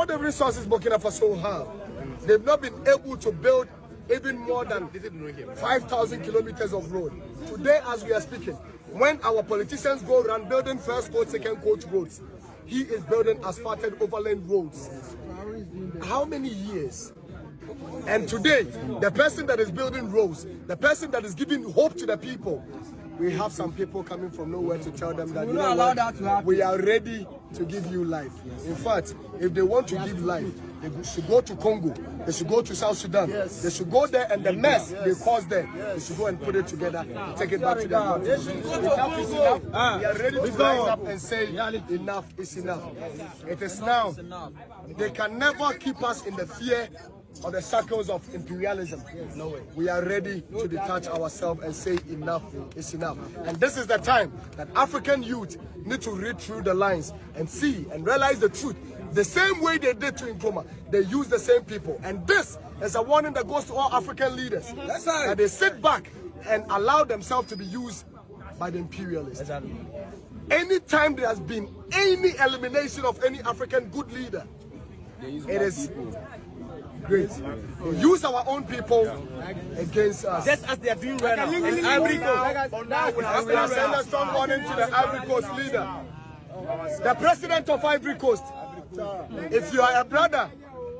all the resources Burkina Faso have, they've not been able to build even more than 5,000 kilometers of road. Today, as we are speaking, when our politicians go around building first coach, second coach roads, he is building asphalted overland roads. How many years? And today, the person that is building roads, the person that is giving hope to the people, we have some people coming from nowhere to tell them that, you know what, we are ready to give you life. In fact, if they want to give life, they should go to Congo, they should go to South Sudan, they should go there, and the mess they caused there, they should go and put it together, take it back to their country. Enough is enough. We are ready to rise up and say enough is enough. It is now. They can never keep us in the fear or the shackles of imperialism. No way. We are ready to detach ourselves and say enough is enough. And this is the time that African youth need to read through the lines and see and realize the truth. The same way they did to Nkrumah, they use the same people. And this is a warning that goes to all African leaders. That's right. That they sit back and allow themselves to be used by the imperialists. Exactly. Anytime there has been any elimination of any African good leader, it is great. We use our own people against us. Just as they are doing right now in Ivory Coast. And we are sending a strong warning to the Ivory Coast leader, the president of Ivory Coast. If you are a brother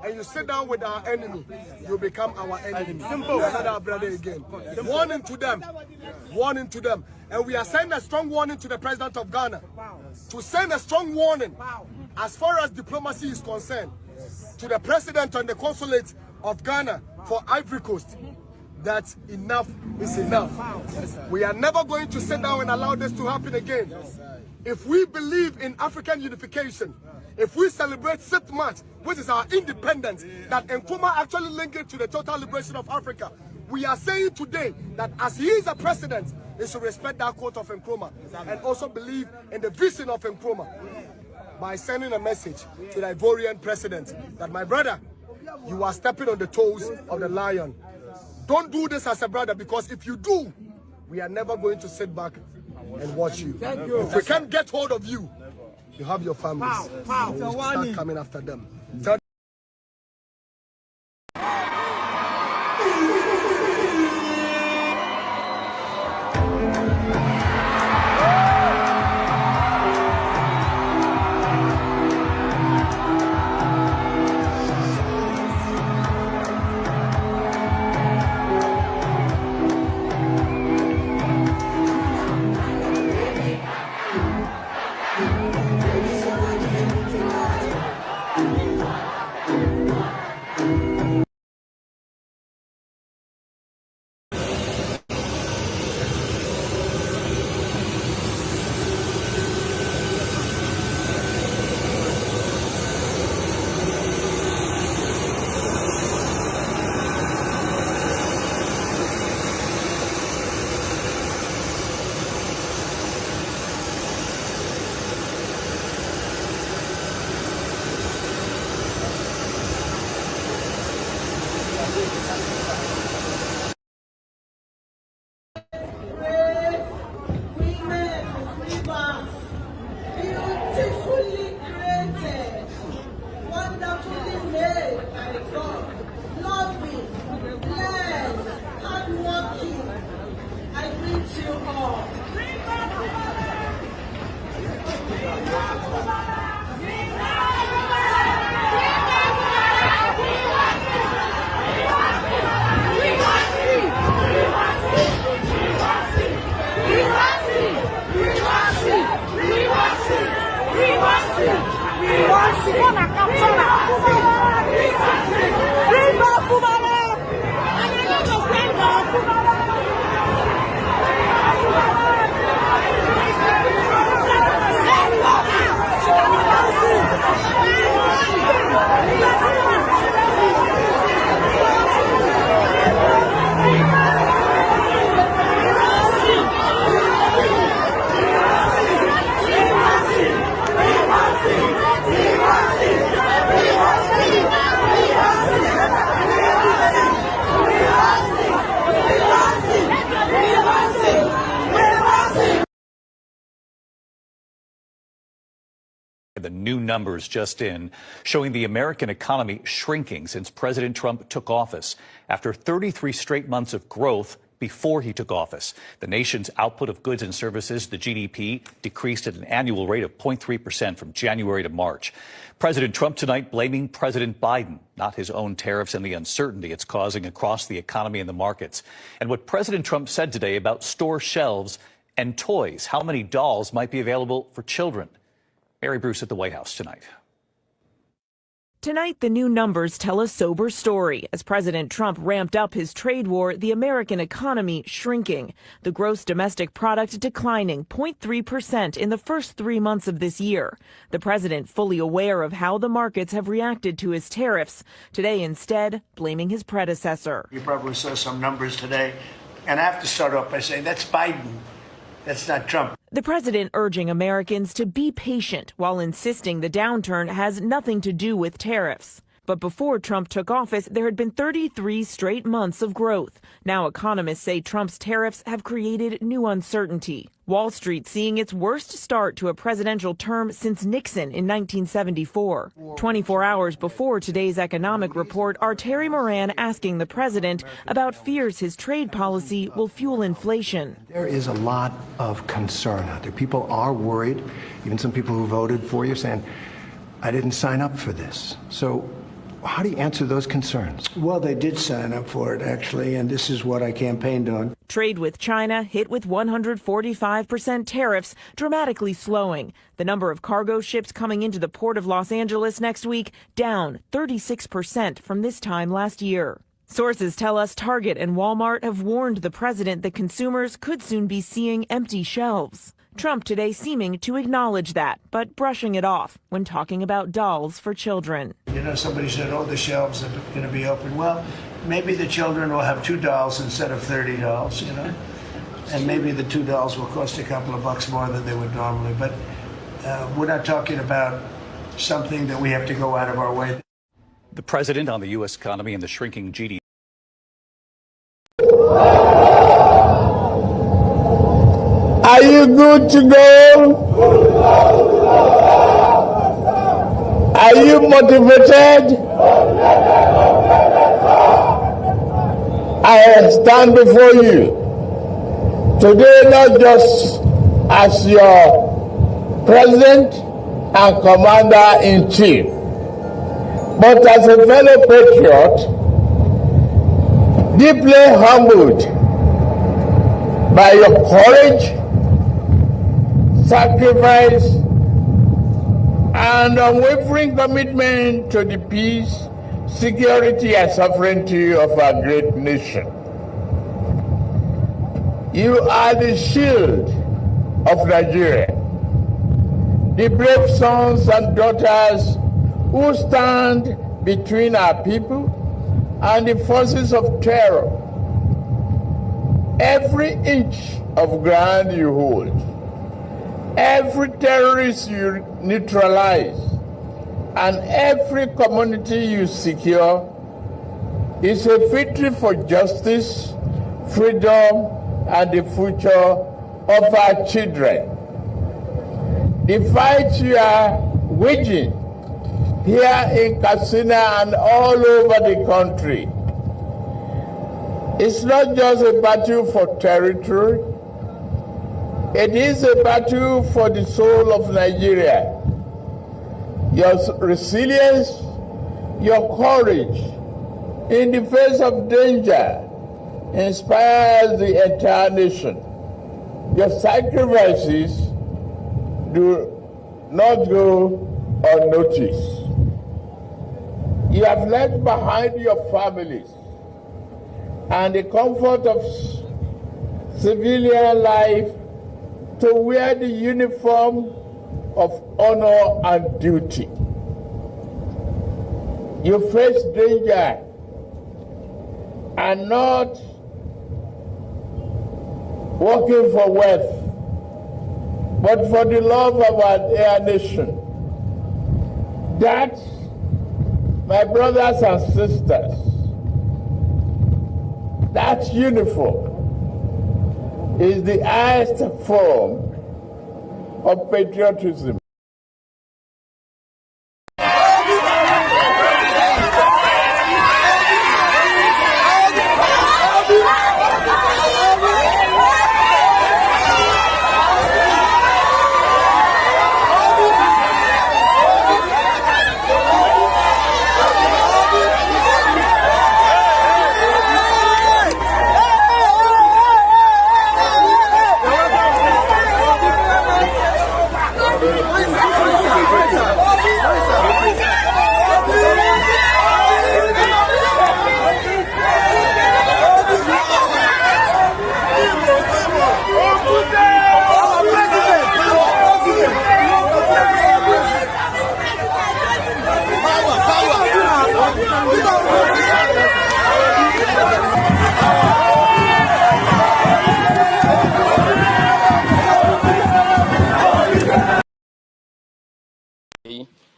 and you sit down with our enemy, you become our enemy. Simple. We are not our brother again. Warning to them. Warning to them. And we are sending a strong warning to the president of Ghana to send a strong warning as far as diplomacy is concerned to the president and the consulate of Ghana for Ivory Coast that enough is enough. We are never going to sit down and allow this to happen again. If we believe in African unification, if we celebrate 6th March, which is our independence, that Nkrumah actually linked it to the total liberation of Africa, we are saying today that as he is a president, he should respect that quote of Nkrumah and also believe in the vision of Nkrumah by sending a message to the Ivorian president that, my brother, you are stepping on the toes of the lion. Don't do this as a brother, because if you do, we are never going to sit back and watch you. If we can't get hold of you, you have your families. And we'll start coming after them. The new numbers just in showing the American economy shrinking since President Trump took office. After 33 straight months of growth before he took office, the nation's output of goods and services, the GDP, decreased at an annual rate of 0.3% from January to March. President Trump tonight blaming President Biden, not his own tariffs and the uncertainty it's causing across the economy and the markets. And what President Trump said today about store shelves and toys, how many dolls might be available for children. Mary Bruce at the White House tonight. Tonight, the new numbers tell a sober story. As President Trump ramped up his trade war, the American economy shrinking. The gross domestic product declining 0.3% in the first 3 months of this year. The president fully aware of how the markets have reacted to his tariffs. Today, instead, blaming his predecessor. You probably saw some numbers today. And I have to start off by saying that's Biden. That's not Trump. The president urging Americans to be patient while insisting the downturn has nothing to do with tariffs. But before Trump took office, there had been 33 straight months of growth. Now economists say Trump's tariffs have created new uncertainty. Wall Street seeing its worst start to a presidential term since Nixon in 1974. 24 hours before today's economic report, our Terry Moran asking the president about fears his trade policy will fuel inflation. There is a lot of concern out there. People are worried. Even some people who voted for you saying, I didn't sign up for this. So how do you answer those concerns? Well, they did sign up for it, actually, and this is what I campaigned on. Trade with China hit with 145% tariffs, dramatically slowing. The number of cargo ships coming into the port of Los Angeles next week down 36% from this time last year. Sources tell us Target and Walmart have warned the president that consumers could soon be seeing empty shelves. Trump today seeming to acknowledge that, but brushing it off when talking about dolls for children. You know, somebody said, oh, the shelves are going to be open. Well, maybe the children will have 2 dolls instead of 30 dolls, you know. And maybe the 2 dolls will cost a couple of bucks more than they would normally. But we're not talking about something that we have to go out of our way. The president on the U.S. economy and the shrinking GDP. Are you good to go? Are you motivated? I stand before you today not just as your president and commander-in-chief, but as a fellow patriot, deeply humbled by your courage, sacrifice, and unwavering commitment to the peace, security, and sovereignty of our great nation. You are the shield of Nigeria, the brave sons and daughters who stand between our people and the forces of terror. Every inch of ground you hold, every terrorist you neutralize, and every community you secure is a victory for justice, freedom, and the future of our children. The fight you are waging here in Katsina and all over the country, it's not just a battle for territory. It is a battle for the soul of Nigeria. Your resilience, your courage in the face of danger inspires the entire nation. Your sacrifices do not go unnoticed. You have left behind your families and the comfort of civilian life to wear the uniform of honor and duty. You face danger and not working for wealth, but for the love of our dear nation. That, my brothers and sisters, that uniform is the highest form of patriotism.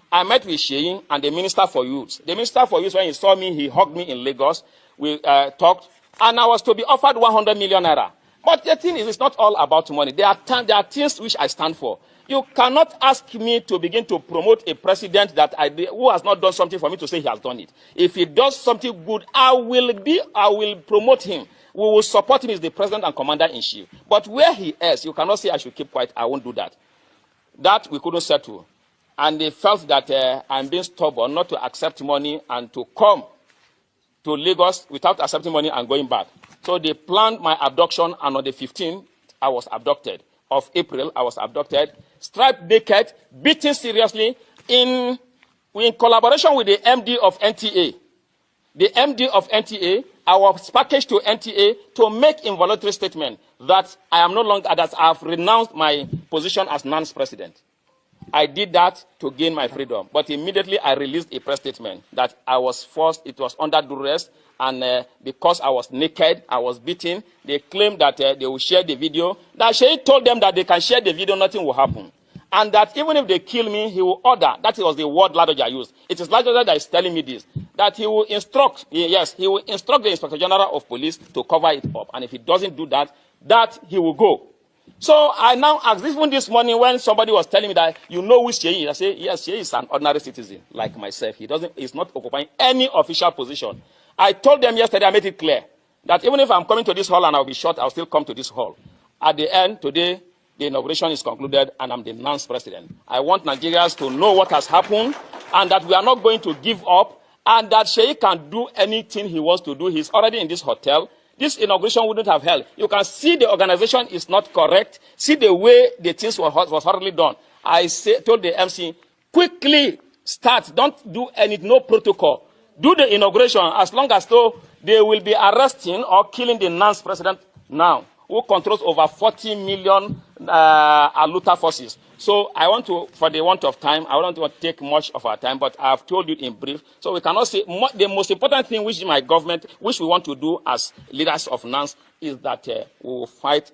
I met with Sheyi and the Minister for Youth. The Minister for Youth, when he saw me, he hugged me in Lagos. We talked, and I was to be offered 100 million naira. But the thing is, it's not all about money. There are things which I stand for. You cannot ask me to begin to promote a president who has not done something for me to say he has done it. If he does something good, I will promote him. We will support him as the president and commander-in-chief. But where he is, you cannot say I should keep quiet. I won't do that. That we couldn't settle. And they felt that I'm being stubborn not to accept money and to come to Lagos without accepting money and going back. So they planned my abduction, and on the 15th, I was abducted. Of April, I was abducted, stripped naked, beaten seriously, in collaboration with the MD of NTA. The MD of NTA, I was packaged to NTA to make involuntary statement that I am no longer, that I have renounced my position as NAN's president. I did that to gain my freedom, but immediately I released a press statement that I was forced, it was under duress, and because I was naked, I was beaten. They claimed that they will share the video. That Sheyi told them that they can share the video, nothing will happen. And that even if they kill me, he will order. That was the word Ladoja used. It is Ladoja that is telling me this. That he will instruct, yes, he will instruct the Inspector General of Police to cover it up. And if he doesn't do that, that he will go. So I now asked, even this morning when somebody was telling me that, you know who Sheyi is, I say, yes, Sheyi is an ordinary citizen like myself. He's not occupying any official position. I told them yesterday, I made it clear, that even if I'm coming to this hall and I'll be shot, I'll still come to this hall. At the end, today, the inauguration is concluded and I'm the NAN's president. I want Nigerians to know what has happened and that we are not going to give up and that Sheyi can do anything he wants to do. He's already in this hotel. This inauguration wouldn't have held. You can see the organization is not correct. See the way the things was hardly done. Told the MC, quickly start. Don't do no protocol. Do the inauguration as long as though they will be arresting or killing the NAN's president now, who controls over 40 million Aluta forces. So I want to, for the want of time, I don't want to take much of our time, but I have told you in brief. So we cannot say, the most important thing which my government, which we want to do as leaders of NANS, is that we will fight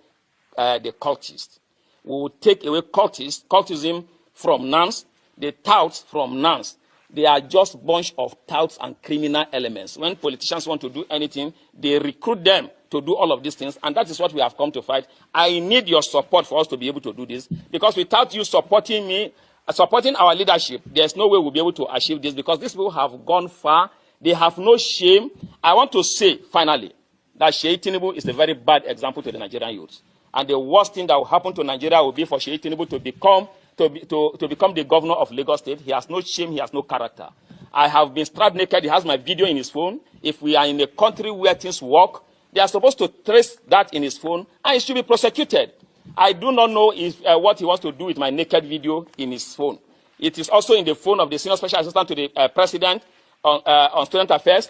the cultists. We will take away cultism from NANS, the touts from NANS. They are just a bunch of touts and criminal elements. When politicians want to do anything, they recruit them to do all of these things, and that is what we have come to fight. I need your support for us to be able to do this, because without you supporting me, supporting our leadership, there's no way we'll be able to achieve this, because these people have gone far. They have no shame. I want to say, finally, that Sheyi Tinubu is a very bad example to the Nigerian youth. And the worst thing that will happen to Nigeria will be for Sheyi Tinubu to become the governor of Lagos State. He has no shame, he has no character. I have been stripped naked, he has my video in his phone. If we are in a country where things work, they are supposed to trace that in his phone, and he should be prosecuted. I do not know what he wants to do with my naked video in his phone. It is also in the phone of the Senior Special Assistant to the President on Student Affairs.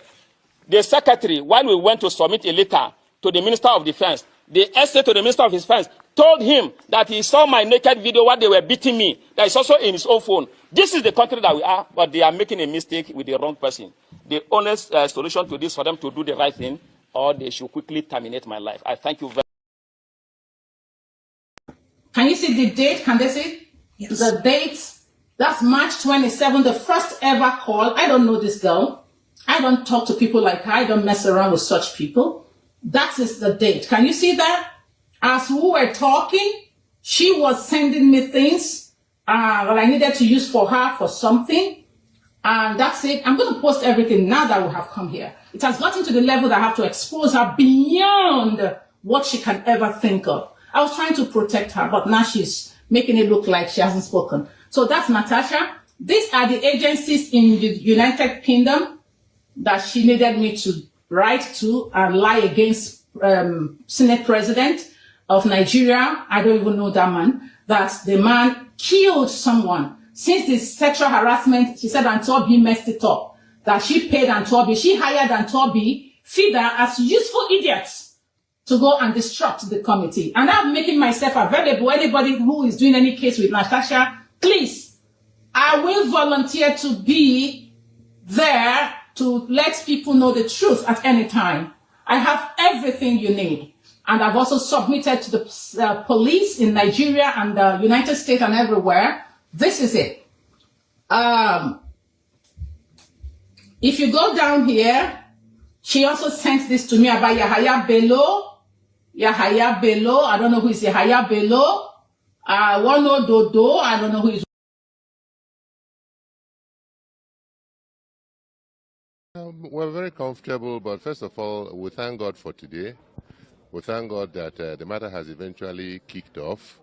The Secretary, while we went to submit a letter to the Minister of Defense, the essay to the Minister of Defense told him that he saw my naked video while they were beating me. That is also in his own phone. This is the country that we are, but they are making a mistake with the wrong person. The honest solution to this for them to do the right thing, or they should quickly terminate my life. I thank you very much. Can you see the date? Can they see? Yes. The date, that's March 27, the first ever call. I don't know this girl. I don't talk to people like her. I don't mess around with such people. That is the date. Can you see that? As we were talking, she was sending me things that I needed to use for her for something. And that's it. I'm going to post everything now that we have come here. It has gotten to the level that I have to expose her beyond what she can ever think of. I was trying to protect her, but now she's making it look like she hasn't spoken. So that's Natasha. These are the agencies in the United Kingdom that she needed me to write to and lie against Senate President of Nigeria. I don't even know that man. That the man killed someone since the sexual harassment, she said Antobi messed it up. That she paid Antobi, she hired Antobi, Fida as useful idiots to go and disrupt the committee. And I'm making myself available. Anybody who is doing any case with Natasha, please, I will volunteer to be there to let people know the truth at any time. I have everything you need. And I've also submitted to the police in Nigeria and the United States and everywhere. This is it. If you go down here, she also sent this to me about Yahaya Bello. Yahaya Bello, I don't know who is Yahaya Bello. Wano Dodo, I don't know who is. We're very comfortable, but first of all, we thank God for today. We thank God that the matter has eventually kicked off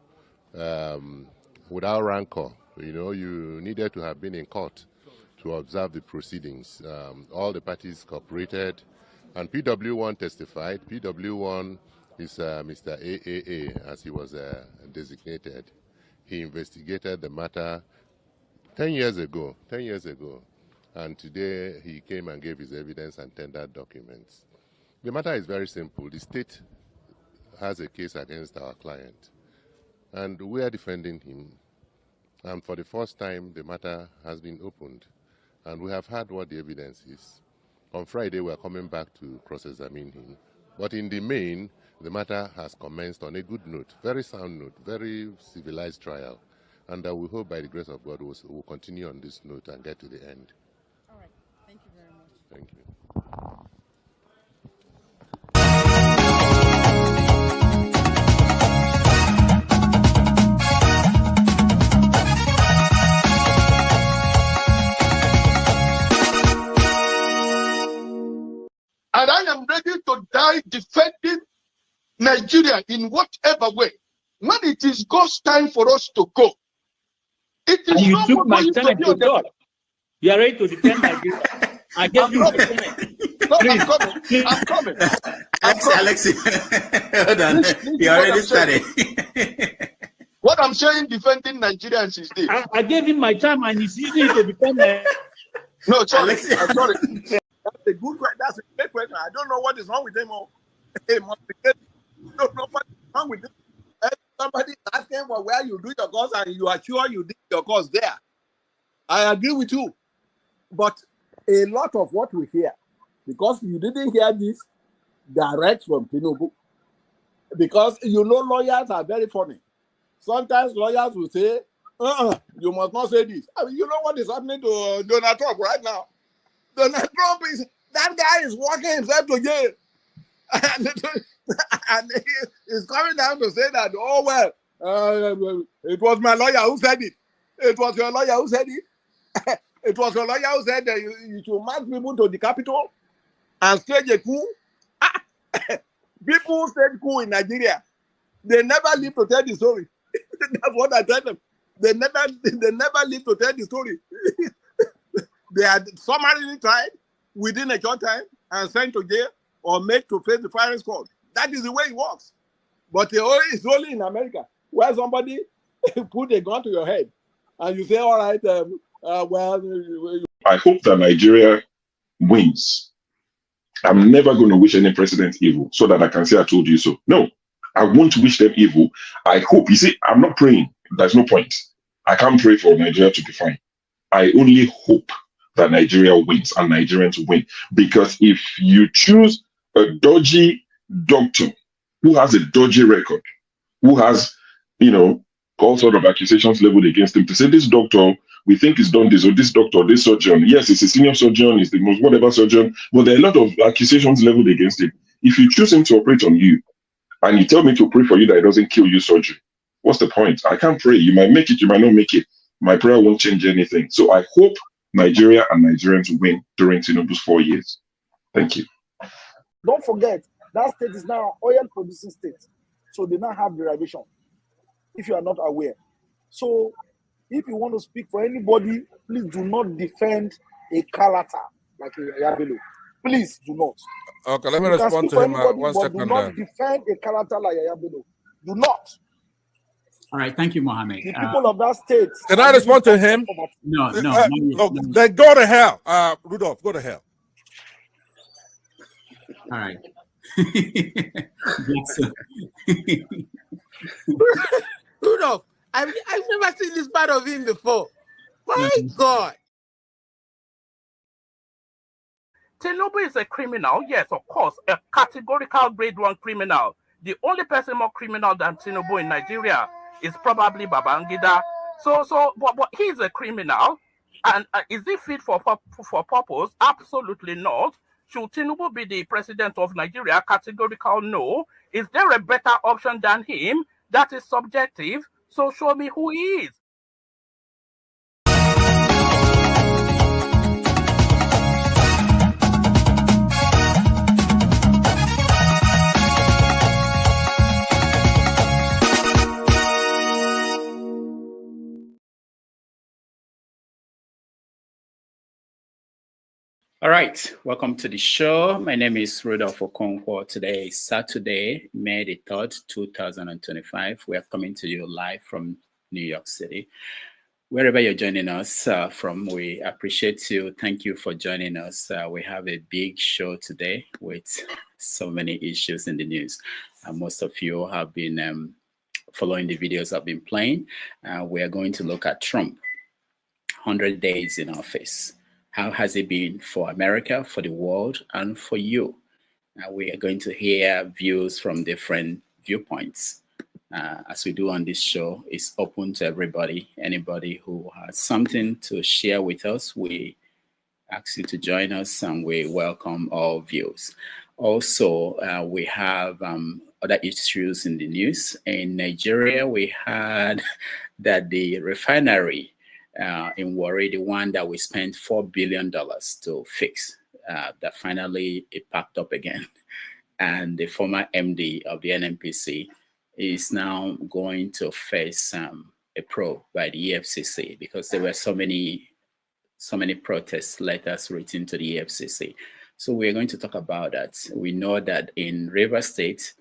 without rancor. You know, you needed to have been in court to observe the proceedings. All the parties cooperated, and PW1 testified. PW1 is Mr. AAA, as he was designated. He investigated the matter 10 years ago, and today he came and gave his evidence and tendered documents. The matter is very simple. The state has a case against our client, and we are defending him. And for the first time, the matter has been opened, and we have heard what the evidence is. On Friday, we are coming back to cross-examine him. But in the main, the matter has commenced on a good note, very sound note, very civilized trial. And we hope by the grace of God we'll continue on this note and get to the end. All right. Thank you very much. Thank you. And I am ready to die defending Nigeria in whatever way. When it is God's time for us to go, it is And you not took my going time be to on the- God. You are ready to defend Nigeria. I gave you my time. No, Please, I'm coming. please. I'm coming. Alexi, hold on. Listen You what already I'm saying. started. What I'm saying, defending Nigerians is this. I gave him my time and he's using it to defend Nigeria. No, sorry. Alexi. I'm sorry. That's a good question. That's a great question. I don't know what is wrong with him. Hey, I don't know what is wrong with him. Somebody is asking for where you do your course and you are sure you did your course there. I agree with you. But a lot of what we hear, because you didn't hear this direct from Tinubu, because you know lawyers are very funny. Sometimes lawyers will say, you must not say this. I mean, you know what is happening to Donald Trump right now? Donald Trump that guy is walking himself to jail. And he is coming down to say that, oh, well, it was my lawyer who said it. It was your lawyer who said it. It was your lawyer who said that you should march people to the Capitol and stage a coup. People who stage coup in Nigeria, they never live to tell the story. That's what I tell them. They never live to tell the story. They are summarily tried within a short time and sent to jail or made to face the firing squad. That is the way it works. But it's only in America where somebody put a gun to your head and you say, all right, I hope that Nigeria wins. I'm never going to wish any president evil so that I can say I told you so. No, I won't wish them evil. I hope. You see, I'm not praying. There's no point. I can't pray for Nigeria to be fine. I only hope that Nigeria wins and Nigerians win. Because if you choose a dodgy doctor who has a dodgy record, who has, all sort of accusations leveled against him, to say this doctor, we think he's done this, or this doctor, this surgeon, yes, he's a senior surgeon, he's the most whatever surgeon, but there are a lot of accusations leveled against him. If you choose him to operate on you, and you tell me to pray for you that it doesn't kill you surgery, what's the point? I can't pray. You might make it, you might not make it. My prayer won't change anything. So I hope Nigeria and Nigerians win during Tinubu's 4 years. Thank you. Don't forget, that state is now an oil producing state. So they now have derivation, if you are not aware. So if you want to speak for anybody, please do not defend a character like Yabelo. Please do not. Okay, let me respond to him. 1 second. Do not defend a character like Yabelo. Do not. All right, thank you, Mohammed. The people of that state. Can I respond to him? No. Then go to hell. Rudolph, go to hell. All right. Rudolph, I've never seen this part of him before. My God. Tinubu is a criminal, yes, of course, a categorical grade 1 criminal. The only person more criminal than Tinubu in Nigeria is probably Babangida. But he's a criminal, and is he fit for purpose? Absolutely not. Should Tinubu be the president of Nigeria? Categorical no. Is there a better option than him? That is subjective. So show me who he is. All right, welcome to the show. My name is Rudolph Okonkwo. Today is Saturday, May the 3rd, 2025. We are coming to you live from New York City. Wherever you're joining us from, we appreciate you. Thank you for joining us. We have a big show today with so many issues in the news. Most of you have been following the videos I've been playing. We are going to look at Trump, 100 days in office. How has it been for America, for the world, and for you? We are going to hear views from different viewpoints. As we do on this show, it's open to everybody. Anybody who has something to share with us, we ask you to join us, and we welcome all views. Also, we have other issues in the news. In Nigeria, we had that the refinery in Warri, the one that we spent $4 billion to fix, that finally it packed up again. And the former MD of the NNPC is now going to face a probe by the EFCC because there were so many protest letters written to the EFCC. So we're going to talk about that. We know that in Rivers State,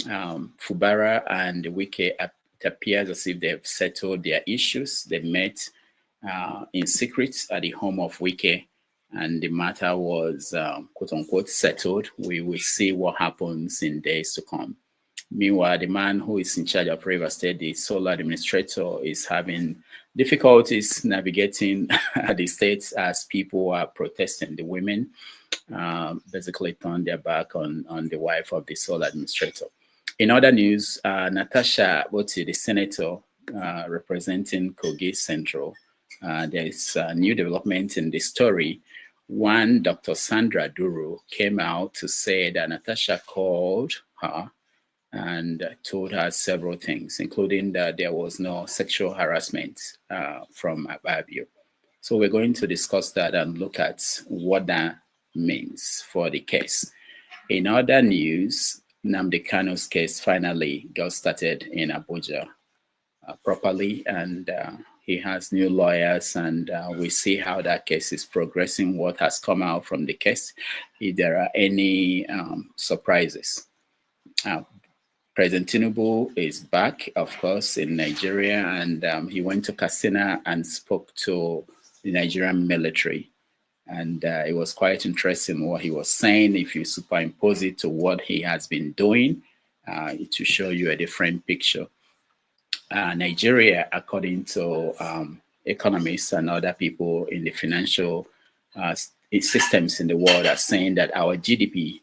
Fubara and Wike, it appears as if they've settled their issues. They met in secret at the home of Wike, and the matter was quote unquote settled. We will see what happens in days to come. Meanwhile, the man who is in charge of River State, the sole administrator, is having difficulties navigating the states as people are protesting. The women basically turned their back on the wife of the sole administrator. In other news, Natasha Boti, the senator representing Kogi Central, there is a new development in the story. One, Dr. Sandra Duru came out to say that Natasha called her and told her several things, including that there was no sexual harassment from Ababio. So we're going to discuss that and look at what that means for the case. In other news, Nnamdi Kanu's case finally got started in Abuja properly, and he has new lawyers, and we see how that case is progressing, what has come out from the case, if there are any surprises. President Tinubu is back, of course, in Nigeria, and he went to Katsina and spoke to the Nigerian military. And it was quite interesting what he was saying. If you superimpose it to what he has been doing, it will show you a different picture. Nigeria, according to economists and other people in the financial systems in the world, are saying that our GDP,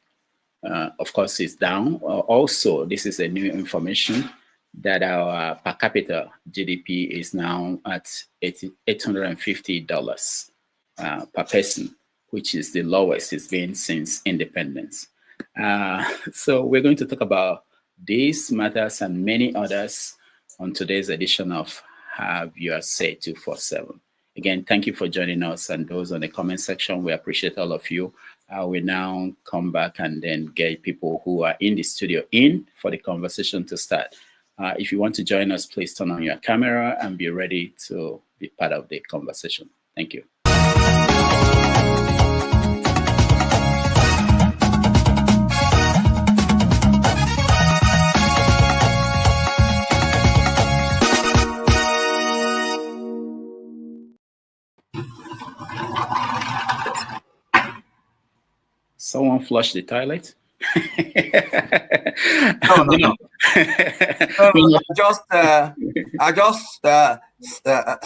of course, is down. Also, this is a new information that our per capita GDP is now at $850 per person, which is the lowest it's been since independence. So we're going to talk about these matters and many others on today's edition of Have Your Say 247. Again, thank you for joining us, and those on the comment section, we appreciate all of you. We now come back and then get people who are in the studio in for the conversation to start. If you want to join us, please turn on your camera and be ready to be part of the conversation. Thank you. Someone flushed the toilet? No. I just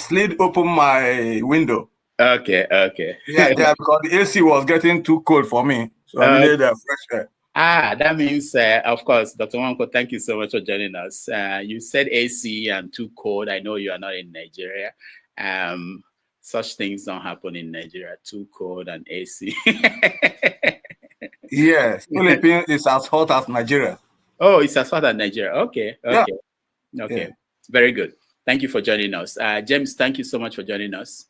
slid open my window. Okay. Yeah, because the AC was getting too cold for me, so I needed fresh air. That means, of course, Dr. Wanko, thank you so much for joining us. You said AC and too cold. I know you are not in Nigeria. Such things don't happen in Nigeria. Too cold and AC. Yes, Philippines is as hot as Nigeria. Oh, it's as hot as Nigeria. Okay. Yeah. Very good. Thank you for joining us. James, thank you so much for joining us.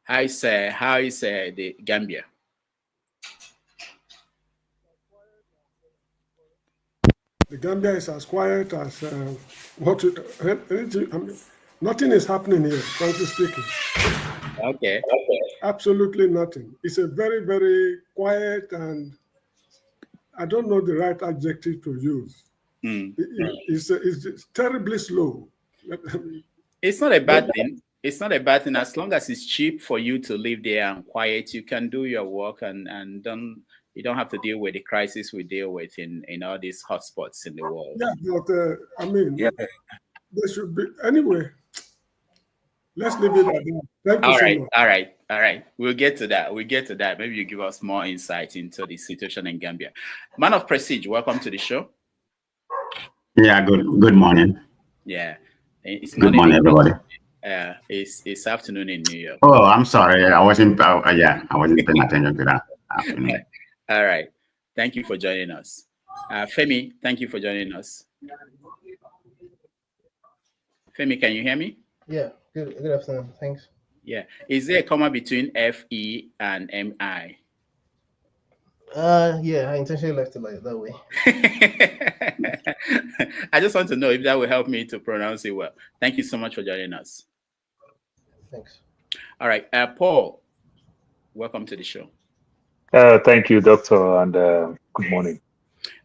How is the Gambia? The Gambia is as quiet as nothing is happening here, frankly speaking. Okay. Absolutely nothing. It's a very, very quiet, and I don't know the right adjective to use. It's terribly slow. It's not a bad thing. It's not a bad thing as long as it's cheap for you to live there and quiet. You can do your work and you don't have to deal with the crisis we deal with in all these hotspots in the world. Yeah, but there should be anyway. Let's leave it at that. Thank you so much. All right. We'll get to that. Maybe you give us more insight into the situation in Gambia. Man of Prestige, welcome to the show. Yeah, good morning. Yeah. Good morning, everybody. It's afternoon in New York. Oh, I'm sorry. I wasn't paying attention to that afternoon. All right. Thank you for joining us. Femi, thank you for joining us. Femi, can you hear me? Yeah, good afternoon. Thanks. Yeah. Is there a comma between FE and MI? Yeah, I intentionally left it like that way. I just want to know if that will help me to pronounce it well. Thank you so much for joining us. Thanks. All right. Paul, welcome to the show. Thank you, Doctor, and good morning.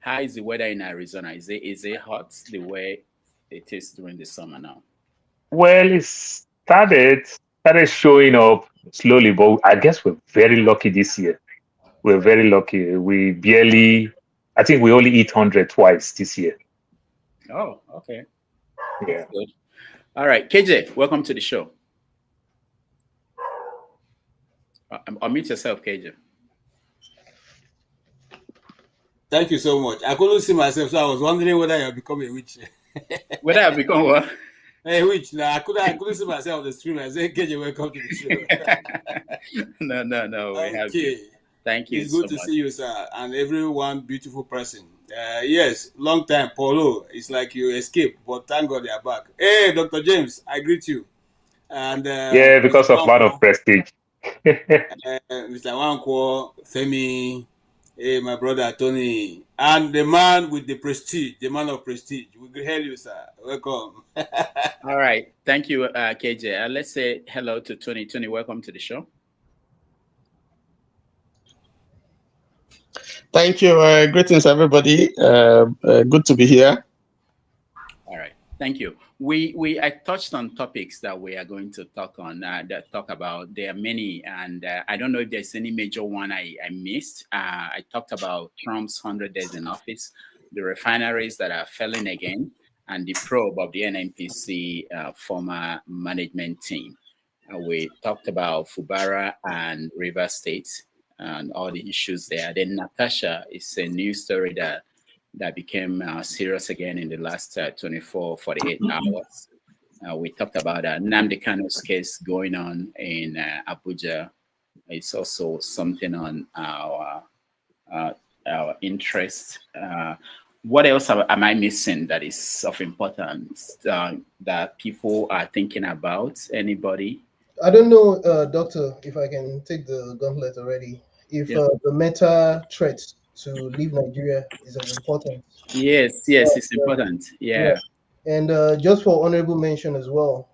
How is the weather in Arizona? Is it hot the way it is during the summer now? Well, it started showing up slowly, but I guess we're very lucky this year. We're very lucky. I think we only eat 100 twice this year. Oh, okay. Yeah. That's good. All right, KJ, welcome to the show. Unmute yourself, KJ. Thank you so much. I couldn't see myself, so I was wondering whether you have become a witch. Whether I become what? A witch. No, I couldn't see myself on the screen. I said, KJ, welcome to the show. No. We have you. Thank you. It's good to see you, sir, and everyone beautiful person. Yes, long time, Paulo. It's like you escaped, but thank God you're back. Hey, Dr. James, I greet you. And yeah, because of Man of Prestige. Mr. Wanko, Femi, hey, my brother Tony, and the man with the prestige, the man of prestige. We can hail you, sir. Welcome. All right. Thank you, KJ. Let's say hello to Tony. Tony, welcome to the show. Thank you. Greetings, everybody. Good to be here. All right. Thank you. I touched on topics that we are going to talk about. There are many, and I don't know if there's any major one I missed. I talked about Trump's 100 days in office, the refineries that are failing again, and the probe of the NNPC former management team. We talked about Fubara and River State and all the issues there. Then Natasha is a new story that became serious again in the last 48 hours. We talked about Nnamdi Kanu's case going on in Abuja. It's also something on our interest. What else am I missing that is of importance that people are thinking about? Anybody? I don't know, Doctor, if I can take the gauntlet already. If the meta threat to leave Nigeria is as important. Yes, it's important. Yeah. And just for honorable mention as well,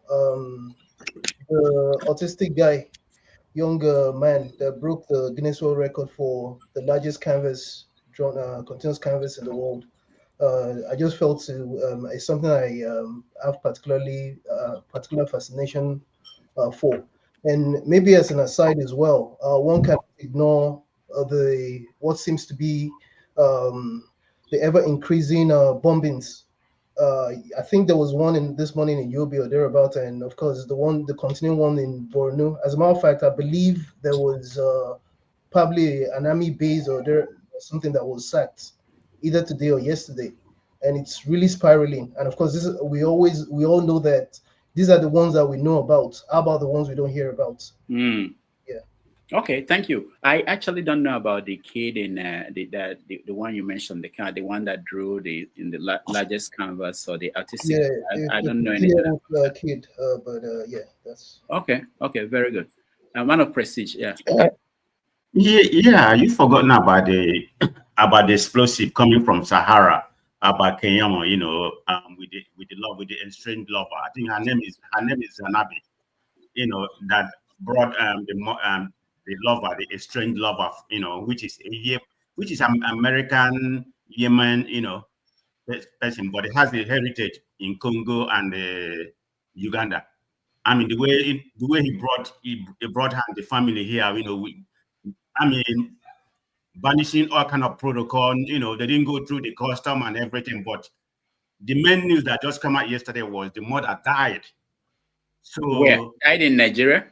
the autistic guy, young man that broke the Guinness World Record for the largest canvas drawn, continuous canvas in the world. I just felt it's something I have particular fascination for. And maybe as an aside as well, one can ignore what seems to be the ever increasing bombings. I think there was one this morning in Yobe or thereabout, and of course the continuing one in Borno. As a matter of fact, I believe there was probably an army base or something that was sacked either today or yesterday, and it's really spiraling. And of course, we all know that these are the ones that we know about. How about the ones we don't hear about? Mm. Yeah. Okay, thank you. I actually don't know about the kid in the one you mentioned, the one that drew in the largest canvas or the artistic. Yeah, I don't know anything. Kid, but yeah, that's okay. Very good. Man of prestige, yeah. Yeah, you forgotten about the explosive coming from Sahara about Kenyama, with the estranged lover. I think her name is Zanabi. That brought the lover, the estranged lover, which is an American Yemen, person, but it has the heritage in Congo and Uganda. I mean, the way he brought her and the family here, banishing all kind of protocol, they didn't go through the custom and everything. But the main news that just came out yesterday was the mother died. So where? Died in Nigeria?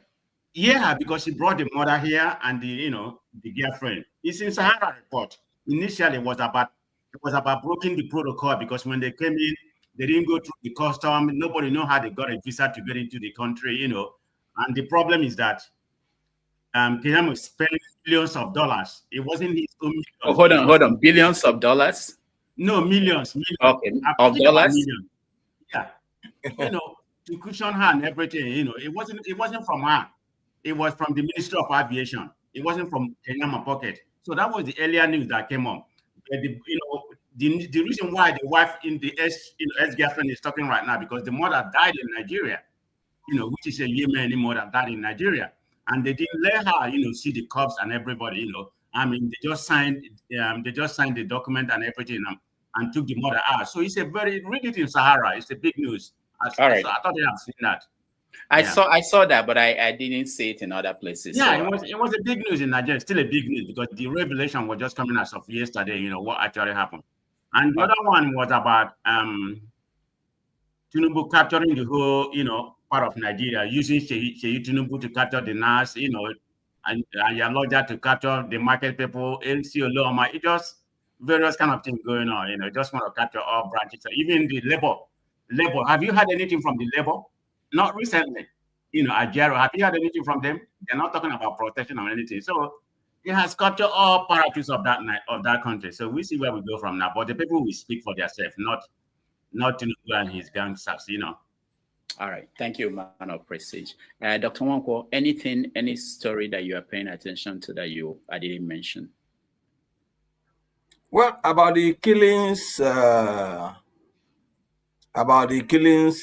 Yeah, because she brought the mother here and the girlfriend. It's in Sahara report. Initially, it was about breaking the protocol because when they came in, they didn't go through the custom. Nobody know how they got a visa to get into the country, And the problem is that Kenyama spent billions of dollars. It wasn't his own millions. Oh, hold on. Billions of dollars? No, millions. Okay, of dollars? Millions. Yeah. To cushion her and everything, it wasn't from her. It was from the Ministry of Aviation. It wasn't from Kenyama pocket. So that was the earlier news that came on. The reason why the wife in the ex-girlfriend is talking right now because the mother died in Nigeria, which is a Yemeni mother died in Nigeria. And they didn't let her, see the cops and everybody, I mean, they just signed the document and everything and took the mother out. So it's read it in Sahara. It's a big news. All right. So I thought they had seen that. I saw that, but I didn't see it in other places. Yeah, so. It was a big news in Nigeria. Still a big news because the revelation was just coming as of yesterday. What actually happened, and the other one was about Tinubu capturing the whole part of Nigeria using Sheyi Tinubu to capture the NAS, and Yaloja to capture the market people, LCO Loma. It just various kind of things going on. Just want to capture all branches. Even the labor. Have you heard anything from the labor? Not recently, Ajero. Have you heard anything from them? They're not talking about protection or anything. So it has captured all parameters of that country. So we see where we go from now. But the people will speak for themselves, not Tinubu and his gangsters. All right. Thank you, man of prestige. Dr. Wong, any story that you are paying attention to that I didn't mention? Well, about the killings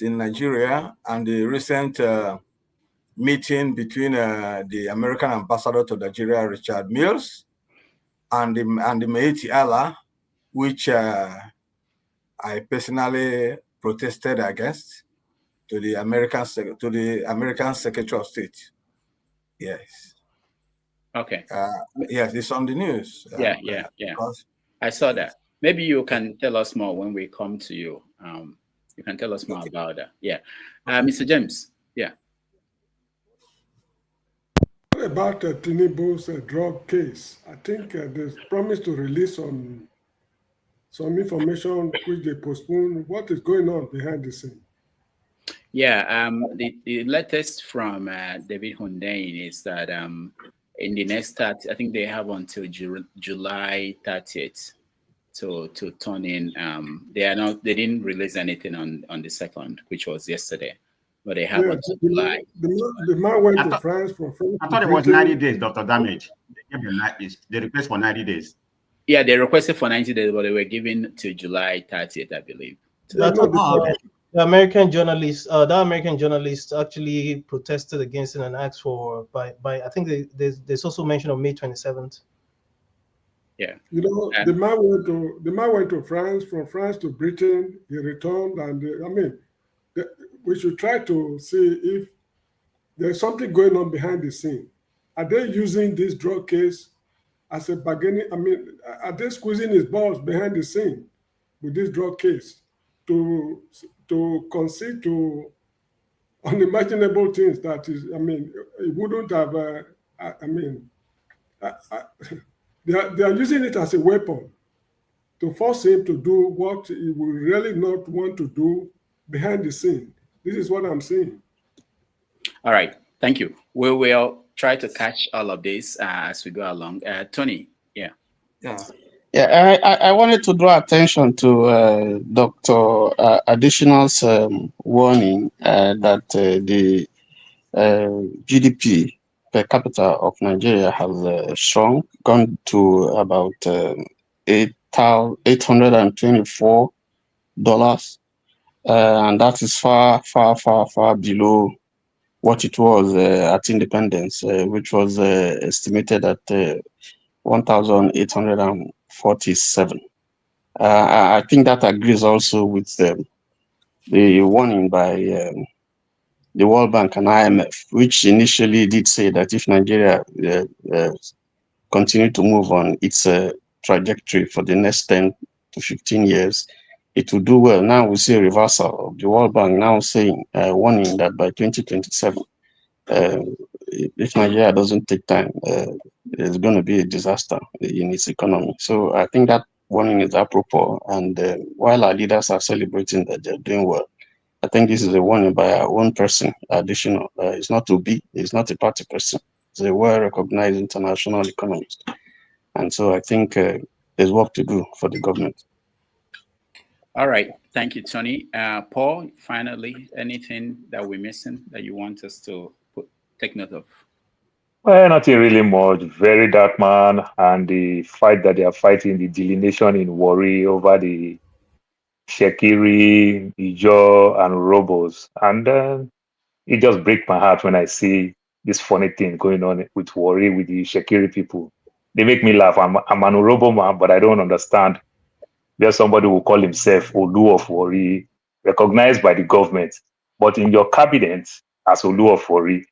in Nigeria and the recent meeting between the American ambassador to Nigeria, Richard Mills, and the Meiti Allah, which I personally protested against, to the American Secretary of State. Yes. Okay. Yes, it's on the news. Yeah. I saw that. Maybe you can tell us more when we come to you. You can tell us more about that. Yeah. Mr. James, yeah. About Tinubu's drug case, I think they promised to release some information which they postponed. What is going on behind the scene? Yeah, the latest from David Hundain is that in the next I think they have until July 30th to turn in. They didn't release anything on the 2nd, which was yesterday, but they have until July. The man went to France for France. I thought it was 90 days, Dr. Damage. They request for 90 days. Yeah, they requested for 90 days, but they were given to July 30th, I believe. The American journalist actually protested against it and asked for by I think there's also mention of May 27th. Yeah. The man went to France, from France to Britain. He returned, and we should try to see if there's something going on behind the scene. Are they using this drug case as a bargaining? I mean, are they squeezing his balls behind the scene with this drug case to concede to unimaginable things that is, I mean, it wouldn't have, they are using it as a weapon to force him to do what he would really not want to do behind the scene. This is what I'm seeing. All right, thank you. We will try to catch all of this as we go along. Tony, yeah. Yeah, I wanted to draw attention to Dr. Additional's warning that the GDP per capita of Nigeria has shrunk, gone to about $824, and that is far below what it was at independence, which was estimated at 1,847. I think that agrees also with the warning by the World Bank and IMF, which initially did say that if Nigeria continue to move on its trajectory for the next 10 to 15 years, it will do well. Now we see a reversal of the World Bank now saying, warning that by 2027, if Nigeria doesn't take time, it's going to be a disaster in its economy. So I think that warning is apropos. And while our leaders are celebrating that they're doing well, I think this is a warning by our own person, Additional. It's not to be, it's not a party person. It's a well-recognized international economist. And so I think there's work to do for the government. All right. Thank you, Tony. Paul, finally, anything that we're missing that you want us to take note of? Well, nothing really much. Very dark man, and the fight that they are fighting, the delineation in Warri over the Shekiri, Ijo, and Robos. And it just breaks my heart when I see this funny thing going on with Warri, with the Shekiri people. They make me laugh. I'm an Urobo man, but I don't understand. There's somebody who call himself Olu of Warri, recognized by the government. But in your cabinet, as Olu of Warri,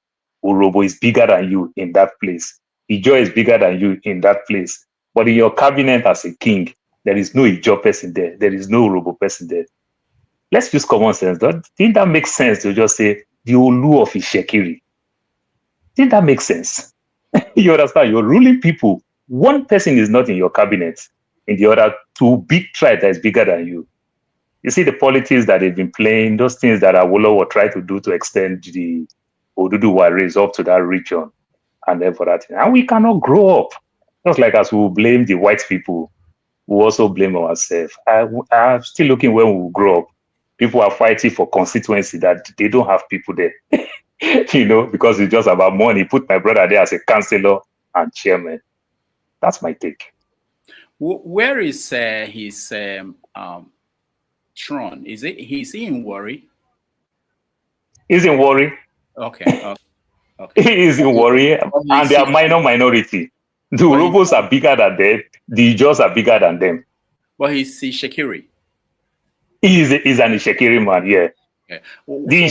Urobo is bigger than you in that place. Ijo is bigger than you in that place. But in your cabinet as a king, there is no Ijo person there. There is no Urobo person there. Let's use common sense. Didn't that make sense to just say the Olu of Ishekiri? Didn't that make sense? You understand? You're ruling people. One person is not in your cabinet. In the other, two big tribe that is bigger than you. You see the politics that they've been playing, those things that Awolowo tried to do to extend the Oduduwa race up to that region and then for that. And we cannot grow up. Just like as we blame the white people, we also blame ourselves. I'm still looking when we will grow up. People are fighting for constituency that they don't have people there. You know, because it's just about money. Put my brother there as a councillor and chairman. That's my take. Where is his throne? Is he in Warri? He's in Warri. Okay. He is in Warri, and they are minority. The Urobos are bigger than them. The Ijos are bigger than them. But he's Shekiri. He's an Ishekiri man, yeah. Okay. The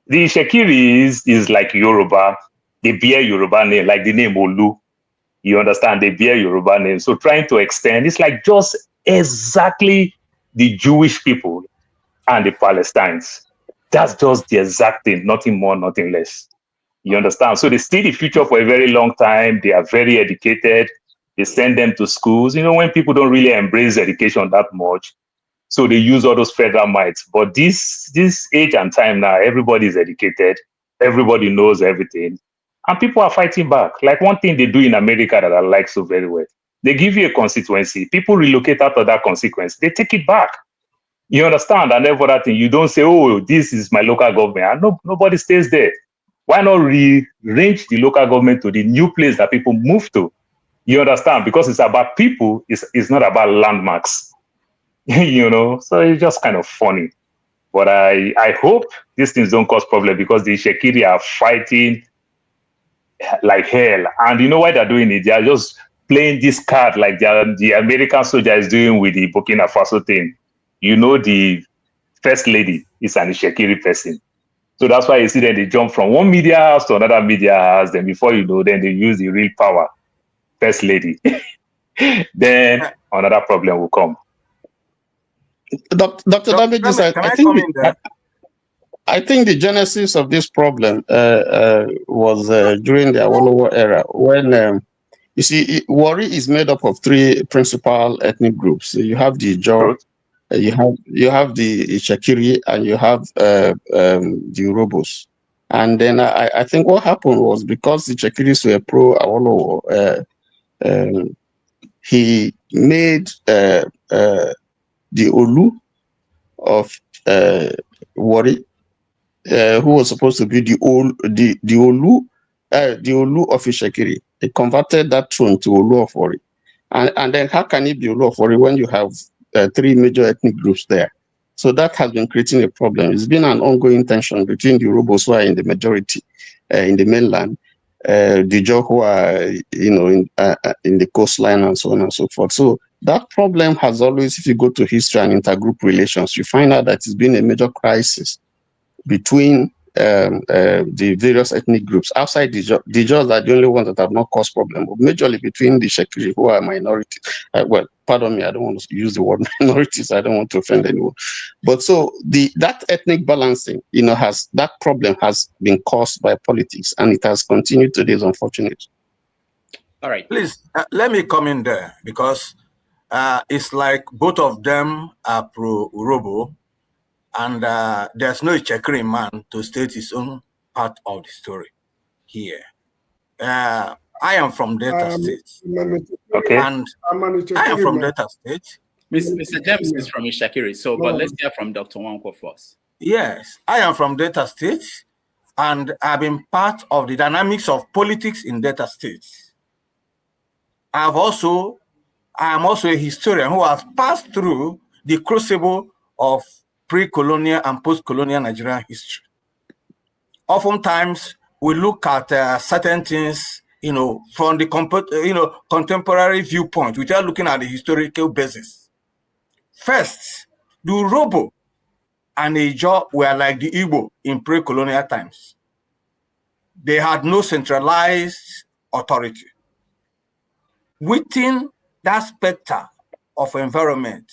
Ishekiris is like Yoruba. They bear Yoruba name, like the name Olu. You understand? They bear Yoruba name. So trying to extend, it's like just exactly the Jewish people and the Palestinians. That's just the exact thing, nothing more, nothing less. You understand? So they see the future for a very long time. They are very educated. They send them to schools. You know, when people don't really embrace education that much, so they use all those federal mites. But this age and time now, everybody is educated. Everybody knows everything. And people are fighting back. Like one thing they do in America that I like so very well. They give you a constituency. People relocate out of that constituency. They take it back. You understand? And then for that thing, you don't say, oh, this is my local government. And nobody stays there. Why not rearrange the local government to the new place that people move to? You understand? Because it's about people. It's not about landmarks. You know? So it's just kind of funny. But I hope these things don't cause problem because the Shekiri are fighting like hell. And you know why they're doing it? They are just playing this card like the American soldier is doing with the Burkina Faso thing. You know, the first lady is an Ishekiri person. So that's why you see that they jump from one media house to another media house. Then before you know, then they use the real power, first lady. Then another problem will come. Dr. Damages, Can I come in there? I think the genesis of this problem was during the Awolowo era, when you see, Wari is made up of three principal ethnic groups. So you have the Ijaw, you have the Shakiri, and you have the Urobos. And then I think what happened was, because the Shakiris were pro Awolowo, he made the Olu of Wari, who was supposed to be the Olu of Ishakiri. He converted that throne to Olu of Wari. And then how can it be Olu of Wari when you have three major ethnic groups there? So that has been creating a problem. It's been an ongoing tension between the Urobos, who are in the majority in the mainland, the Jaw, who are in the coastline, and so on and so forth. So that problem has always, if you go to history and intergroup relations, you find out that it's been a major crisis between the various ethnic groups. Outside the Jaws are the only ones that have not caused problem, but majorly between the Shekiri, who are minorities. Well, pardon me, I don't want to use the word minorities. I don't want to offend anyone. But so that ethnic balancing, that problem has been caused by politics, and it has continued today. Is unfortunate. All right, please let me come in there, because it's like both of them are pro Urobo. And there's no Chekri man to state his own part of the story here. I am from Delta State. Okay. And I am from Delta State. Mr. James is from Ishakiri, but let's hear from Dr. Wong first. Yes, I am from Delta State, and I've been part of the dynamics of politics in Delta State. I am also a historian who has passed through the crucible of pre-colonial and post-colonial Nigerian history. Oftentimes, we look at certain things, from the contemporary viewpoint, without looking at the historical basis. First, the Urobo and the Ijaw were like the Igbo in pre-colonial times. They had no centralized authority. Within that specter of environment,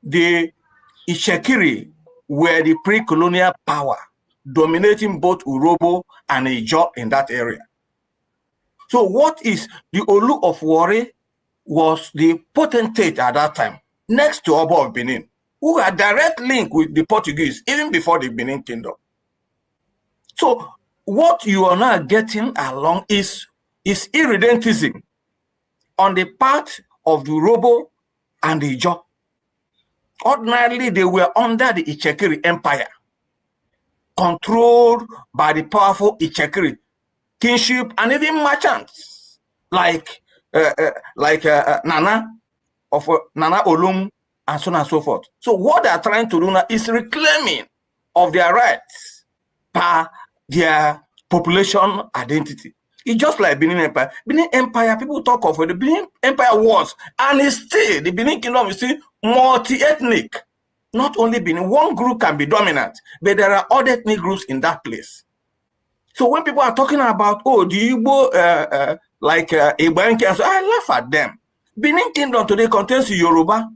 the Ishekiri were the pre-colonial power, dominating both Urobo and Ijaw in that area. So what is the Olu of Wari was the potentate at that time, next to Oba of Benin, who had direct link with the Portuguese, even before the Benin Kingdom. So what you are now getting along is irredentism on the part of the Urobo and the Ijaw. Ordinarily, they were under the Ishekiri Empire, controlled by the powerful Ishekiri kingship and even merchants like Nana Olum, and so on and so forth. So what they are trying to do now is reclaiming of their rights by their population identity. It's just like Benin Empire. Benin Empire, people talk of it. The Benin Empire was, and is still, the Benin Kingdom is still multi-ethnic. Not only Benin, one group can be dominant, but there are other ethnic groups in that place. So when people are talking about, the Igbo, Igbo, so I laugh at them. Benin Kingdom today contains Yoruba.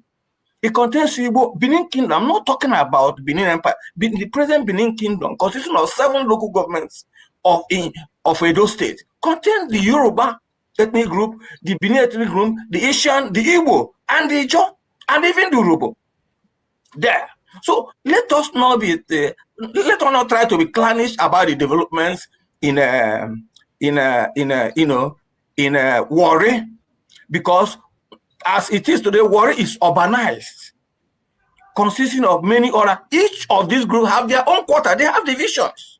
It contains Igbo. Benin Kingdom, I'm not talking about Benin Empire. The present Benin Kingdom, consisting of 7 local governments of Edo State, contains the Yoruba ethnic group, the Benin ethnic group, the Asian, the Igbo, and the Ijaw, and even the Urobo. There. So let us not try to be clannish about the developments in Wari, because as it is today, Wari is urbanized, consisting of many other. Each of these groups have their own quarter. They have divisions.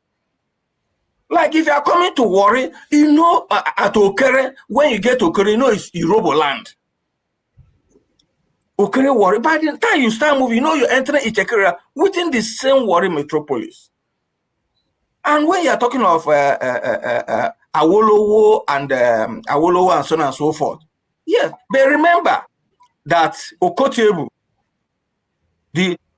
Like if you are coming to Wari, at Okere, when you get to Okere, it's Yoruba land. Okere Wari. By the time you start moving, you're entering Ichekere within the same Wari metropolis. And when you're talking of Awolowo and Awolowo and so on and so forth, yes, but remember that Okotiebu,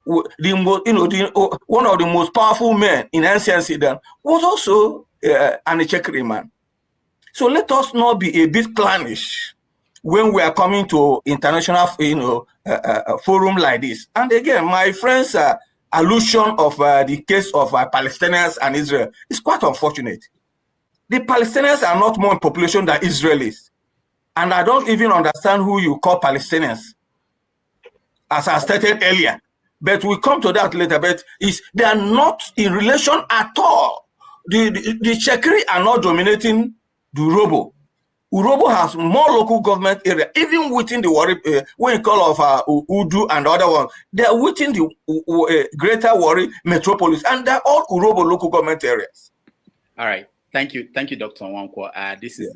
one of the most powerful men in ancient Sudan was also an Echekiri man. So let us not be a bit clannish when we are coming to international, forum like this. And again, my friend's allusion of the case of Palestinians and Israel is quite unfortunate. The Palestinians are not more in population than Israelis. And I don't even understand who you call Palestinians, as I stated earlier. But we'll come to that later. But they are not in relation at all. The Chekri are not dominating the Urobo. Urobo has more local government area, even within the Warri, when you call of Udu and the other one, they are within the greater Warri metropolis, and they're all Urobo local government areas. All right. Thank you, Dr. Wankwo. This is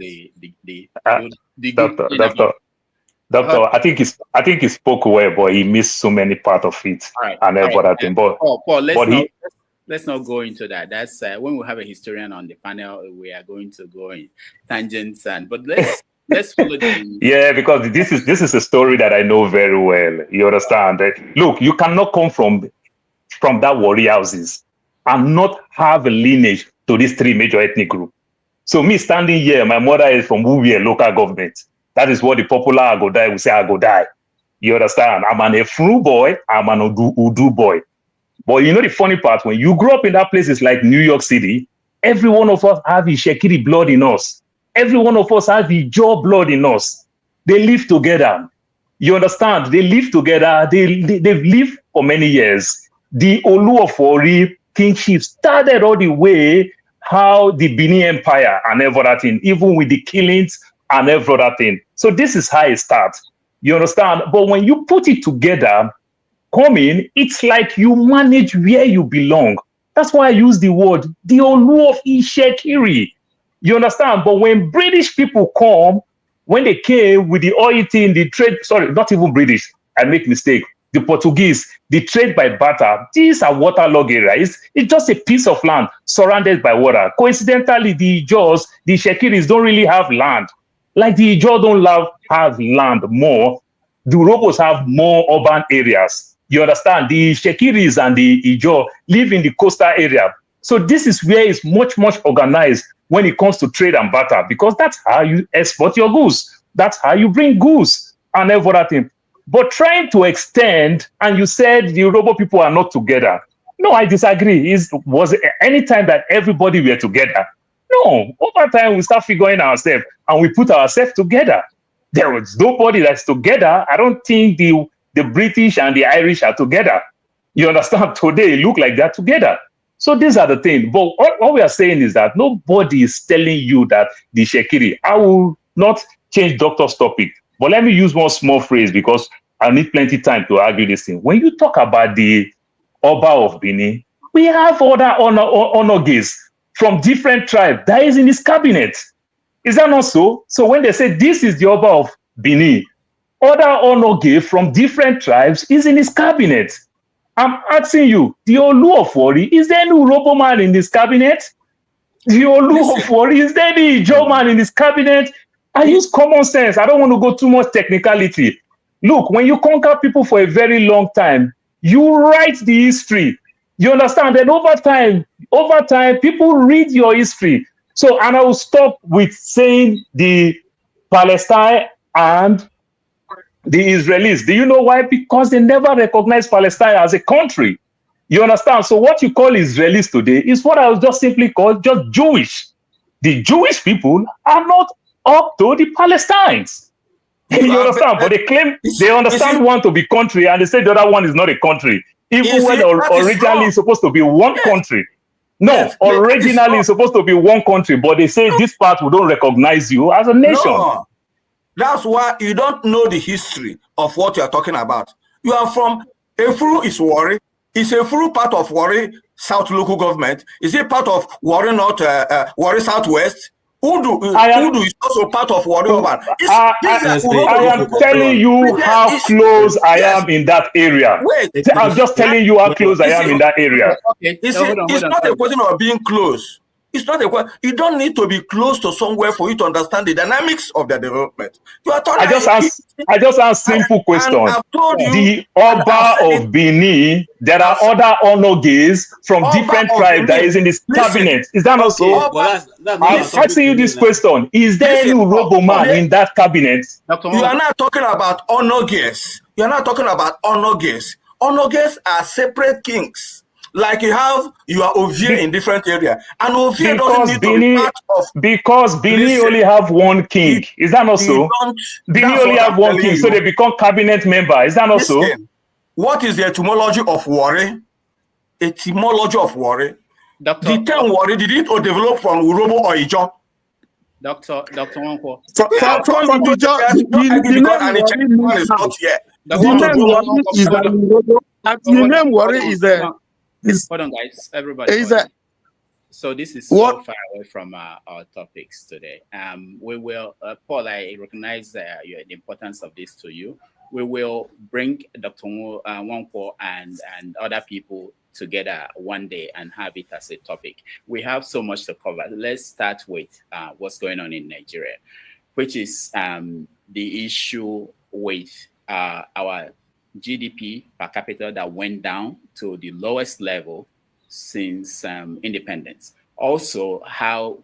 Doctor, I think he spoke well, but he missed so many part of it. All right. And everything. But Paul, let's not go into that. That's when we have a historian on the panel, we are going to go in tangents but let's follow the yeah, because this is a story that I know very well. You understand? Look, you cannot come from that warrior houses and not have a lineage to these three major ethnic groups. So me standing here, my mother is from Uwe local government. That is what the popular Agodai will say, Agodai. You understand? I'm an Efru boy, I'm an Udu boy. But you know the funny part, when you grow up in that places like New York City, every one of us have the Shekiri blood in us. Every one of us has the Jaw blood in us. They live together. You understand? They live together. They've lived for many years. The Olu of Ori kingship started all the way how the Benin Empire and everything, even with the killings and everything. So this is how it starts. You understand? But when you put it together, it's like you manage where you belong. That's why I use the word, the Olu of Ishekiri. You understand? But when British people come, when they came with the oil thing, the trade, sorry, not even British, I make mistake. The Portuguese, the trade by barter, these are waterlogged areas. It's just a piece of land surrounded by water. Coincidentally, the Ijaws, the Shekiris don't really have land. Like the Ijaw don't have land more. The Urobos have more urban areas. You understand? The Shekiris and the Ijaw live in the coastal area. So this is where it's much, much organized when it comes to trade and barter, because that's how you export your goods. That's how you bring goods and everything. But trying to extend, and you said the Urobo people are not together. No, I disagree. Was it any time that everybody were together? No. Over time, we start figuring ourselves and we put ourselves together. There was nobody that's together. I don't think the British and the Irish are together. You understand? Today, it look like they're together. So these are the things. But what we are saying is that nobody is telling you that the Shekiri. I will not change doctor's topic. But let me use one small phrase because I need plenty of time to argue this thing. When you talk about the Oba of Benin, we have other onoges from different tribes that is in his cabinet. Is that not so? So when they say this is the Oba of Benin, other onoge from different tribes is in his cabinet. I'm asking you, the Olu of Wari, is there any Urobo man in this cabinet? The Olu of Wari, is there any Ijaw man in this cabinet? I use common sense. I don't want to go too much technicality. Look, when you conquer people for a very long time, you write the history. You understand? And over time, people read your history. So, and I will stop with saying the Palestine and the Israelis. Do you know why? Because they never recognized Palestine as a country. You understand? So what you call Israelis today is what I would just simply call just Jewish. The Jewish people are not up to the Palestinians. You understand? But they claim they understand one to be country and they say the other one is not a country. Even when originally it's supposed to be one country. No, originally it's supposed to be one country, but they say this part we don't recognize you as a nation. No. That's why you don't know the history of what you are talking about. You are from Efuru is Warri. Is Efuru part of Warri South local government? Is it part of Warri North, Warri Southwest? Udu is also part of Warri Urban. I am telling you how close I am in that area. Wait, I'm just telling you how close I am in that area. It's not a question of being close. It's not a question. You don't need to be close to somewhere for you to understand the dynamics of the development. You are talking. I just ask simple question. And I've told you, The Oba of Benin, there are other Onoges from different tribes that is in this cabinet. Is that not so? I'm asking you this question. Is there any Urobo man in that cabinet? You are not talking about Onoges. You are not talking about Onoges. Onoges are separate kings. Like you have your Ovie in different area. And Ovie doesn't need to be part of... Because Benin only have one king. Is that not so? Benin only have one king, so they become cabinet member. Is that not so? What is the etymology of worry? Etymology of worry. The term worry, did it develop from Urobo or Ijo? Dr. Wonko. From Ijo, the name worry is a... Hold on, guys. Everybody. So this is so far away from our topics today. We will, Paul, I recognize the importance of this to you. We will bring Dr. Wonko and other people together one day and have it as a topic. We have so much to cover. Let's start with what's going on in Nigeria, which is the issue with our GDP per capita that went down to the lowest level since independence. Also, how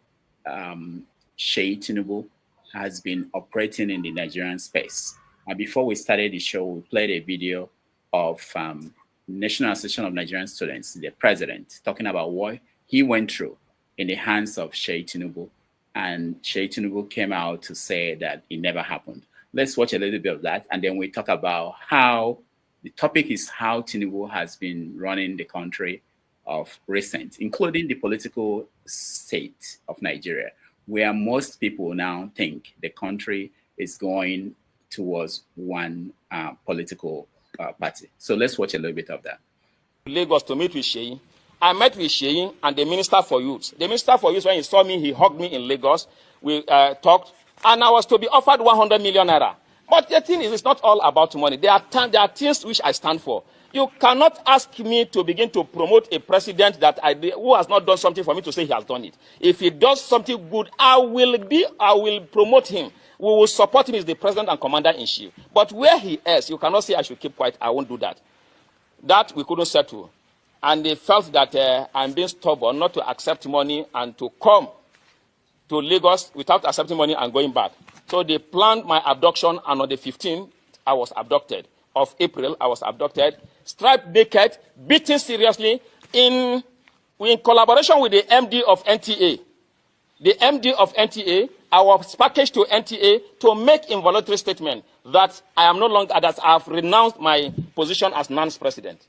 Sheyi Tinubu has been operating in the Nigerian space. And before we started the show, we played a video of National Association of Nigerian Students, the president, talking about what he went through in the hands of Sheyi Tinubu. And Sheyi Tinubu came out to say that it never happened. Let's watch a little bit of that, and then we talk about how the topic is how Tinubu has been running the country of recent, including the political state of Nigeria, where most people now think the country is going towards one political party. So let's watch a little bit of that. Lagos to meet with Sheyi. I met with Sheyi and the Minister for Youth. The Minister for Youth, when he saw me, he hugged me in Lagos. We talked. And I was to be offered 100 million naira. But the thing is, it's not all about money. There are things which I stand for. You cannot ask me to begin to promote a president who has not done something for me to say he has done it. If he does something good, I will promote him. We will support him as the president and commander-in-chief. But where he is, you cannot say I should keep quiet. I won't do that. That we couldn't settle. And they felt that I'm being stubborn not to accept money and to come to Lagos without accepting money and going back. So they planned my abduction, and on the 15th, I was abducted. Of April, I was abducted, stripped naked, beaten seriously, in collaboration with the MD of NTA. The MD of NTA, I was packaged to NTA to make involuntary statement that I am no longer, that I have renounced my position as NAN's president.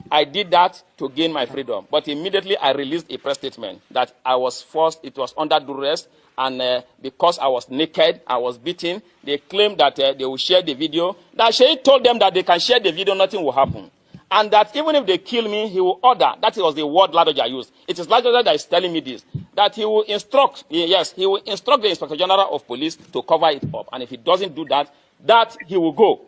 I did that to gain my freedom. But immediately I released a press statement that I was forced, it was under duress, and because I was naked, I was beaten. They claimed that they will share the video. That Sheyi told them that they can share the video, nothing will happen. And that even if they kill me, he will order. That was the word Ladoja used. It is Ladoja that is telling me this. That he will instruct, yes, he will instruct the Inspector General of Police to cover it up. And if he doesn't do that, he will go.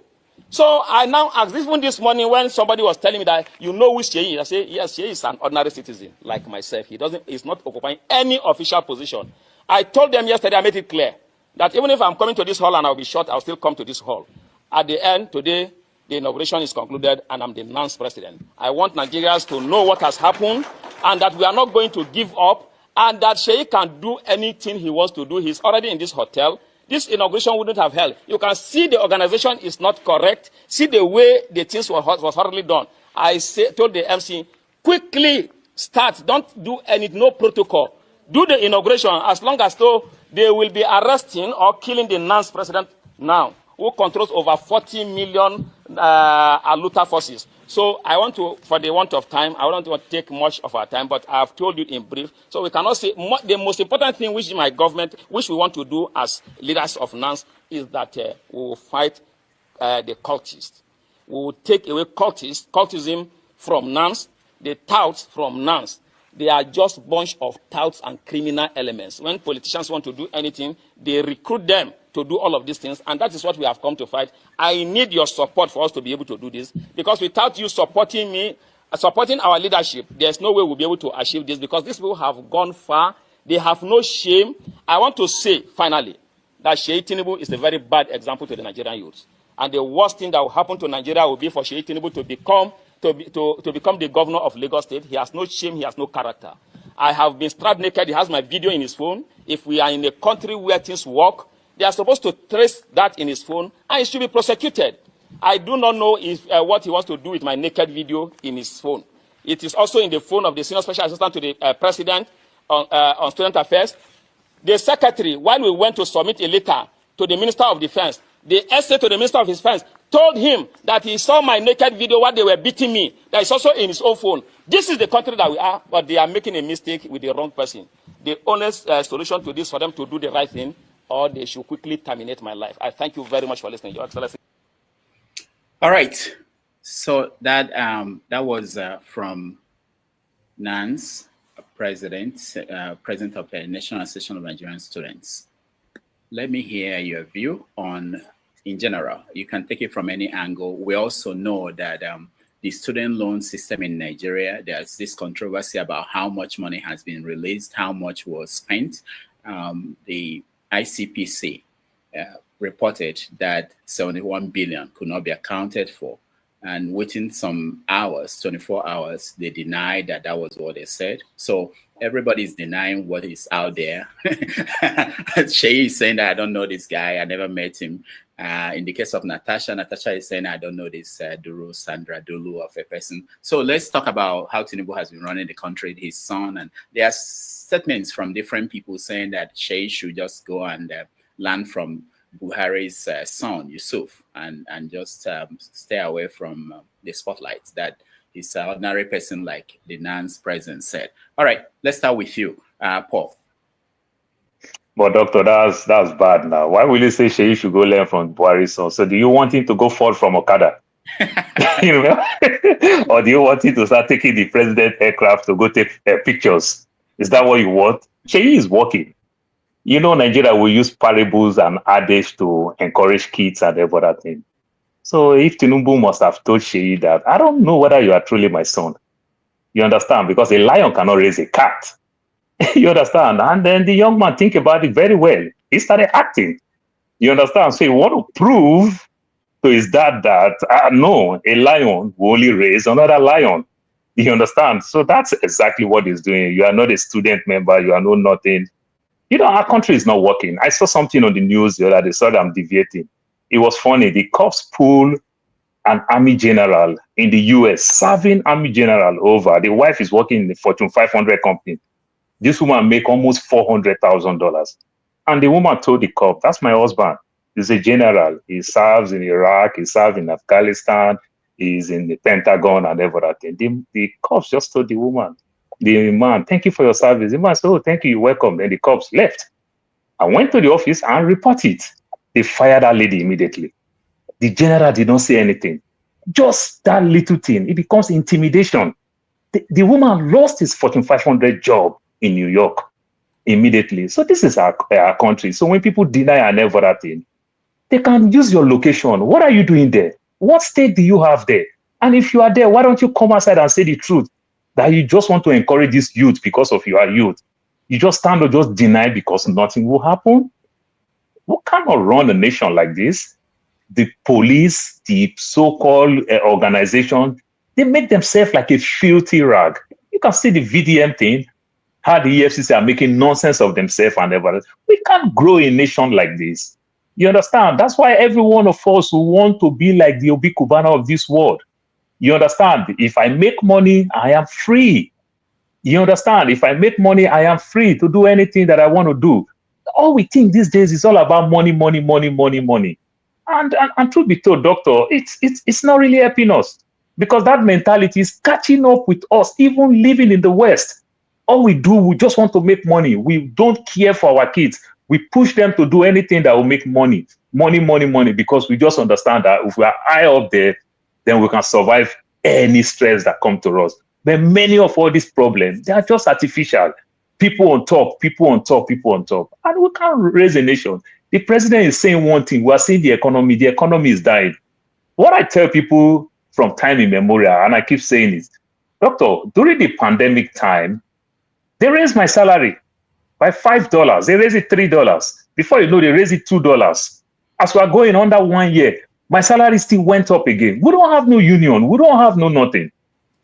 So I now asked, even this morning when somebody was telling me that, you know who Sheyi is, I say, yes, Sheyi is an ordinary citizen like myself. He's not occupying any official position. I told them yesterday, I made it clear, that even if I'm coming to this hall and I'll be shot, I'll still come to this hall. At the end, today, the inauguration is concluded and I'm the NAN's president. I want Nigerians to know what has happened and that we are not going to give up and that Sheyi can do anything he wants to do. He's already in this hotel. This inauguration wouldn't have held. You can see the organization is not correct. See the way the things was hurriedly done. I told the MC, quickly start. Don't do no protocol. Do the inauguration as long as though they will be arresting or killing the NAN's president now, who controls over 40 million Aluta forces. So I want to, for the want of time, I don't want to take much of our time, but I have told you in brief. So we cannot say, the most important thing which my government, which we want to do as leaders of NANS, is that we will fight the cultists. We will take away cultism from NANS, the touts from NANS. They are just a bunch of touts and criminal elements. When politicians want to do anything, they recruit them to do all of these things, and that is what we have come to fight. I need your support for us to be able to do this, because without you supporting me, supporting our leadership, there's no way we'll be able to achieve this because these people have gone far. They have no shame. I want to say, finally, that Sheikh Tinubu is a very bad example to the Nigerian youths. And the worst thing that will happen to Nigeria will be for Sheikh Tinubu to become the governor of Lagos State. He has no shame. He has no character. I have been strapped naked. He has my video in his phone. If we are in a country where things work, they are supposed to trace that in his phone, and he should be prosecuted. I do not know if what he wants to do with my naked video in his phone. It is also in the phone of the senior special assistant to the president on student affairs. The secretary, while we went to submit a letter to the Minister of Defense, the essay to the Minister of Defense told him that he saw my naked video while they were beating me. That is also in his own phone. This is the country that we are, but they are making a mistake with the wrong person. The honest solution to this for them to do the right thing, or they should quickly terminate my life. I thank you very much for listening, Your Excellency. All right. So that was from NANS, president of the National Association of Nigerian Students. Let me hear your view on, in general. You can take it from any angle. We also know that the student loan system in Nigeria, there's this controversy about how much money has been released, how much was spent. The ICPC reported that 71 billion could not be accounted for. And within some hours, 24 hours, they denied that that was what they said. So everybody's denying what is out there. Shay is saying that I don't know this guy, I never met him. In the case of Natasha is saying I don't know this Sandra Dulu of a person. So let's talk about how Tinubu has been running the country, his son. And there are statements from different people saying that Shay should just go and learn from Buhari's son, Yusuf, and just stay away from the spotlight that is an ordinary person like the NANS president said. All right, let's start with you, Paul. But doctor, that's bad now. Why will you say Sheyi should go learn from Buhari's son? So do you want him to go fall from Okada? You know? Or do you want him to start taking the president aircraft to go take pictures? Is that what you want? Sheyi is working. You know, Nigeria will use parables and adage to encourage kids and every other thing. So if Tinubu must have told Sheyi that, I don't know whether you are truly my son. You understand? Because a lion cannot raise a cat. You understand? And then the young man think about it very well. He started acting. You understand? So you want to prove to his dad that, no, a lion will only raise another lion. You understand? So that's exactly what he's doing. You are not a student member. You are no nothing. You know, our country is not working. I saw something on the news the other day, so I'm deviating. It was funny. The cops pulled an army general in the US, serving army general over. The wife is working in the Fortune 500 company. This woman make almost $400,000. And the woman told the cop, that's my husband. He's a general. He serves in Iraq. He serves in Afghanistan. He's in the Pentagon and everything. The cops just told the woman, the man, thank you for your service. The man said, oh, thank you, you're welcome. And the cops left. I went to the office and reported. They fired that lady immediately. The general did not say anything. Just that little thing, it becomes intimidation. The woman lost his Fortune 500 job in New York immediately. So this is our country. So when people deny and everything, they can use your location. What are you doing there? What stake do you have there? And if you are there, why don't you come outside and say the truth? That you just want to encourage this youth because of your youth. You just stand or just deny because nothing will happen. We cannot run a nation like this. The police, the so-called organization, they make themselves like a filthy rag. You can see the VDM thing, how the EFCC are making nonsense of themselves and everything. We can't grow a nation like this. You understand? That's why every one of us who want to be like the Obi Kubana of this world. You understand? If I make money, I am free. You understand? If I make money, I am free to do anything that I want to do. All we think these days is all about money, money, money, money, money. And truth be told, doctor, it's not really helping us because that mentality is catching up with us, even living in the West. All we do, we just want to make money. We don't care for our kids. We push them to do anything that will make money. Money, money, money, because we just understand that if we are high up there, then we can survive any stress that comes to us. But many of all these problems, they are just artificial. People on top, people on top, people on top. And we can't raise a nation. The president is saying one thing. We are seeing the economy is dying. What I tell people from time immemorial, and I keep saying it, Doctor, during the pandemic time, they raised my salary by $5. They raised it $3. Before you know, they raised it $2. As we are going under 1 year, my salary still went up again. We don't have no union. We don't have no nothing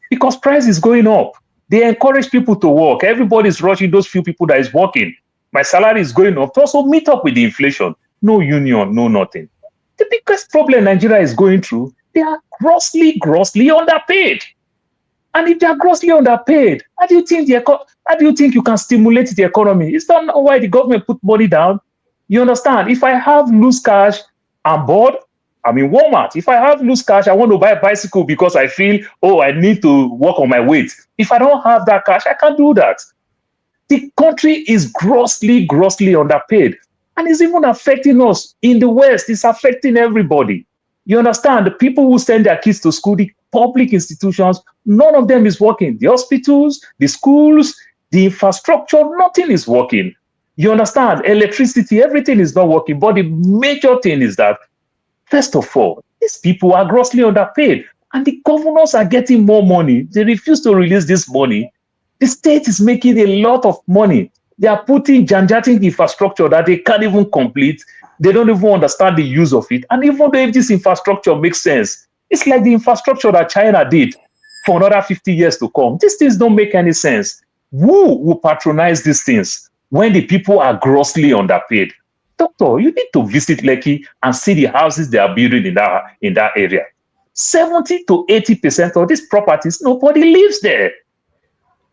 because price is going up. They encourage people to work. Everybody's rushing those few people that is working. My salary is going up to also meet up with the inflation. No union, no nothing. The biggest problem Nigeria is going through, they are grossly underpaid. And if they are grossly underpaid, how do you think you can stimulate the economy? It's not why the government put money down. You understand? If I have loose cash, I'm bored. I'm in Walmart. If I have loose cash, I want to buy a bicycle because I feel, oh, I need to work on my weight. If I don't have that cash, I can't do that. The country is grossly underpaid. And it's even affecting us in the West. It's affecting everybody. You understand? The people who send their kids to school, the public institutions, none of them is working. The hospitals, the schools, the infrastructure, nothing is working. You understand? Electricity, everything is not working. But the major thing is that, first of all, these people are grossly underpaid. And the governors are getting more money. They refuse to release this money. The state is making a lot of money. They are putting gigantic infrastructure that they can't even complete. They don't even understand the use of it. And even though if this infrastructure makes sense, it's like the infrastructure that China did for another 50 years to come. These things don't make any sense. Who will patronize these things when the people are grossly underpaid? Doctor, you need to visit Lekki and see the houses they are building in that area. 70 to 80% of these properties, nobody lives there.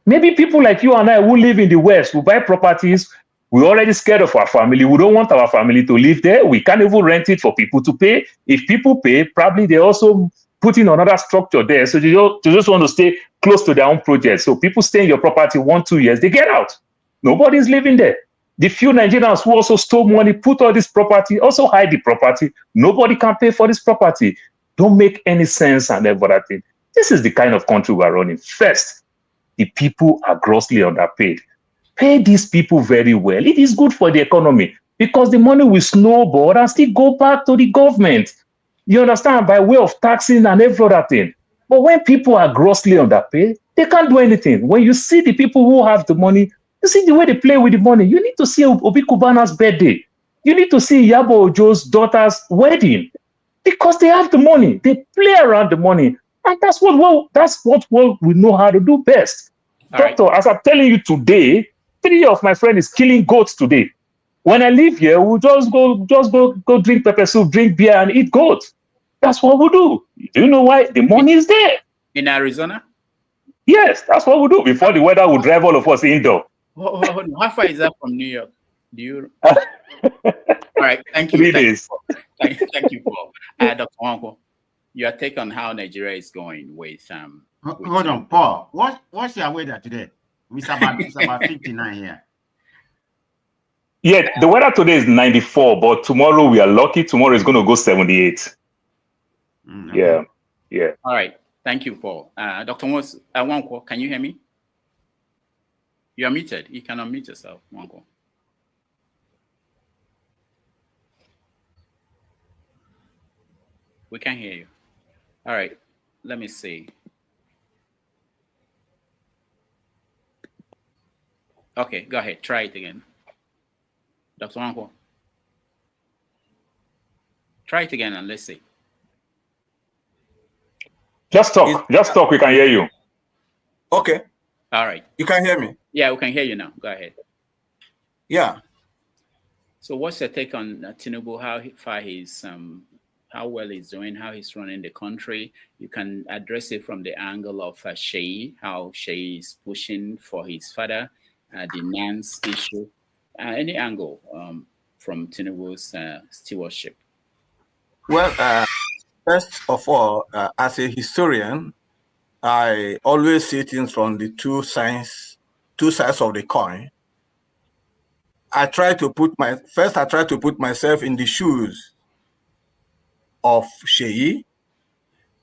Maybe people like you and I who live in the West will buy properties. We're already scared of our family. We don't want our family to live there. We can't even rent it for people to pay. If people pay, probably they also put in another structure there. So they just want to stay close to their own project. So people stay in your property 1-2 years, they get out. Nobody's living there. The few Nigerians who also stole money, put all this property, also hide the property. Nobody can pay for this property. Don't make any sense and everything. This is the kind of country we're running. First, the people are grossly underpaid. Pay these people very well. It is good for the economy because the money will snowball and still go back to the government. You understand? By way of taxing and every other thing. But when people are grossly underpaid, they can't do anything. When you see the people who have the money, you see the way they play with the money. You need to see Obi Kubana's birthday. You need to see Yabo Ojo's daughter's wedding because they have the money. They play around the money. And that's what we know how to do best. All Doctor, right. As I'm telling you today, 3 of my friends is killing goats today. When I leave here, we'll just go drink pepper soup, drink beer, and eat goat. That's what we do. Do you know why? The money is there. In Arizona? Yes, that's what we do before the weather will drive all of us indoor. How far is that from New York? Do you? All right, thank you. 3 days. Thank you, Paul. Dr. Wanko, your take on how Nigeria is going with hold on, Paul. What's your weather today? It's about 59 here. Yeah, the weather today is 94, but tomorrow we are lucky. Tomorrow is going to go 78. Okay. Yeah. All right. Thank you, Paul. Dr. Wanko, can you hear me? You are muted. You can unmute yourself, Wanko. We can't hear you. All right. Let me see. Okay, go ahead. Try it again. Dr. Wanko. Try it again and let's see. Just talk. Just talk. We can hear you. Okay. All right. You can hear me? Yeah, we can hear you now. Go ahead. Yeah. So what's your take on Tinubu, how far he's, how well he's doing, how he's running the country? You can address it from the angle of Sheyi, how Sheyi is pushing for his father, the NANS issue, any angle from Tinubu's stewardship. Well, first of all, as a historian, I always see things from the two sides of the coin. I try to put myself in the shoes of Sheyi,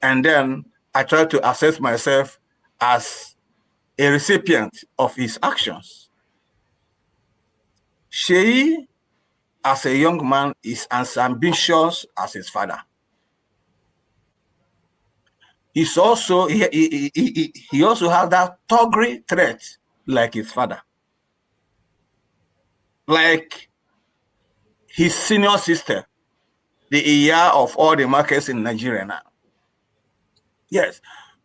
and then I try to assess myself as a recipient of his actions. Sheyi, as a young man, is as ambitious as his father. he's also he also has that thuggery threat like his father, like his senior sister, the Iya of all the markets in Nigeria now. Yes,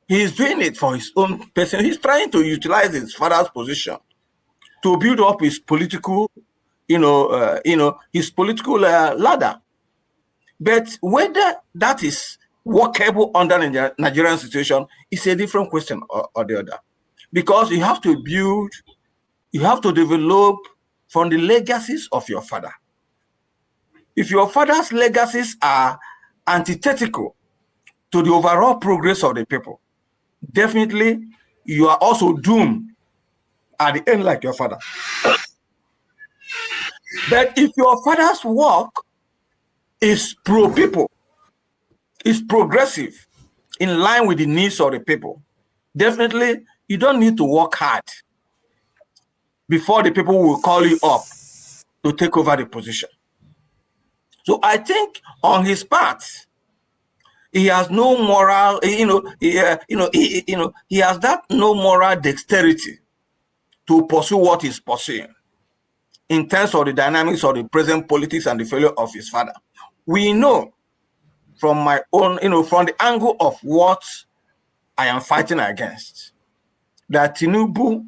he's doing it for his own person. He's trying to utilize his father's position to build up his political, his political ladder. But whether that is workable under the Nigerian situation is a different question or the other. Because you have to build, you have to develop from the legacies of your father. If your father's legacies are antithetical to the overall progress of the people, definitely you are also doomed at the end like your father. But if your father's work is pro-people, is progressive, in line with the needs of the people, definitely you don't need to work hard before the people will call you up to take over the position. So I think on his part, he has no moral, he has that no moral dexterity to pursue what he's pursuing in terms of the dynamics of the present politics and the failure of his father. We know from my own, from the angle of what I am fighting against, that Tinubu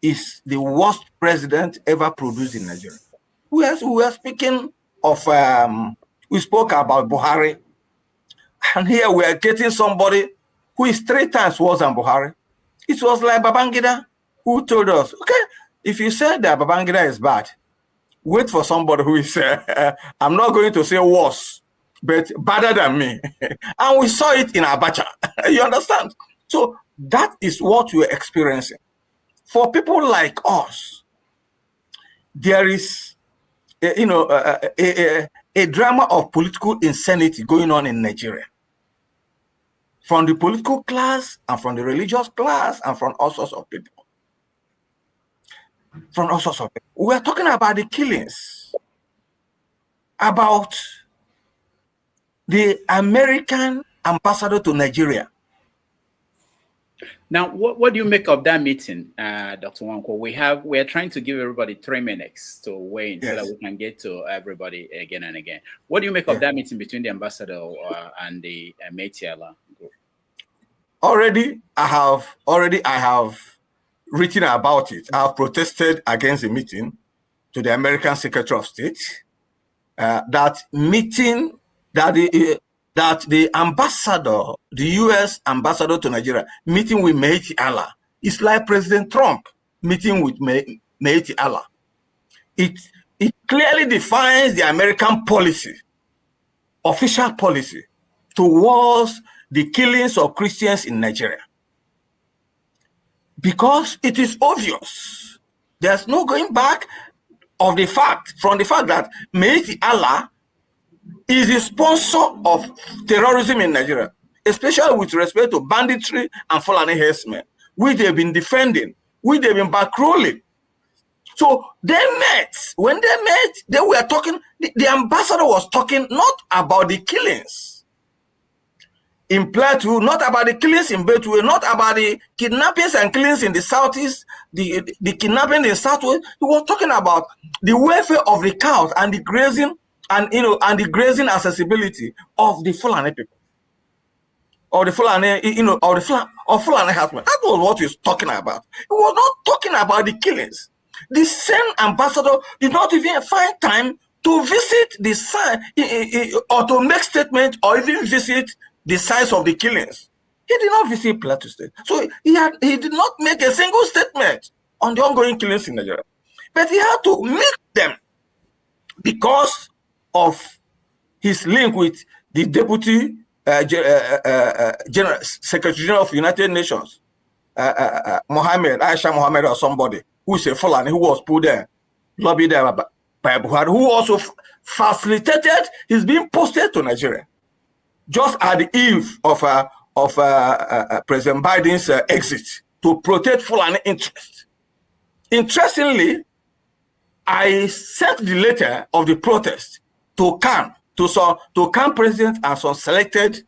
is the worst president ever produced in Nigeria. We were speaking of, we spoke about Buhari, and here we are getting somebody who is 3 times worse than Buhari. It was like Babangida who told us, okay, if you said that Babangida is bad, wait for somebody who is, I'm not going to say worse, but better than me. And we saw it in Abacha. You understand? So that is what we're experiencing. For people like us, there is, a drama of political insanity going on in Nigeria. From the political class and from the religious class and from all sorts of people. From all sorts of people. We're talking about the killings, about the American ambassador to Nigeria. Now, what do you make of that meeting, Dr. Wanko? We are trying to give everybody 3 minutes to weigh in so that we can get to everybody again and again. What do you make of that meeting between the ambassador and the Metiala group? Already, I have written about it. I have protested against the meeting to the American Secretary of State. That meeting that the ambassador, the U.S. ambassador to Nigeria, meeting with Metiala, is like President Trump meeting with Metiala. It clearly defines the American policy, official policy, towards the killings of Christians in Nigeria. Because it is obvious, there's no going back from the fact that Metiala is the sponsor of terrorism in Nigeria, especially with respect to banditry and Fulani herdsmen, which they've been defending, which they've been backrolling. So they met. When they met, they were talking, the ambassador was talking not about the killings in Plateau, not about the killings in Betway, not about the kidnappings and killings in the southeast, the kidnapping in the southwest. He was talking about the welfare of the cows and the grazing and the grazing accessibility of the Fulani people, or the Fulani, or Fulani herdsmen. That was what he was talking about. He was not talking about the killings. The same ambassador did not even find time to visit the site or to make statement or even visit the sites of the killings. He did not visit Plateau State. So he did not make a single statement on the ongoing killings in Nigeria. But he had to meet them because of his link with the Deputy Secretary General of the United Nations, Aisha Mohammed or somebody, who is a Fulani, who was put there, lobbied there by Buhari, who also facilitated his being posted to Nigeria, just at the eve of President Biden's exit, to protect Fulani interests. Interestingly, I sent the letter of the protest to Khan, to Khan president and some selected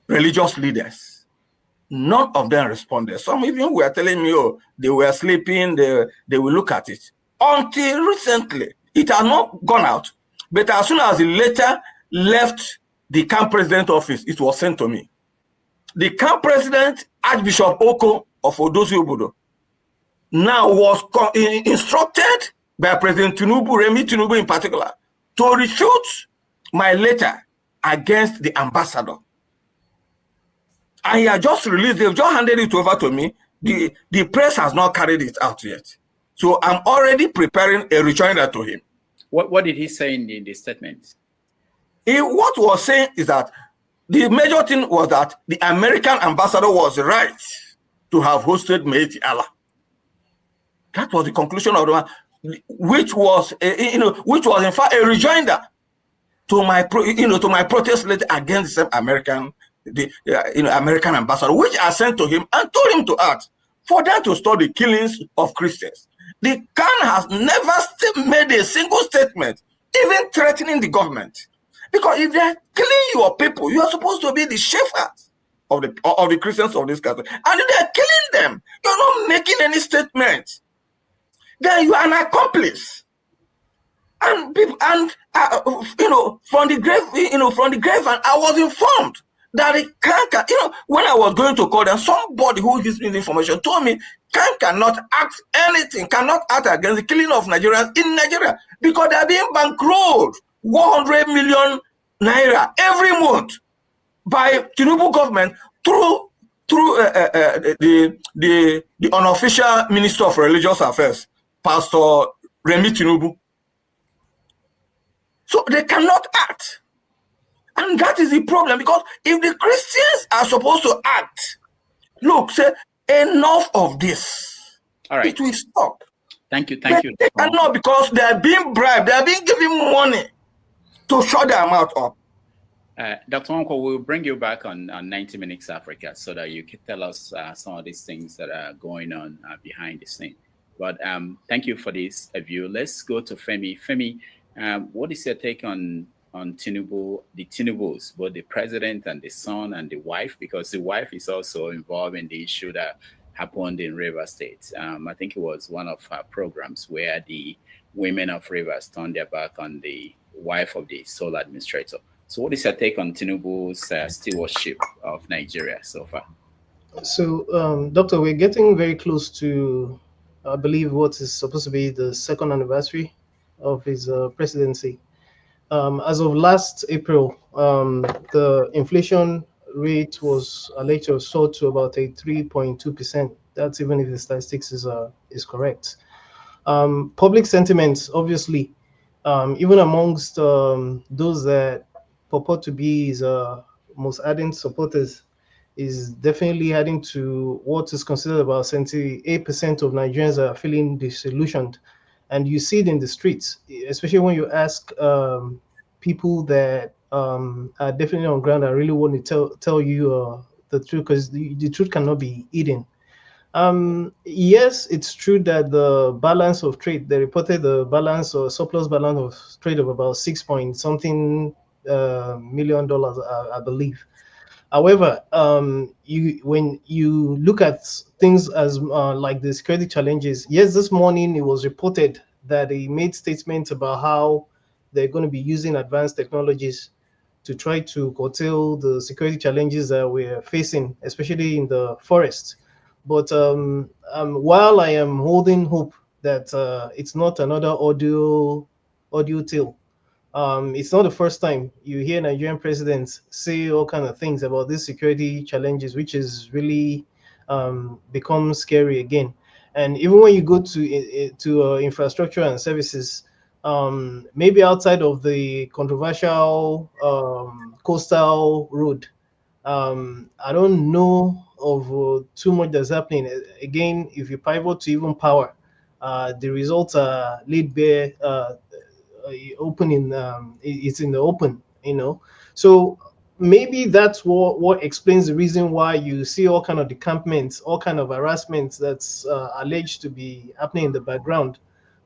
religious leaders. None of them responded. Some even were telling me, oh, they were sleeping, they will look at it. Until recently, it has not gone out. But as soon as the letter left the camp president office, it was sent to me. The camp president, Archbishop Oko of Odozi Obodo, now was instructed by President Tinubu, Remi Tinubu in particular, to refute my letter against the ambassador. And he had just released it, just handed it over to me. The press has not carried it out yet. So I'm already preparing a rejoinder to him. What did he say in the statement? What he was saying is that the major thing was that the American ambassador was right to have hosted Meiti Allah. That was the conclusion of the one, which was, which was in fact a rejoinder to my, to my protest letter against the American, American ambassador, which I sent to him and told him to act for them to stop the killings of Christians. The Khan has never made a single statement, even threatening the government. Because if they're killing your people, you are supposed to be the shepherds of the Christians of this country. And if they're killing them, you're not making any statement. Then you are an accomplice. And people, and from the grave, and I was informed that the Khan, when I was going to call them, somebody who gives me the information told me Khan cannot act anything, cannot act against the killing of Nigerians in Nigeria because they are being bankrolled 100 million naira every month by Tinubu government through the unofficial Minister of Religious Affairs, Pastor Remi Tinubu. So they cannot act. And that is the problem, because if the Christians are supposed to act, look, say, enough of this. All right. It will stop. Thank you. Thank you. They cannot, because they are being bribed. They are being given money to shut their mouth up. Dr. Wong, we'll bring you back on 90 Minutes Africa so that you can tell us some of these things that are going on behind the scene. But thank you for this view. Let's go to Femi. Femi, what is your take on Tinubu, the Tinubus, both the president and the son and the wife, because the wife is also involved in the issue that happened in Rivers State. I think it was one of her programs where the women of Rivers turned their back on the wife of the sole administrator. So what is your take on Tinubu's stewardship of Nigeria so far? So, Doctor, we're getting very close to, I believe, what is supposed to be the second anniversary of his presidency. As of last April, the inflation rate was alleged to have soared to about 3.2%. That's even if the statistics is correct. Public sentiment, obviously, even amongst those that purport to be his most ardent supporters, is definitely adding to what is considered about 78% of Nigerians are feeling disillusioned. And you see it in the streets, especially when you ask people that are definitely on ground that really want to tell you the truth, because the truth cannot be hidden. Yes, it's true that the balance of trade, they reported the balance or surplus balance of trade of about $6 million, I believe. However, when you look at things as like the security challenges, yes, this morning it was reported that they made statements about how they're going to be using advanced technologies to try to curtail the security challenges that we're facing, especially in the forest. But while I am holding hope that it's not another audio tale, it's not the first time you hear Nigerian presidents say all kinds of things about these security challenges, which is really become scary again. And even when you go to infrastructure and services, maybe outside of the controversial coastal road, I don't know of too much that's happening. Again, if you pivot to even power, the results are laid bare, open in it's in the open, So maybe that's what explains the reason why you see all kind of decampments, all kind of harassments that's alleged to be happening in the background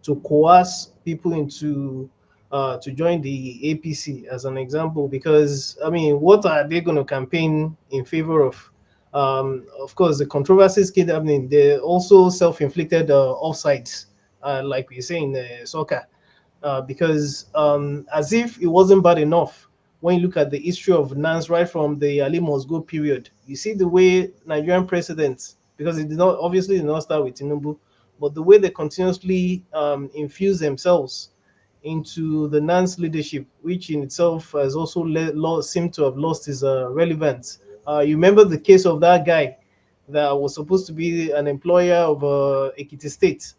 to coerce people into to join the APC as an example, because I mean, what are they going to campaign in favor of? Of course, the controversies keep happening. They're also self-inflicted offsides, like we say in soccer, because as if it wasn't bad enough. When you look at the history of NANS right from the Ali Must Go period, you see the way Nigerian presidents, because it did not obviously did not start with Tinubu, but the way they continuously infuse themselves into the NANS leadership, which in itself has also seemed to have lost its relevance. You remember the case of that guy that was supposed to be an employer of Ekiti State,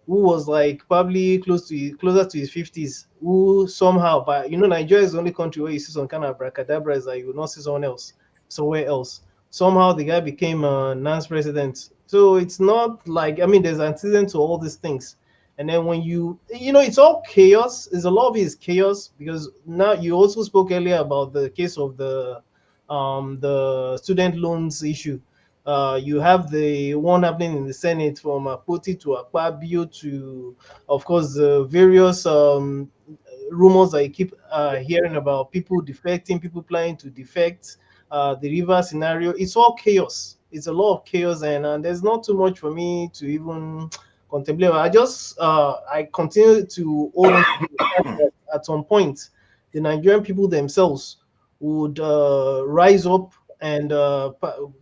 who was like probably closer to his 50s, who somehow, but you know, Nigeria is the only country where you see some kind of abracadabras that you will not see someone else somewhere else. Somehow the guy became a NANS president. So it's not like, I mean, there's antecedent to all these things. And then when you know, it's all chaos. There's a lot of it is chaos, because now you also spoke earlier about the case of the student loans issue. You have the one happening in the Senate from Akpoti to Akpabio to, of course, the various rumors that you keep hearing about people defecting, people planning to defect, the river scenario. It's all chaos. It's a lot of chaos, and there's not too much for me to even contemplate. I continue to hold on to the fact that at some point, the Nigerian people themselves would rise up and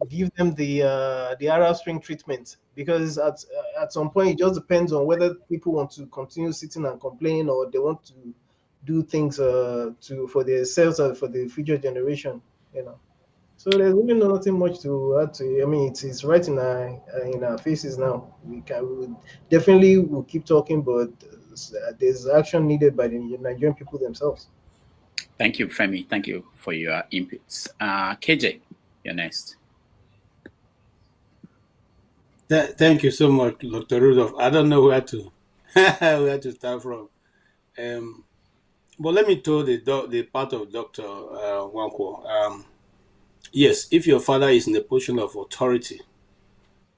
give them the Arab Spring treatment, because at some point it just depends on whether people want to continue sitting and complain, or they want to do things for themselves and for the future generation, you know. So there's really nothing much to add to. I mean, it's right in our faces now. We definitely will keep talking, but there's action needed by the Nigerian people themselves. Thank you, Femi. Thank you for your inputs. KJ, you're next. Thank you so much, Dr. Rudolph. I don't know where to where to start from. But let me tell the part of Dr. Wankwo. Yes, if your father is in a position of authority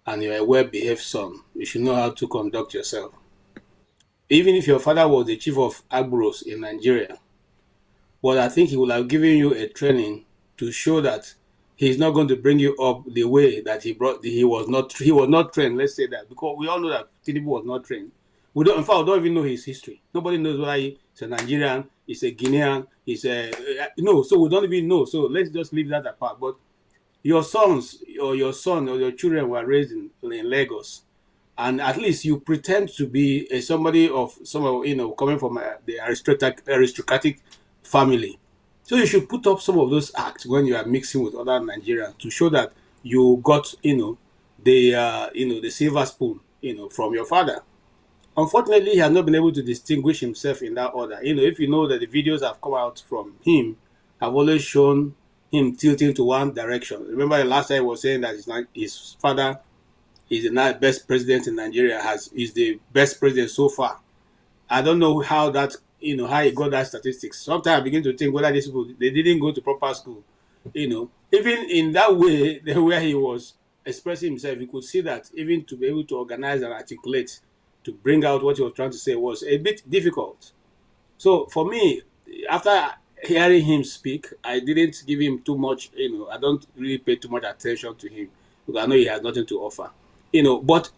and you're a well-behaved son, you should know how to conduct yourself. Even if your father was the chief of Agros in Nigeria, but I think he would have given you a training to show that he's not going to bring you up the way that he was not trained. Let's say that, because we all know that Tinubu was not trained. In fact, we don't even know his history. Nobody knows whether he's a Nigerian, he's a Guinean, so we don't even know. So let's just leave that apart. But your sons or your son or your children were raised in Lagos, and at least you pretend to be somebody of coming from the aristocratic family. So you should put up some of those acts when you are mixing with other Nigerians to show that you got the silver spoon from your father. Unfortunately, he has not been able to distinguish himself in that order. If you know that the videos have come out from him have always shown him tilting to one direction. Remember the last time he was saying that his father is the best president in Nigeria, is the best president so far. I don't know how that, how he got that statistics. Sometimes I begin to think whether these people, they didn't go to proper school. Even in that way, where he was expressing himself, you could see that even to be able to organize and articulate, to bring out what he was trying to say was a bit difficult. So for me, after hearing him speak, I didn't give him too much, I don't really pay too much attention to him, because I know he has nothing to offer. But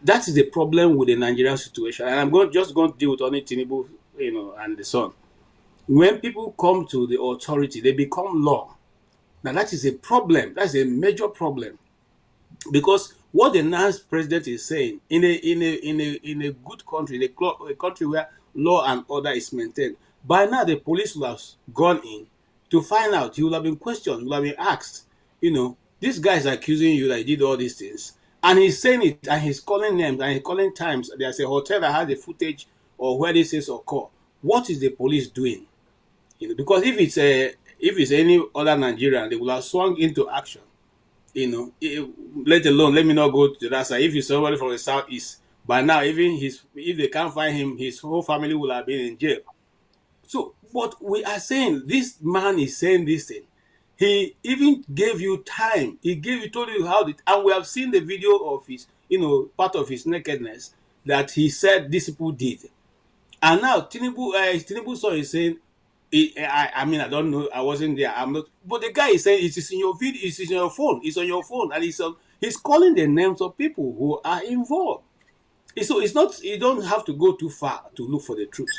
that is the problem with the Nigerian situation. And I'm just going to deal with only Tinubu, and the son. When people come to the authority, they become law. Now that is a problem. That's a major problem. Because what the NANS president is saying, in a good country, a country where law and order is maintained, by now the police will have gone in to find out. You will have been questioned, you will have been asked, this guy is accusing you that he did all these things. And he's saying it, and he's calling names, and he's calling times. There's a hotel that has the footage or where this is occur. What is the police doing? Because if it's any other Nigerian, they will have swung into action. Let alone, let me not go to that side. If it's somebody from the southeast, by now, even if they can't find him, his whole family will have been in jail. So, but we are saying this man is saying this thing. He even gave you time. He told you how, and we have seen the video of his, part of his nakedness that he said these people did. And now Tinubu son is saying, I mean, I don't know, I wasn't there, I'm not, but the guy is saying it is in your video, it is in your phone, it's on your phone, and he's calling the names of people who are involved. So it's not, you don't have to go too far to look for the truth.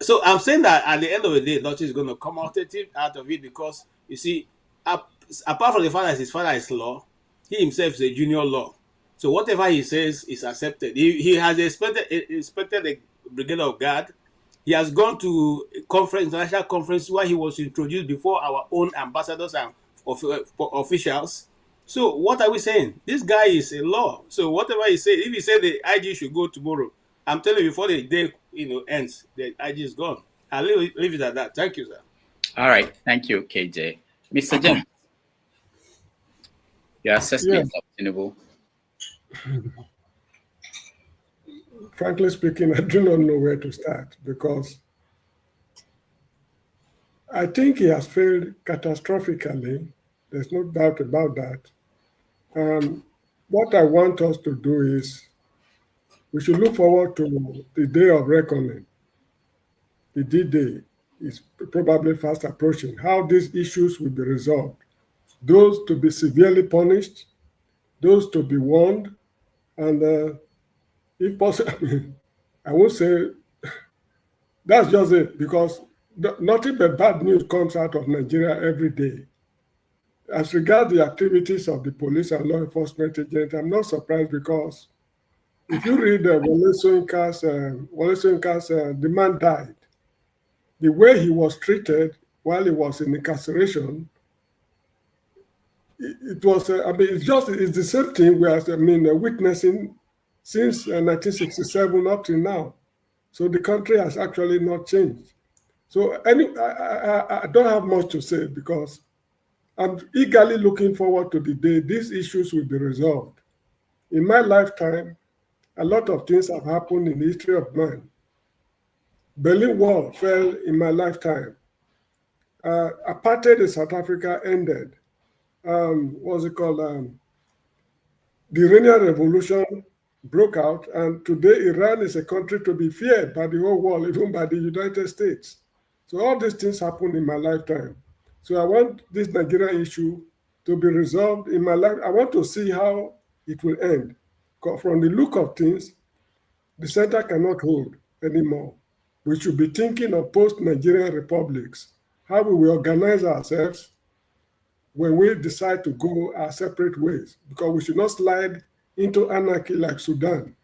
So I'm saying that at the end of the day, nothing is going to come out of it, because you see, apart from the fact that his father is law, he himself is a junior law. So whatever he says is accepted. He has inspected the Brigade of Guard. He has gone to international conference where he was introduced before our own ambassadors and officials. So what are we saying? This guy is a law. So whatever he says, if he said the IG should go tomorrow, I'm telling you, before the day ends, the IG is gone. I'll leave it at that. Thank you, sir. All right. Thank you, KJ. Mr. James, your assessment of Tinubu. Frankly speaking, I do not know where to start, because I think he has failed catastrophically. There's no doubt about that. What I want us to do is, we should look forward to the day of reckoning. The D-Day is probably fast approaching. How these issues will be resolved. Those to be severely punished, those to be warned, and if possible, I would say that's just it, because nothing but bad news comes out of Nigeria every day. As regards the activities of the police and law enforcement agents, I'm not surprised, because if you read Wole Soyinka's, the man died. The way he was treated while he was in incarceration, it was, it's the same thing we are, witnessing since 1967 up to now. So the country has actually not changed. So I don't have much to say, because I'm eagerly looking forward to the day these issues will be resolved. In my lifetime, a lot of things have happened in the history of man. Berlin Wall fell in my lifetime. Apartheid in South Africa ended. What's it called? The Iranian Revolution broke out, and today Iran is a country to be feared by the whole world, even by the United States. So all these things happened in my lifetime. So I want this Nigeria issue to be resolved in my life. I want to see how it will end. Because from the look of things, the center cannot hold anymore. We should be thinking of post-Nigerian republics, how we will organize ourselves when we decide to go our separate ways, because we should not slide into anarchy like Sudan.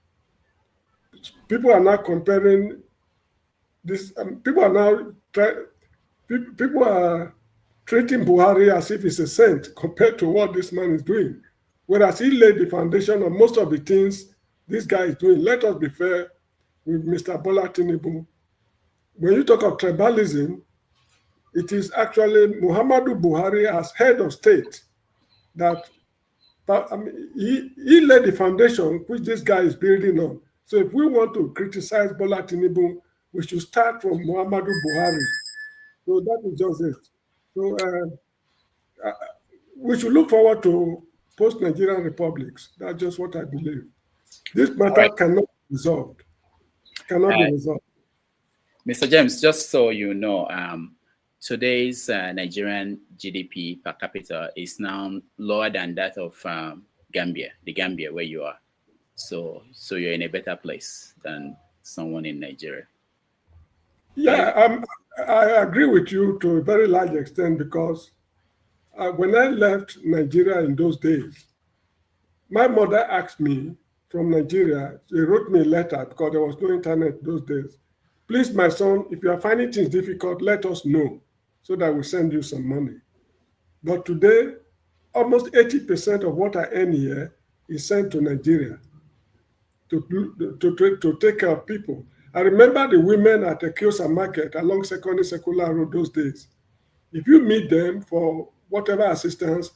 People are now comparing this, people are treating Buhari as if he's a saint compared to what this man is doing. Whereas he laid the foundation of most of the things this guy is doing. Let us be fair with Mr. Bola Tinubu. When you talk of tribalism, it is actually Muhammadu Buhari as head of state that he laid the foundation which this guy is building on. So if we want to criticize Bola Tinubu, we should start from Muhammadu Buhari. So that is just it. So we should look forward to post-Nigerian republics. That's just what I believe. This matter cannot be resolved. Cannot be resolved. Mr. James, just so you know, today's Nigerian GDP per capita is now lower than that of Gambia, the Gambia where you are. So you're in a better place than someone in Nigeria. Yeah, I agree with you to a very large extent, because when I left Nigeria in those days, my mother asked me from Nigeria, she wrote me a letter because there was no internet those days. Please, my son, if you are finding things difficult, let us know so that we'll send you some money. But today, almost 80% of what I earn here is sent to Nigeria to take care of people. I remember the women at the Kiosa market along Secondary Secular Road those days. If you meet them for whatever assistance,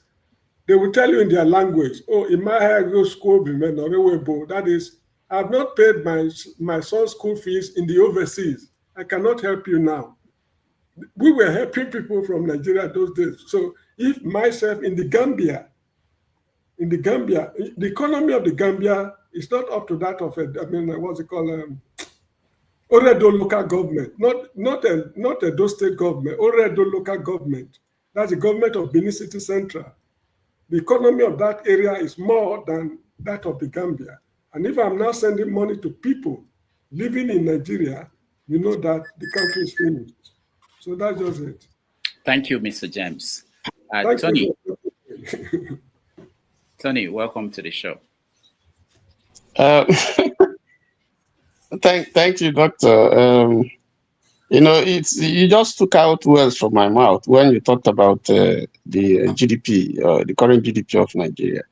they will tell you in their language, oh, in my high school, that is, I have not paid my son's school fees in the overseas. I cannot help you now. We were helping people from Nigeria those days. So if myself in the Gambia, the economy of the Gambia is not up to that of, what's it called? Oredo local government, not Edo state government, Oredo local government. That's the government of Benin City Central. The economy of that area is more than that of the Gambia. And if I'm now sending money to people living in Nigeria, you know that the country is finished. So that's just it. Thank you, Mr. James. Thank Tony, you. Tony, welcome to the show. Thank you, Doctor. You know, you just took out words from my mouth when you talked about the GDP, the current GDP of Nigeria.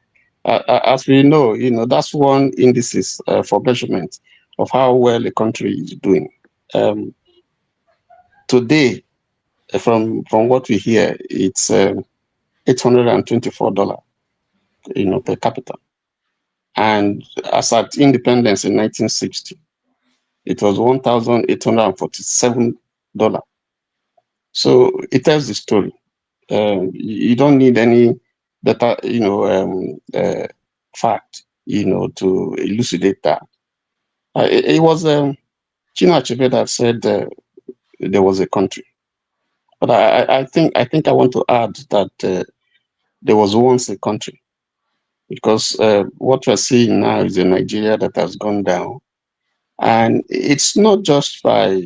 As we know, you know, that's one indices for measurement of how well a country is doing. Today, from what we hear, it's $824, you know, per capita. And as at independence in 1960, it was $1,847. So it tells the story. You don't need any data, you know, fact, you know, to elucidate that. It was Chinua Achebe that said there was a country, but I think I want to add that there was once a country, because what we're seeing now is a Nigeria that has gone down, and it's not just by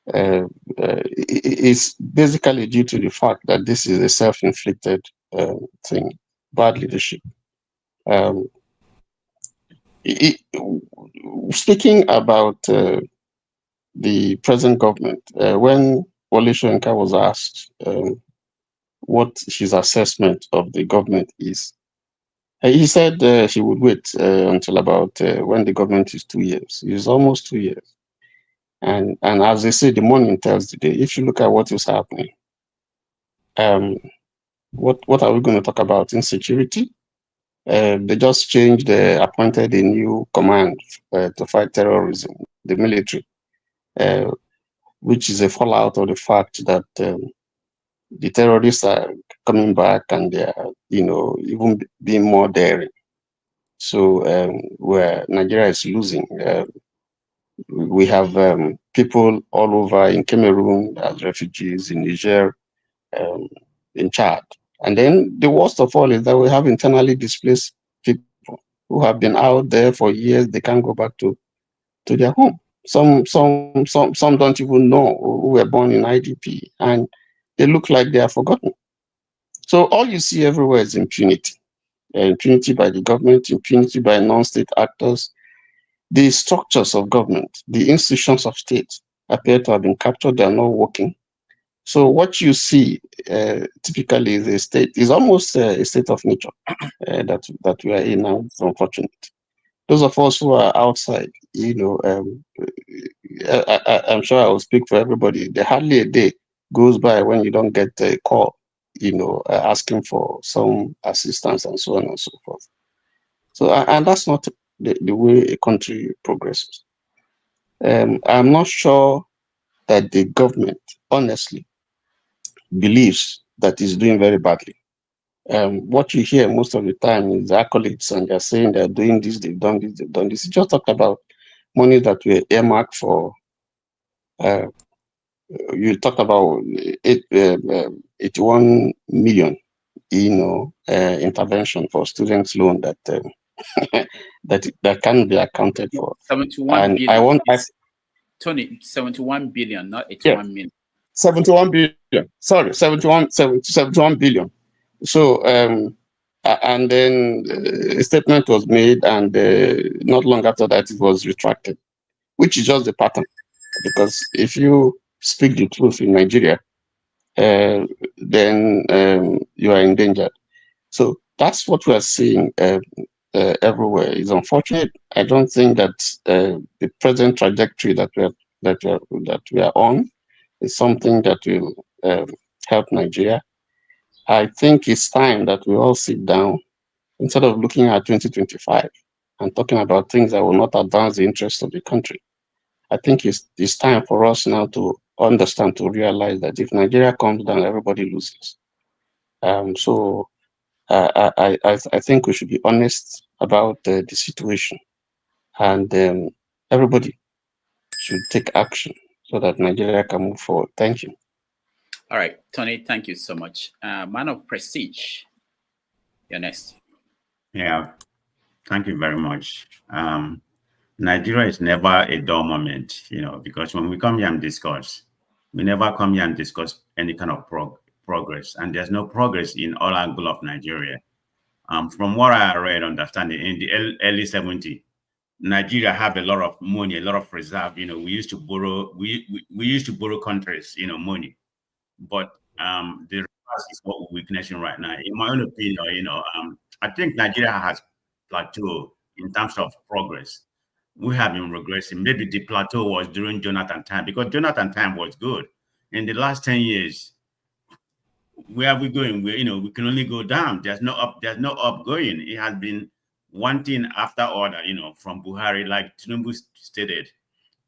it's basically due to the fact that this is a self-inflicted thing, bad leadership. Speaking about the present government, when Wole Soyinka was asked what his assessment of the government is, he said he would wait until about when the government is 2 years. It's almost 2 years. And as they say, the morning tells the day. If you look at what is happening, what are we going to talk about? Insecurity. They just changed, appointed a new command to fight terrorism, the military, which is a fallout of the fact that the terrorists are coming back and they are, you know, even being more daring. So where Nigeria is losing, we have people all over in Cameroon as refugees, in Niger, in Chad. And then the worst of all is that we have internally displaced people who have been out there for years. They can't go back to their home. Some don't even know who were born in IDP, and they look like they are forgotten. So all you see everywhere is impunity. Impunity by the government, impunity by non-state actors. The structures of government, the institutions of state appear to have been captured. They are not working. So what you see typically is a state, is almost a state of nature that we are in now. It's unfortunate. Those of us who are outside, you know, I'm sure I will speak for everybody. There hardly a day goes by when you don't get a call, you know, asking for some assistance and so on and so forth. So, and that's not the way a country progresses. I'm not sure that the government, honestly, believes that it's doing very badly. What you hear most of the time is accolades, and they're saying they're doing this, they've done this, they've done this. You just talked about money that were earmarked for. You talked about 81 million, you know, intervention for students' loan that that can be accounted for. 71 billion. Tony, 71 billion, not 81 million. 71 billion. Sorry, 71 billion. So, and then a statement was made, and not long after that, it was retracted, which is just the pattern. Because if you speak the truth in Nigeria, then you are endangered. So that's what we are seeing everywhere. It's unfortunate. I don't think that the present trajectory that we are on is something that will help Nigeria. I think it's time that we all sit down instead of looking at 2025 and talking about things that will not advance the interests of the country. I think it's time for us now to understand, to realize that if Nigeria comes down, everybody loses. So I think we should be honest about the situation, and everybody should take action so that Nigeria can move forward. Thank you. All right, Tony, thank you so much. Man of Prestige, you're next. Yeah, thank you very much. Nigeria is never a dull moment, because when we come here and discuss, we never come here and discuss any kind of progress, and there's no progress in all angles of Nigeria. From what I read, understanding in the early 70s, Nigeria have a lot of money, a lot of reserve. We used to borrow, we used to borrow countries, money, but the reverse is what we're witnessing right now. In my own opinion, I think Nigeria has plateaued in terms of progress. We have been regressing. Maybe the plateau was during Jonathan time, because Jonathan time was good. In the last 10 years, where are we going? We can only go down. There's no up going. It has been one thing after other, from Buhari, like Tinubu stated.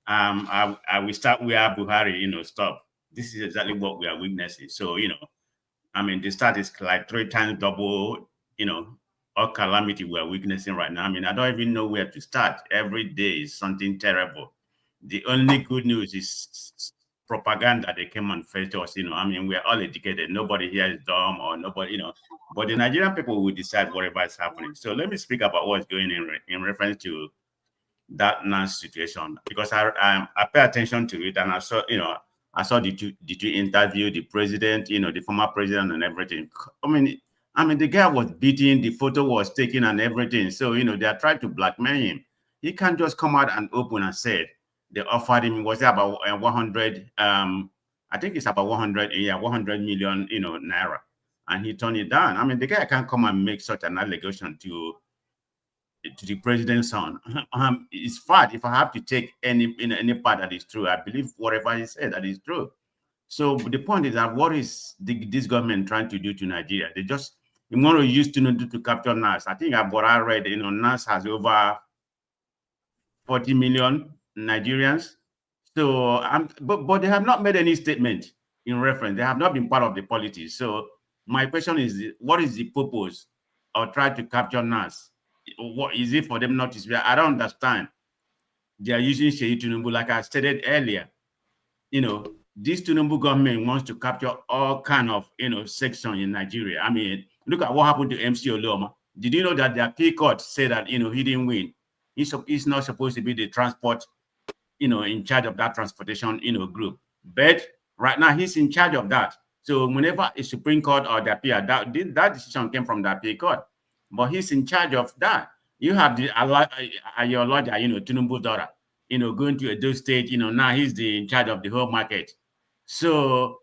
I will start where Buhari, stop. This is exactly what we are witnessing. So, the start is like 3 times double, all calamity we are witnessing right now. I don't even know where to start. Every day is something terrible. The only good news is propaganda. They came and fed us, we are all educated. Nobody here is dumb or nobody, but the Nigerian people will decide whatever is happening. So let me speak about what's going in reference to that NAS situation, because I pay attention to it, and I saw, the two interview, the president, the former president and everything. The guy was beaten, the photo was taken and everything. So, they are trying to blackmail him. He can't just come out and open and say they offered him, was it about 100, I think it's about 100 million, naira. And he turned it down. The guy can't come and make such an allegation to the president's son. It's fat. If I have to take any part that is true, I believe whatever he said that is true. So the point is that what is this government trying to do to Nigeria? They want to use Tinubu to capture NAS. I think what I read, NAS has over 40 million Nigerians. So, but they have not made any statement in reference. They have not been part of the politics. So my question is, what is the purpose of trying to capture NAS? What is it for them not to speak? I don't understand. They are using Sheyi Tinubu, like I stated earlier. This Tinubu government wants to capture all kind of section in Nigeria. Look at what happened to MC Oloma. Did you know that their P court said that he didn't win? He's not supposed to be the transport, in charge of that transportation group. But right now he's in charge of that. So whenever a Supreme Court or the appeal, that decision came from the appeal court. But he's in charge of that. You have your lawyer, Tinubu daughter, going to Edo State, now he's in charge of the whole market. So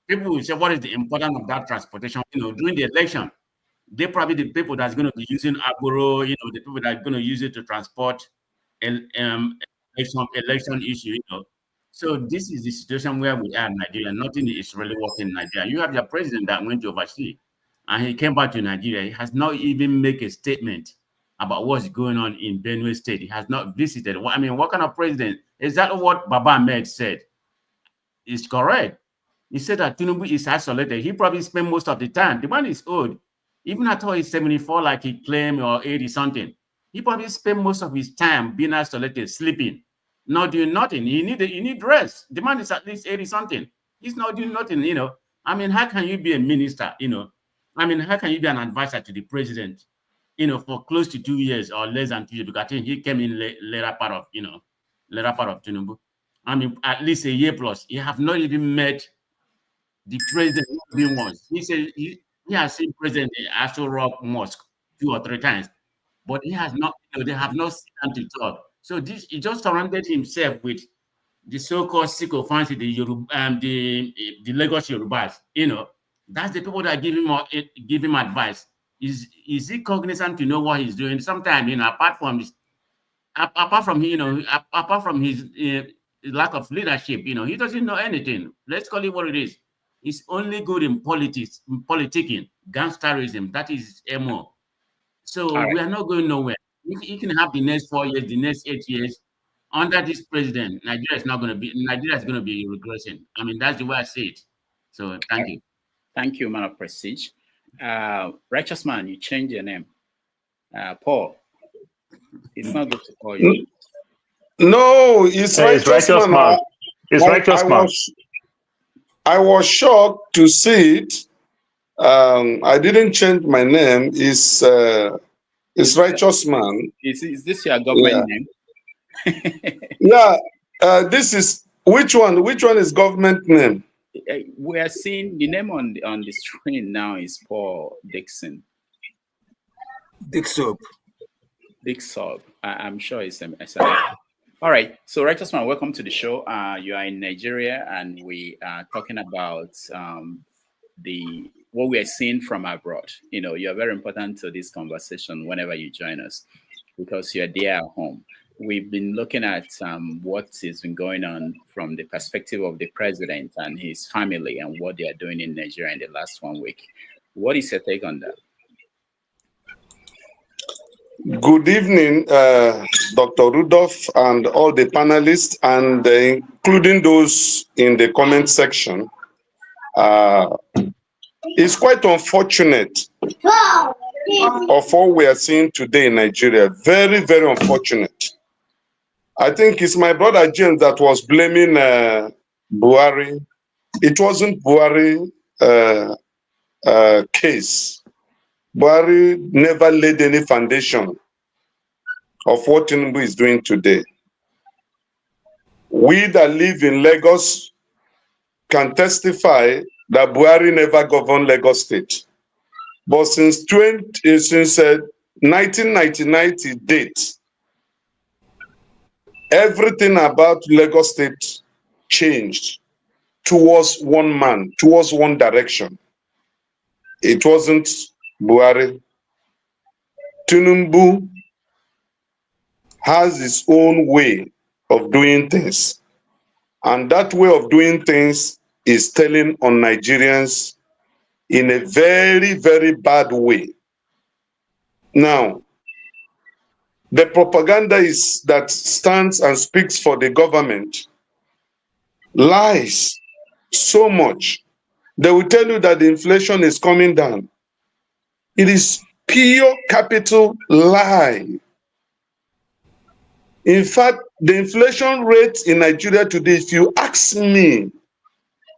people will say, what is the importance of that transportation? During the election, they're probably the people that's going to be using Agboro, the people that are going to use it to transport election issue, So this is the situation where we are in Nigeria. Nothing is really working in Nigeria. You have your president that went to overseas, and he came back to Nigeria. He has not even made a statement about what's going on in Benue State. He has not visited. What kind of president? Is that what Baba Ahmed said? It's correct. He said that Tinubu is isolated. He probably spent most of the time. The man is old. Even at all he's 74, like he claimed, or 80 something. He probably spent most of his time being isolated, sleeping, not doing nothing. He need rest. The man is at least 80 something. He's not doing nothing, how can you be a minister, how can you be an advisor to the president, for close to 2 years or less than 2 years? Because I think he came in later part of Tinubu. At least a year plus. He have not even met the president once. He said he has seen President Aso Rock Mosque 2 or 3 times, but he has not, they have not seen him to talk. So he just surrounded himself with the so-called sycophants, the Lagos Yorubas. That's the people that give him advice. Is he cognizant to know what he's doing? Sometimes, apart from his lack of leadership, he doesn't know anything. Let's call it what it is. He's only good in politics, politicking, gangsterism. That is MO. So we are not going nowhere. He can have the next 4 years, the next 8 years. Under this president, Nigeria is going to be regressing. That's the way I see it. So thank you. Thank you, man of Prestige. Righteous man, you changed your name. Paul. It's not good to call you. No, it's It's righteous righteous man. man. It's righteous man. I was shocked to see it. I didn't change my name. It's righteous man. Is this your Yeah. government name? Yeah. This is which one? Which one is government name? We are seeing the name on the screen now is Paul Dixon. Dixon. I'm sure it's a all right. So, Righteous Man, welcome to the show. You are in Nigeria, and we are talking about what we are seeing from abroad. You know, you are very important to this conversation whenever you join us because you are there at home. We've been looking at what has been going on from the perspective of the president and his family and what they are doing in Nigeria in the last 1 week. What is your take on that? Good evening, Dr. Rudolph and all the panelists, and including those in the comment section. It's quite unfortunate of what we are seeing today in Nigeria. Very, very unfortunate. I think it's my brother James that was blaming Buhari. It wasn't Buhari case. Buhari never laid any foundation of what Tinubu is doing today. We that live in Lagos can testify that Buhari never governed Lagos State. But since 1999 to date, everything about Lagos State changed towards one man, towards one direction. It wasn't Buhari. Tinubu has his own way of doing things. And that way of doing things is telling on Nigerians in a very, very bad way. Now, the propaganda that stands and speaks for the government lies so much. They will tell you that the inflation is coming down. It is pure capital lie. In fact, the inflation rate in Nigeria today, if you ask me,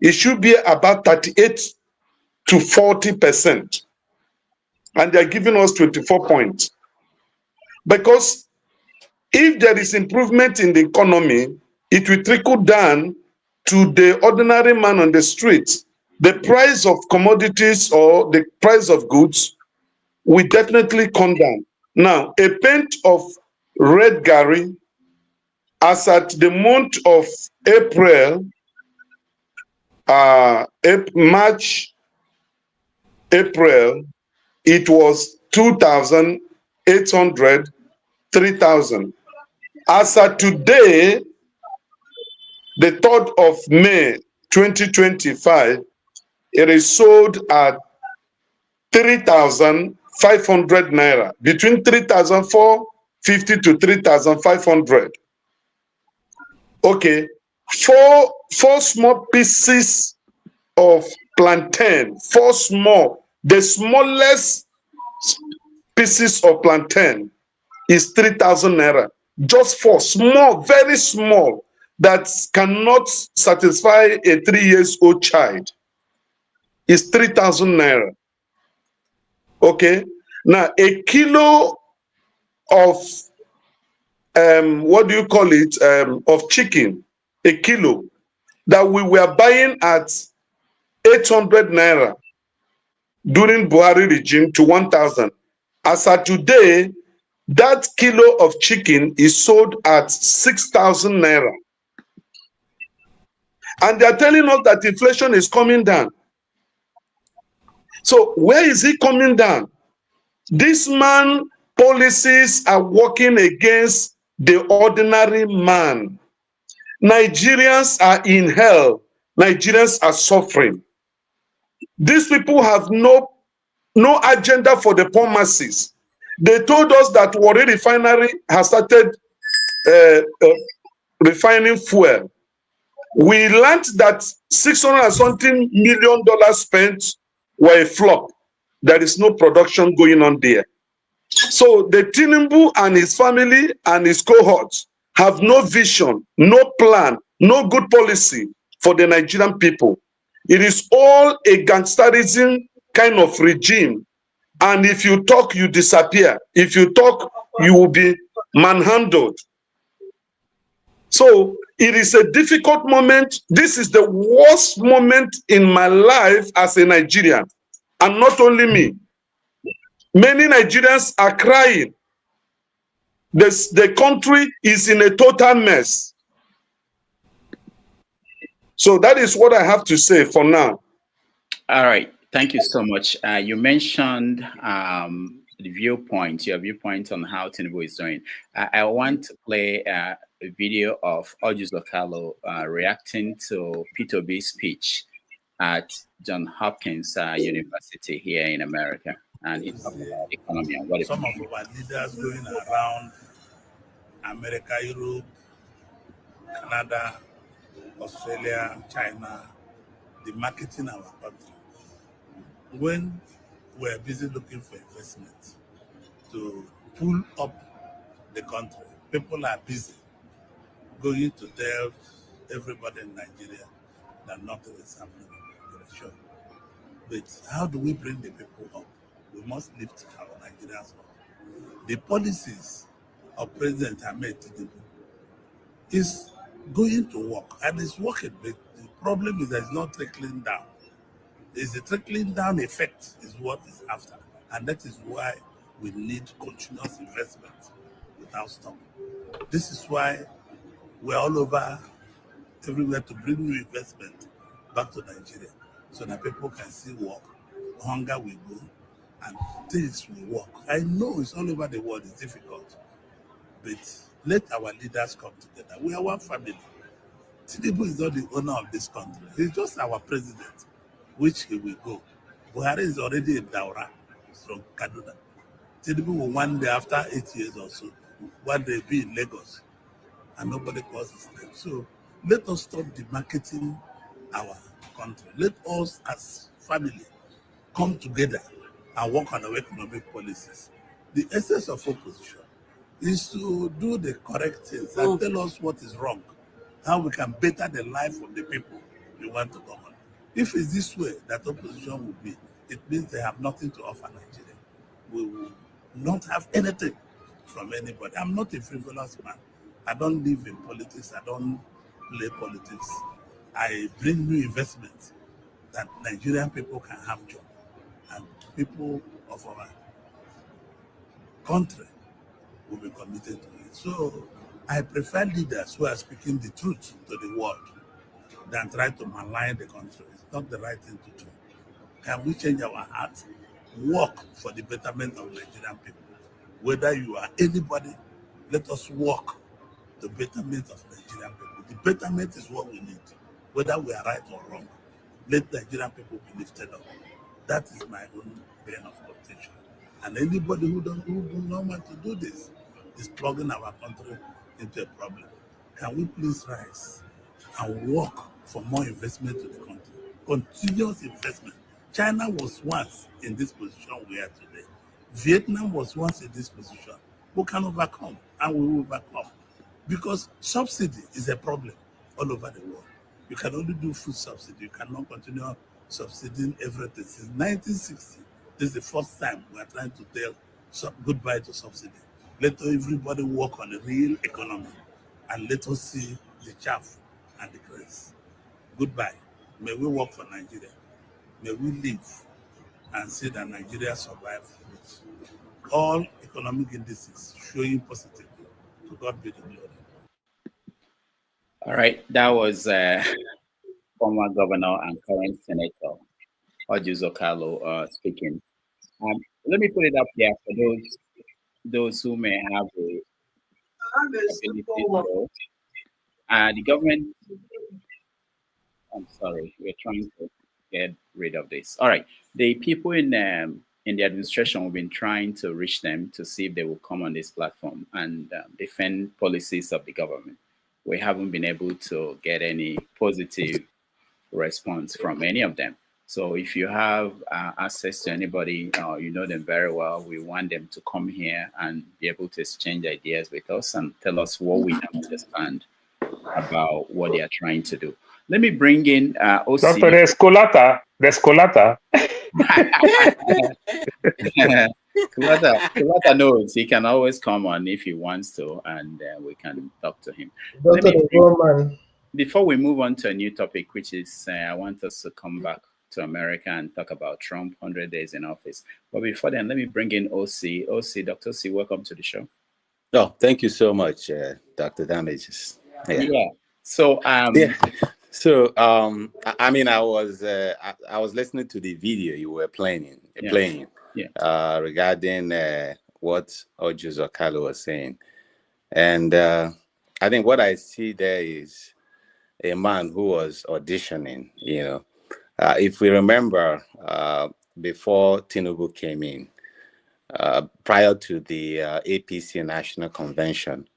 it should be about 38 to 40%. And they're giving us 24 points. Because if there is improvement in the economy, it will trickle down to the ordinary man on the street. The price of commodities or the price of goods will definitely come down. Now, a pint of red Gary, as at the month of April, March, April, it was 2,800, 3,000. As at today, the 3rd of May, 2025, it is sold at 3,500 naira, between 3,450 to 3,500. Okay, four small pieces of plantain, the smallest pieces of plantain is 3,000 naira. Just four, small, very small, that cannot satisfy a 3-year-old child is 3,000 naira. Okay, now a kilo of what do you call it, of chicken, a kilo that we were buying at 800 naira during Buhari regime to 1,000. As of today, that kilo of chicken is sold at 6,000 naira. And they are telling us that inflation is coming down. So where is it coming down? This man policies are working against the ordinary man. Nigerians are in hell. Nigerians are suffering. These people have no agenda for the poor masses. They told us that Warri Refinery has started refining fuel. We learned that $600 and something million spent were a flop. There is no production going on there. So the Tinubu and his family and his cohorts have no vision, no plan, no good policy for the Nigerian people. It is all a gangsterism kind of regime. And if you talk, you disappear. If you talk, you will be manhandled. So it is a difficult moment. This is the worst moment in my life as a Nigerian. And not only me. Many Nigerians are crying. The country is in a total mess. So that is what I have to say for now. All right. Thank you so much. You mentioned the viewpoint, your viewpoint on how Tinubu is doing. I want to play a video of Ojus Lokalo reacting to Peter B's speech at Johns Hopkins University here in America. And he talked about economy and what it some of our leaders going around America, Europe, Canada, Australia, China, the marketing our country. When we're busy looking for investment to pull up the country, people are busy going to tell everybody in Nigeria that nothing is happening in the show. But how do we bring the people up? We must lift our Nigerians up. The policies of President Ahmed Tinubu is going to work, and it's working. But the problem is that it's not trickling down. It's the trickling down effect is what is after, and that is why we need continuous investment without stop. This is why we're all over everywhere to bring new investment back to Nigeria, so that people can see work, hunger will go, and things will work. I know it's all over the world, it's difficult, but let our leaders come together. We are one family. Tinubu is not the owner of this country. He's just our president, which he will go. Buhari is already in Daura from Kaduna. Tinubu will one day, after 8 years or so, one day be in Lagos, and nobody calls his name. So let us stop demarketing our country. Let us as family come together and work on our economic policies. The essence of opposition is to do the correct things and tell us what is wrong, how we can better the life of the people we want to govern. If it's this way that opposition will be, it means they have nothing to offer Nigeria. We will not have anything from anybody. I'm not a frivolous man. I don't live in politics. I don't play politics. I bring new investment that Nigerian people can have jobs, and people of our country will be committed to it. So I prefer leaders who are speaking the truth to the world than try to malign the country. It's not the right thing to do. Can we change our hearts? Work for the betterment of Nigerian people. Whether you are anybody, let us work the betterment of Nigerian people. The betterment is what we need, whether we are right or wrong. Let Nigerian people be lifted up. That is my own pain of contention. And anybody who do not want to do this is plugging our country into a problem. Can we please rise and work for more investment to the country? Continuous investment. China was once in this position we are today. Vietnam was once in this position. We can overcome, and we will overcome. Because subsidy is a problem all over the world. You can only do food subsidy. You cannot continue subsidizing everything. Since 1960, this is the first time we are trying to tell goodbye to subsidy. Let everybody work on the real economy, and let us see the chaff and the grass. Goodbye. May we work for Nigeria. May we live and see that Nigeria survives with all economic indices showing positive. To God be the glory. All right, that was former governor and current senator Ojus Lokalo speaking. Let me put it up there for those who may have a ability to know. The government. I'm sorry, we're trying to get rid of this. All right, the people in the administration have been trying to reach them to see if they will come on this platform and defend policies of the government. We haven't been able to get any positive response from any of them. So if you have access to anybody, you know them very well, we want them to come here and be able to exchange ideas with us and tell us what we don't understand about what they are trying to do. Let me bring in OC. Dr. Descolata. Kulata knows he can always come on if he wants to, and we can talk to him. Before we move on to a new topic, which is I want us to come back to America and talk about Trump 100 days in office. But before then, let me bring in OC. Dr. C, welcome to the show. Oh, thank you so much, Dr. Damages. Yeah. So, I mean, I was listening to the video you were playing regarding what Ojo Zokalo was saying, and I think what I see there is a man who was auditioning. If we remember, before Tinubu came in, prior to the APC National Convention,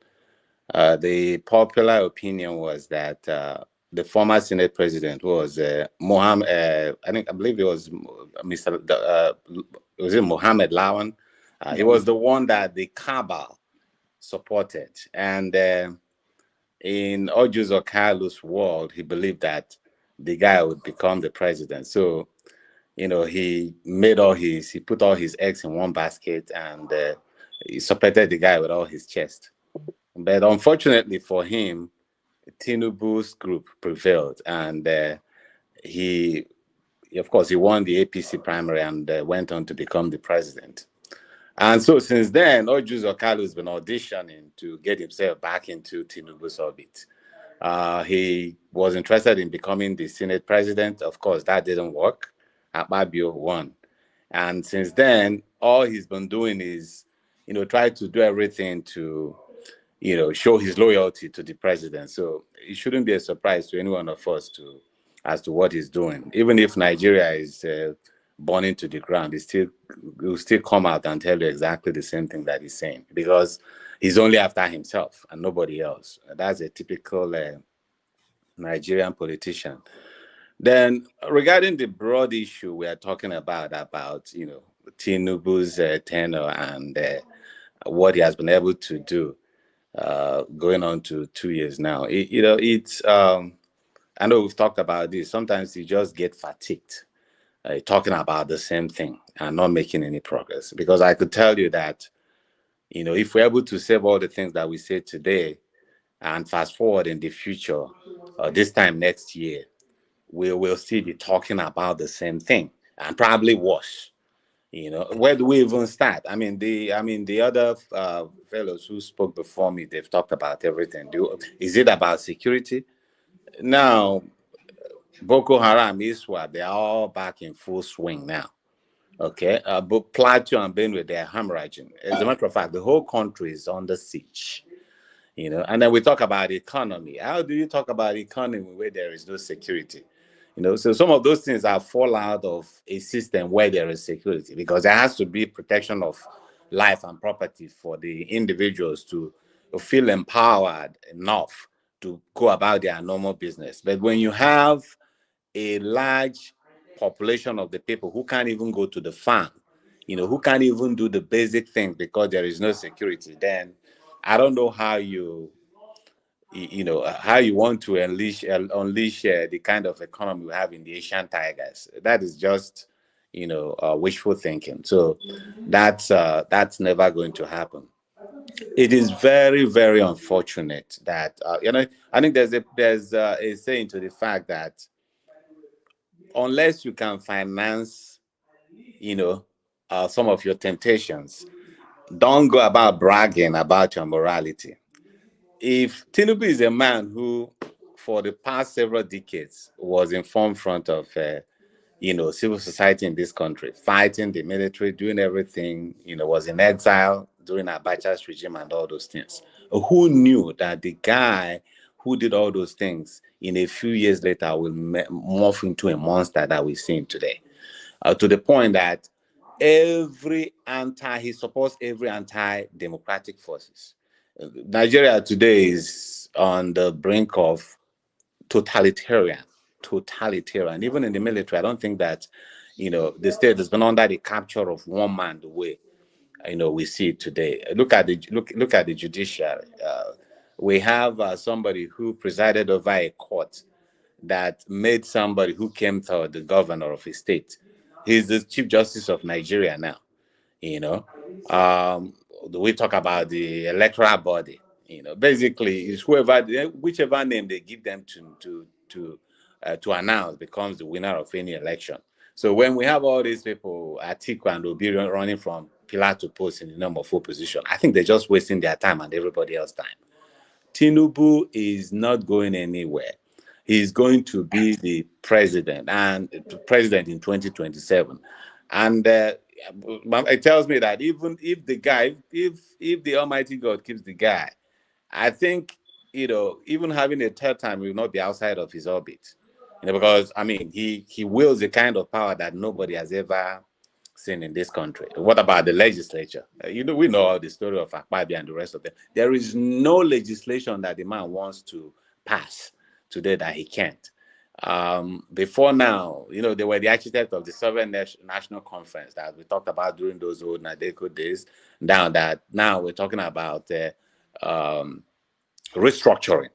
the popular opinion was that the former Senate president was Mohammed. I believe it was was it Mohammed Lawan? He was the one that the cabal supported, and in Ojo Zokalo's world, he believed that the guy would become the president. So, he put all his eggs in one basket, and he supported the guy with all his chest. But unfortunately for him, Tinubu's group prevailed, and he won the APC primary and went on to become the president. And so since then, Ojo Zokalo has been auditioning to get himself back into Tinubu's orbit. He was interested in becoming the Senate president. Of course, that didn't work. Akpabio won. And since then, all he's been doing is, try to do everything to, show his loyalty to the president. So it shouldn't be a surprise to any one of us as to what he's doing. Even if Nigeria is burning to the ground, he will still come out and tell you exactly the same thing that he's saying, because he's only after himself and nobody else. That's a typical Nigerian politician. Then regarding the broad issue we are talking about Tinubu's tenure and what he has been able to do, going on to 2 years now. It's I know we've talked about this. Sometimes you just get fatigued talking about the same thing and not making any progress. Because I could tell you that, if we're able to save all the things that we say today and fast forward in the future, this time next year, we will still be talking about the same thing and probably worse. Where do we even start? The other fellows who spoke before me, they've talked about everything. Is it about security? Now, Boko Haram, ISWA, they are all back in full swing now. Okay, but Plateau and Benue, they are hemorrhaging. As a matter of fact, the whole country is under siege. And then we talk about economy. How do you talk about economy where there is no security? So some of those things are fallout of a system where there is security, because there has to be protection of life and property for the individuals to feel empowered enough to go about their normal business. But when you have a large population of the people who can't even go to the farm, who can't even do the basic things because there is no security, then I don't know how you want to unleash the kind of economy we have in the Asian tigers. That is just, wishful thinking. So that's never going to happen. It is very, very unfortunate that I think there's a saying to the fact that unless you can finance, some of your temptations, don't go about bragging about your morality. If Tinubu is a man who, for the past several decades, was in front of, civil society in this country, fighting the military, doing everything, was in exile during Abacha's regime and all those things, who knew that the guy who did all those things in a few years later will morph into a monster that we're seeing today, to the point that he supports every anti-democratic forces. Nigeria today is on the brink of totalitarian, totalitarian. Even in the military, I don't think that, the state has been under the capture of one man the way, we see it today. Look at the judiciary. We have somebody who presided over a court that made somebody who came to the governor of his state. He's the Chief Justice of Nigeria now. We talk about the electoral body. Basically, it's whichever name they give them to announce becomes the winner of any election. So when we have all these people, Atiku and Obi, running from pillar to post in the number 4 position, I think they're just wasting their time and everybody else's time. Tinubu is not going anywhere. He's going to be the president in 2027, and it tells me that even if the Almighty God keeps the guy, I think even having a third time will not be outside of his orbit. Because he wields the kind of power that nobody has ever seen in this country. What about the legislature? We know all the story of Akpabio and the rest of them. There is no legislation that the man wants to pass today that he can't. Before now, they were the architect of the Sovereign National Conference that we talked about during those old Nadeko days. Now we're talking about restructuring.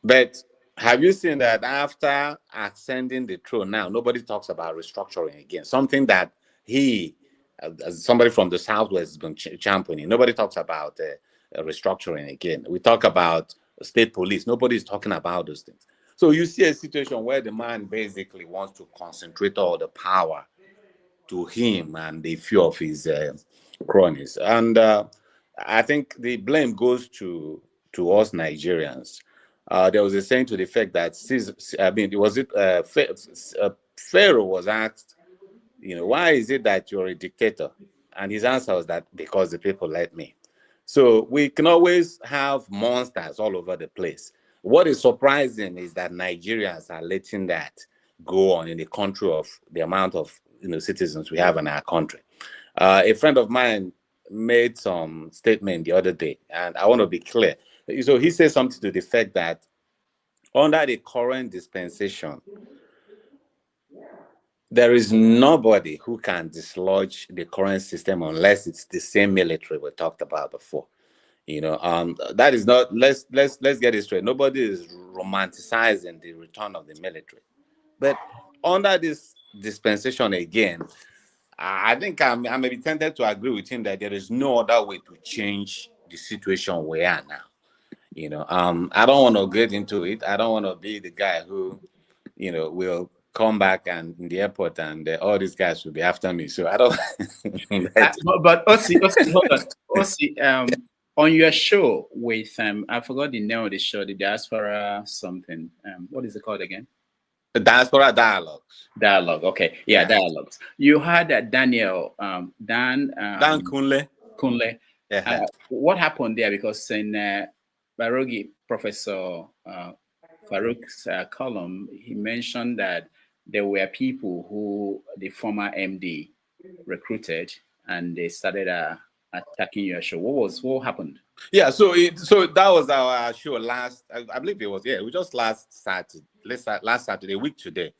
But have you seen that after ascending the throne, now nobody talks about restructuring again? Something that he, as somebody from the Southwest, has been championing. Nobody talks about restructuring again. We talk about state police. Nobody's talking about those things. So you see a situation where the man basically wants to concentrate all the power to him and the few of his cronies. And I think the blame goes to us Nigerians. There was a saying to the effect that Pharaoh was asked, why is it that you're a dictator? And his answer was that because the people let me. So we can always have monsters all over the place. What is surprising is that Nigerians are letting that go on in the country of the amount of citizens we have in our country. A friend of mine made some statement the other day, and I want to be clear. So he said something to the effect that under the current dispensation, there is nobody who can dislodge the current system unless it's the same military we talked about before. That is not. Let's get it straight. Nobody is romanticizing the return of the military, but under this dispensation again, I think I may be tempted to agree with him that there is no other way to change the situation we are now. I don't want to get into it. I don't want to be the guy who, will come back and in the airport and all these guys will be after me. So I don't. but Osi, hold on. Osi, on your show with I forgot the name of the show, the Diaspora something. What is it called again? The Diaspora Dialogues. Okay, yeah, Dialogues. You had Dan Kunle. Yeah. What happened there? Because in Barogi, Professor Farouk's column, he mentioned that there were people who the former MD recruited, and they started attacking your show. What happened? Yeah, so that was our show last. I believe it was just last Saturday, week today.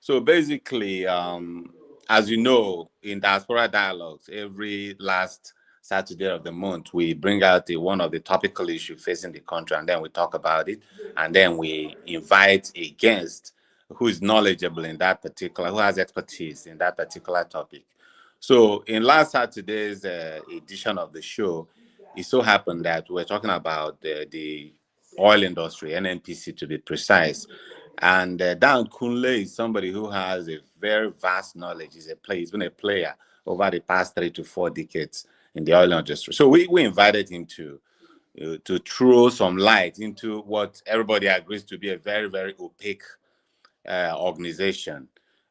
So basically, as you know, in Diaspora Dialogues, every last Saturday of the month, we bring out one of the topical issues facing the country, and then we talk about it, and then we invite a guest who is knowledgeable in that particular, who has expertise in that particular topic. So in last Saturday's edition of the show, it so happened that we're talking about the oil industry, NNPC to be precise. And Dan Kunle is somebody who has a very vast knowledge. He's been a player over the past 3 to 4 decades in the oil industry. So we invited him to throw some light into what everybody agrees to be a very, very opaque organization.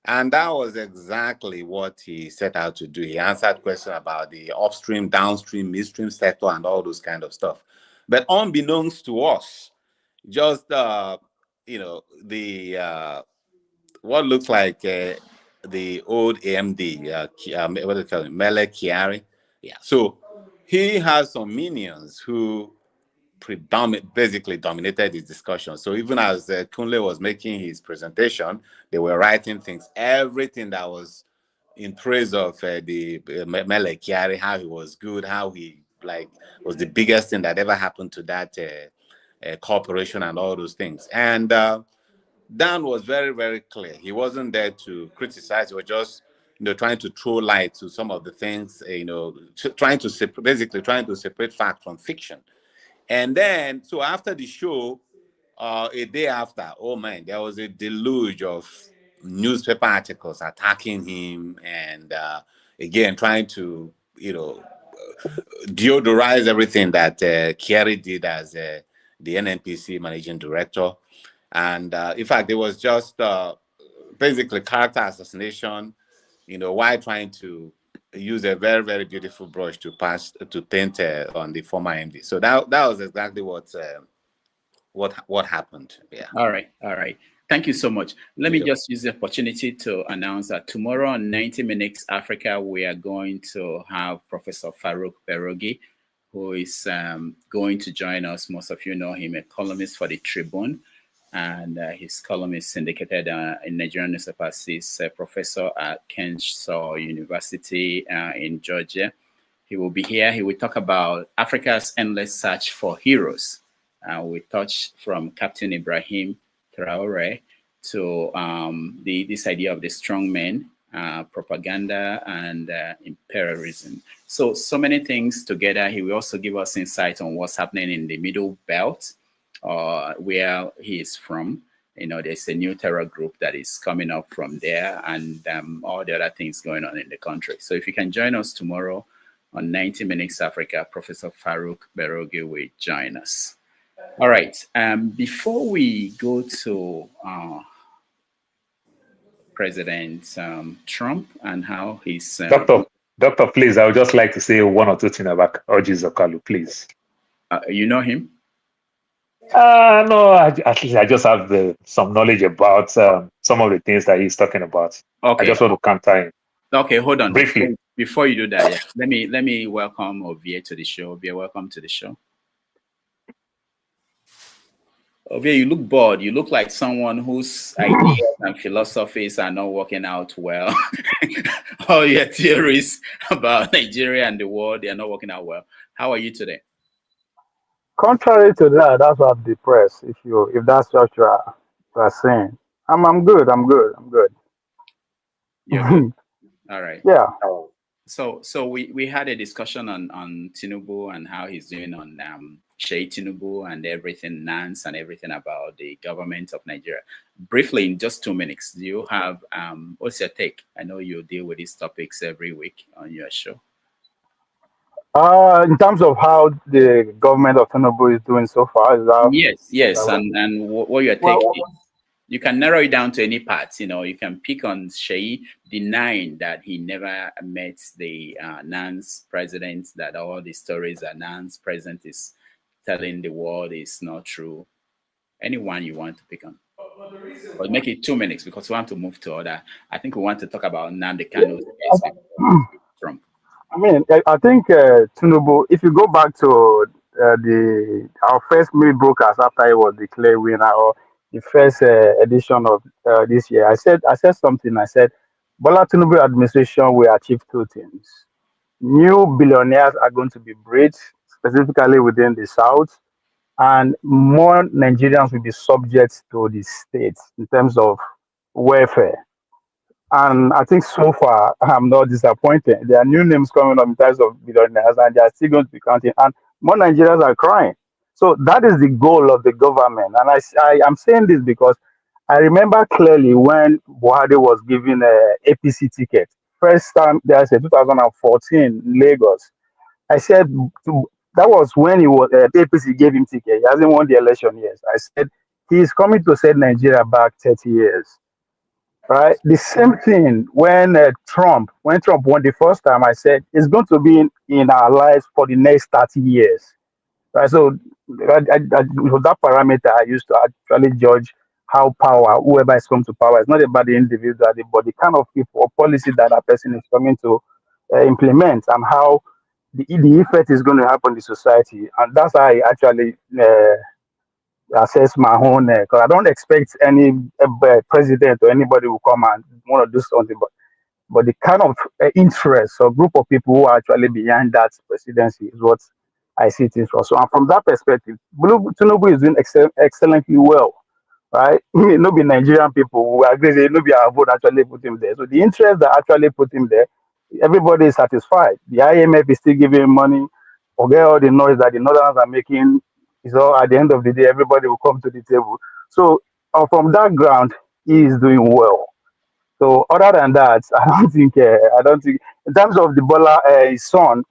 And that was exactly what he set out to do. He answered questions about the upstream, downstream, midstream sector and all those kind of stuff. But unbeknownst to us, just, what looks like the old AMD, what do they call him, Mele Kyari. Yeah. So he has some minions who basically dominated his discussion. So even as Kunle was making his presentation, they were writing things, everything that was in praise of the Mele Kyari, how he was good, how he was the biggest thing that ever happened to that corporation and all those things. And Dan was very, very clear. He wasn't there to criticize. He was just, trying to throw light to some of the things, trying to separate fact from fiction. And then, so after the show, a day after, oh man, there was a deluge of newspaper articles attacking him and again trying to, deodorize everything that Kyari did as the NNPC managing director. And in fact, it was just basically character assassination, while trying to use a very, very beautiful brush to paint on the former MD. So that was exactly what happened. Yeah. All right. Thank you so much. Let me just use the opportunity to announce that tomorrow on 90 Minutes Africa, we are going to have Professor Farouk Berogi, who is going to join us. Most of you know him, a columnist for the Tribune, and his column is syndicated in Nigerian newspapers. He's a professor at Kennesaw University in Georgia. He will be here. He will talk about Africa's endless search for heroes. We touch from Captain Ibrahim Traore to this idea of the strong men, propaganda, and imperialism. So many things together. He will also give us insight on what's happening in the Middle Belt, where he is from. There's a new terror group that is coming up from there, and all the other things going on in the country. So if you can join us tomorrow on 90 Minutes Africa, Professor Farouk Berogi will join us. All right. Before we go to President Trump and how he's... Doctor, please, I would just like to say one or two things about Orji Zakalu, please. You know him? No, at least I just have some knowledge about some of the things that he's talking about. Okay. I just want to counter him. Okay, hold on. Briefly. Before you do that, let me welcome Ovie to the show. Ovie, welcome to the show. Ovie, you look bored. You look like someone whose ideas and philosophies are not working out well. All your theories about Nigeria and the world, they are not working out well. How are you today? Contrary to that, that's what I'm depressed. If that's what you are saying, I'm good. You're good. All right. Yeah. So we had a discussion on Tinubu and how he's doing on Sheikh Tinubu and everything, Nance and everything about the government of Nigeria. Briefly, in just 2 minutes, do you have what's your take? I know you deal with these topics every week on your show. In terms of how the government of Tinubu is doing so far, is that yes, and what your take is. You can narrow it down to any part. You can pick on Sheikh denying that he never met the Nance president, that all the stories that Nance president is telling the world is not true. Anyone you want to pick on. But make it 2 minutes because we want to move to other. I think we want to talk about Nnamdi Kanu's case with Trump. I mean, I think Tinubu, if you go back to our first meal broadcast after he was declared winner, or the first edition of this year, I said something. I said, Bola Tinubu administration will achieve two things. New billionaires are going to be bred, specifically within the South, and more Nigerians will be subject to the state in terms of welfare. And I think so far, I'm not disappointed. There are new names coming up in terms of billionaires, and they are still going to be counting. And more Nigerians are crying. So that is the goal of the government. And I'm saying this because I remember clearly when Buhari was given an APC ticket. First time, there's a 2014 Lagos. I said, that was when APC gave him ticket. He hasn't won the election yet. I said, he is coming to set Nigeria back 30 years. Right? The same thing when Trump won the first time, I said, it's going to be in our lives for the next 30 years. Right? So with that parameter, I used to actually judge how whoever is coming to power, it's not about the individual, but the kind of people or policy that a person is coming to implement, and how the effect is going to happen in the society, and that's how I actually assess my own. Because I don't expect any president or anybody will come and want to do something, but the kind of interest or group of people who are actually behind that presidency is what I see things for. So, and from that perspective, Tinubu is doing excellently well, right? No be Nigerian people who agree, they no be our vote actually put him there. So the interest that actually put him there, everybody is satisfied. The IMF is still giving him money. Forget all the noise that the Northerners are making. Is all at the end of the day, everybody will come to the table. So from that ground, he is doing well. So other than that, I don't think in terms of the Bola his son.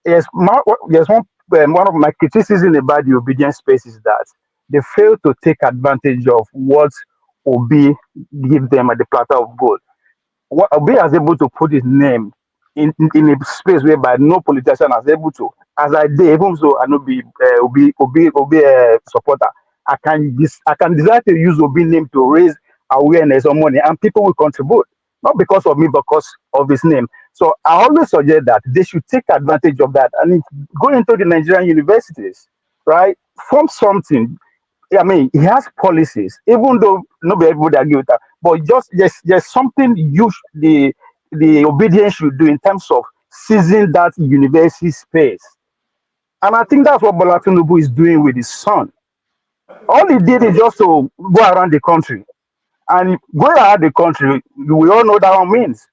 Yes, one of my criticism about the obedience space is that they fail to take advantage of what Obi give them at the platter of gold. What Obi is able to put his name in a space whereby no politician is able to. As I did, even so, I know be Obi supporter. I can decide to use Obi name to raise awareness or money, and people will contribute. Not because of me, because of his name. So I always suggest that they should take advantage of that and go into the Nigerian universities, right? Form something. I mean, he has policies, even though nobody everybody agree with that. But just there's something the obedience should do in terms of seizing that university space. And I think that's what Bola Tinubu is doing with his son. All he did is just to go around the country. And going around the country, we all know that one means.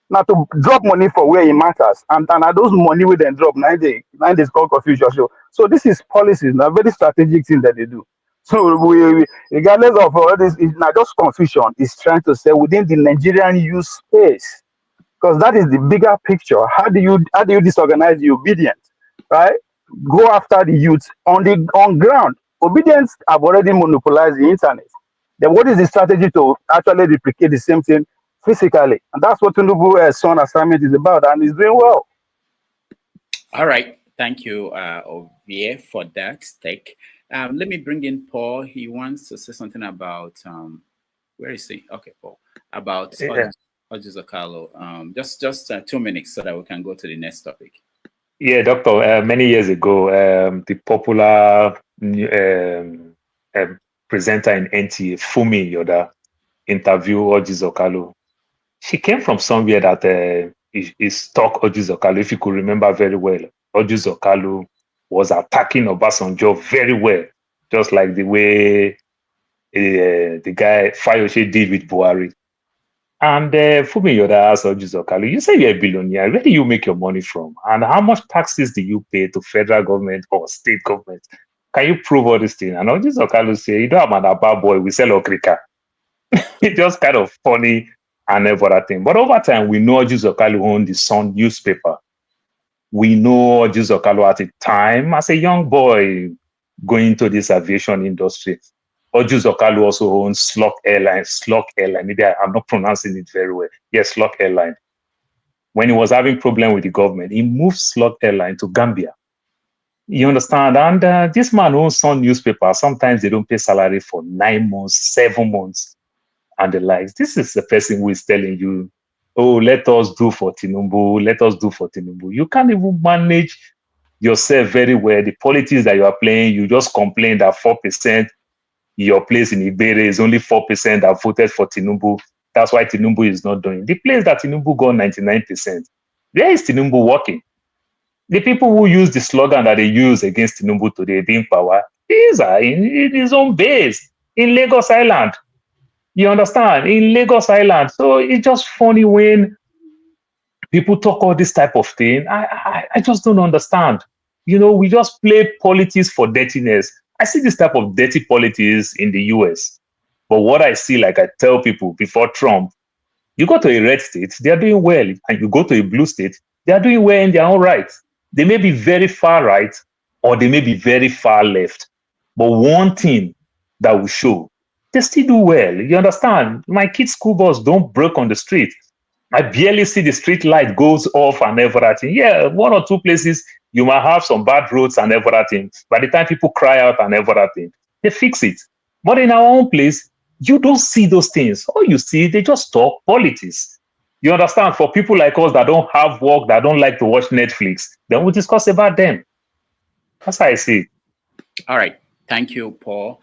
Now to drop money for where it matters. And those money we then drop 9 days called confusion. So this is policies, now very strategic thing that they do. So we regardless of all this, it's not just confusion. It's trying to say within the Nigerian youth space, because that is the bigger picture. How do you disorganize the obedient, right? Go after the youth on ground. Obedience have already monopolized the internet. Then what is the strategy to actually replicate the same thing physically? And that's what Tinubu's son assignment is about, and he's doing well. All right. Thank you, Ovie, for that take. Let me bring in Paul. He wants to say something about, where is he? Okay, Paul. About Ojuzokalo. Just 2 minutes so that we can go to the next topic. Yeah, Doctor. Many years ago, the popular presenter in NTA, Fumi Yoda, interviewed Ojuzokalo. She came from somewhere that is stuck Ojuzokalo, if you could remember very well. Ojuzokalo was attacking Obasanjo very well, just like the way the guy Fayose did with Buhari. And Fumi Yoda asked Ojuzokalo, you say you're a billionaire, where do you make your money from? And how much taxes do you pay to federal government or state government? Can you prove all these things? And Ojuzokalo said, you know, I'm an Aba boy, we sell okrika. It's just kind of funny and everything. But over time, we know Ojuzokalo owned the Sun newspaper. We know Ojuzokalo at the time, as a young boy, going into this aviation industry. Ojuzokalo also owns Slok Airline. Maybe I'm not pronouncing it very well. Yes, Slok Airline. When he was having problem with the government, he moved Slok Airline to Gambia. You understand? And this man owns Sun newspaper. Sometimes they don't pay salary for 9 months, 7 months, and the likes. This is the person who is telling you, oh, let us do for Tinubu, let us do for Tinubu. You can't even manage yourself very well. The politics that you are playing, you just complain that 4% your place in Ibere is only 4% that voted for Tinubu. That's why Tinubu is not doing. The place that Tinubu got 99%, where is Tinubu working? The people who use the slogan that they use against Tinubu today, being power, these are in his own base, in Lagos Island. You understand? In Lagos Island. So it's just funny when people talk all this type of thing. I just don't understand. You know, we just play politics for dirtiness. I see this type of dirty politics in the US. But what I see, like I tell people before Trump, you go to a red state, they are doing well. And you go to a blue state, they are doing well in their own right. They may be very far right or they may be very far left. But one thing that will show, they still do well. You understand? My kids' school bus don't break on the street. I barely see the street light goes off and everything. Yeah, 1 or 2 places, you might have some bad roads and everything. By the time people cry out and everything, they fix it. But in our own place, you don't see those things. All you see, they just talk politics. You understand? For people like us that don't have work, that don't like to watch Netflix, then we'll discuss about them. That's how I see it. All right. Thank you, Paul.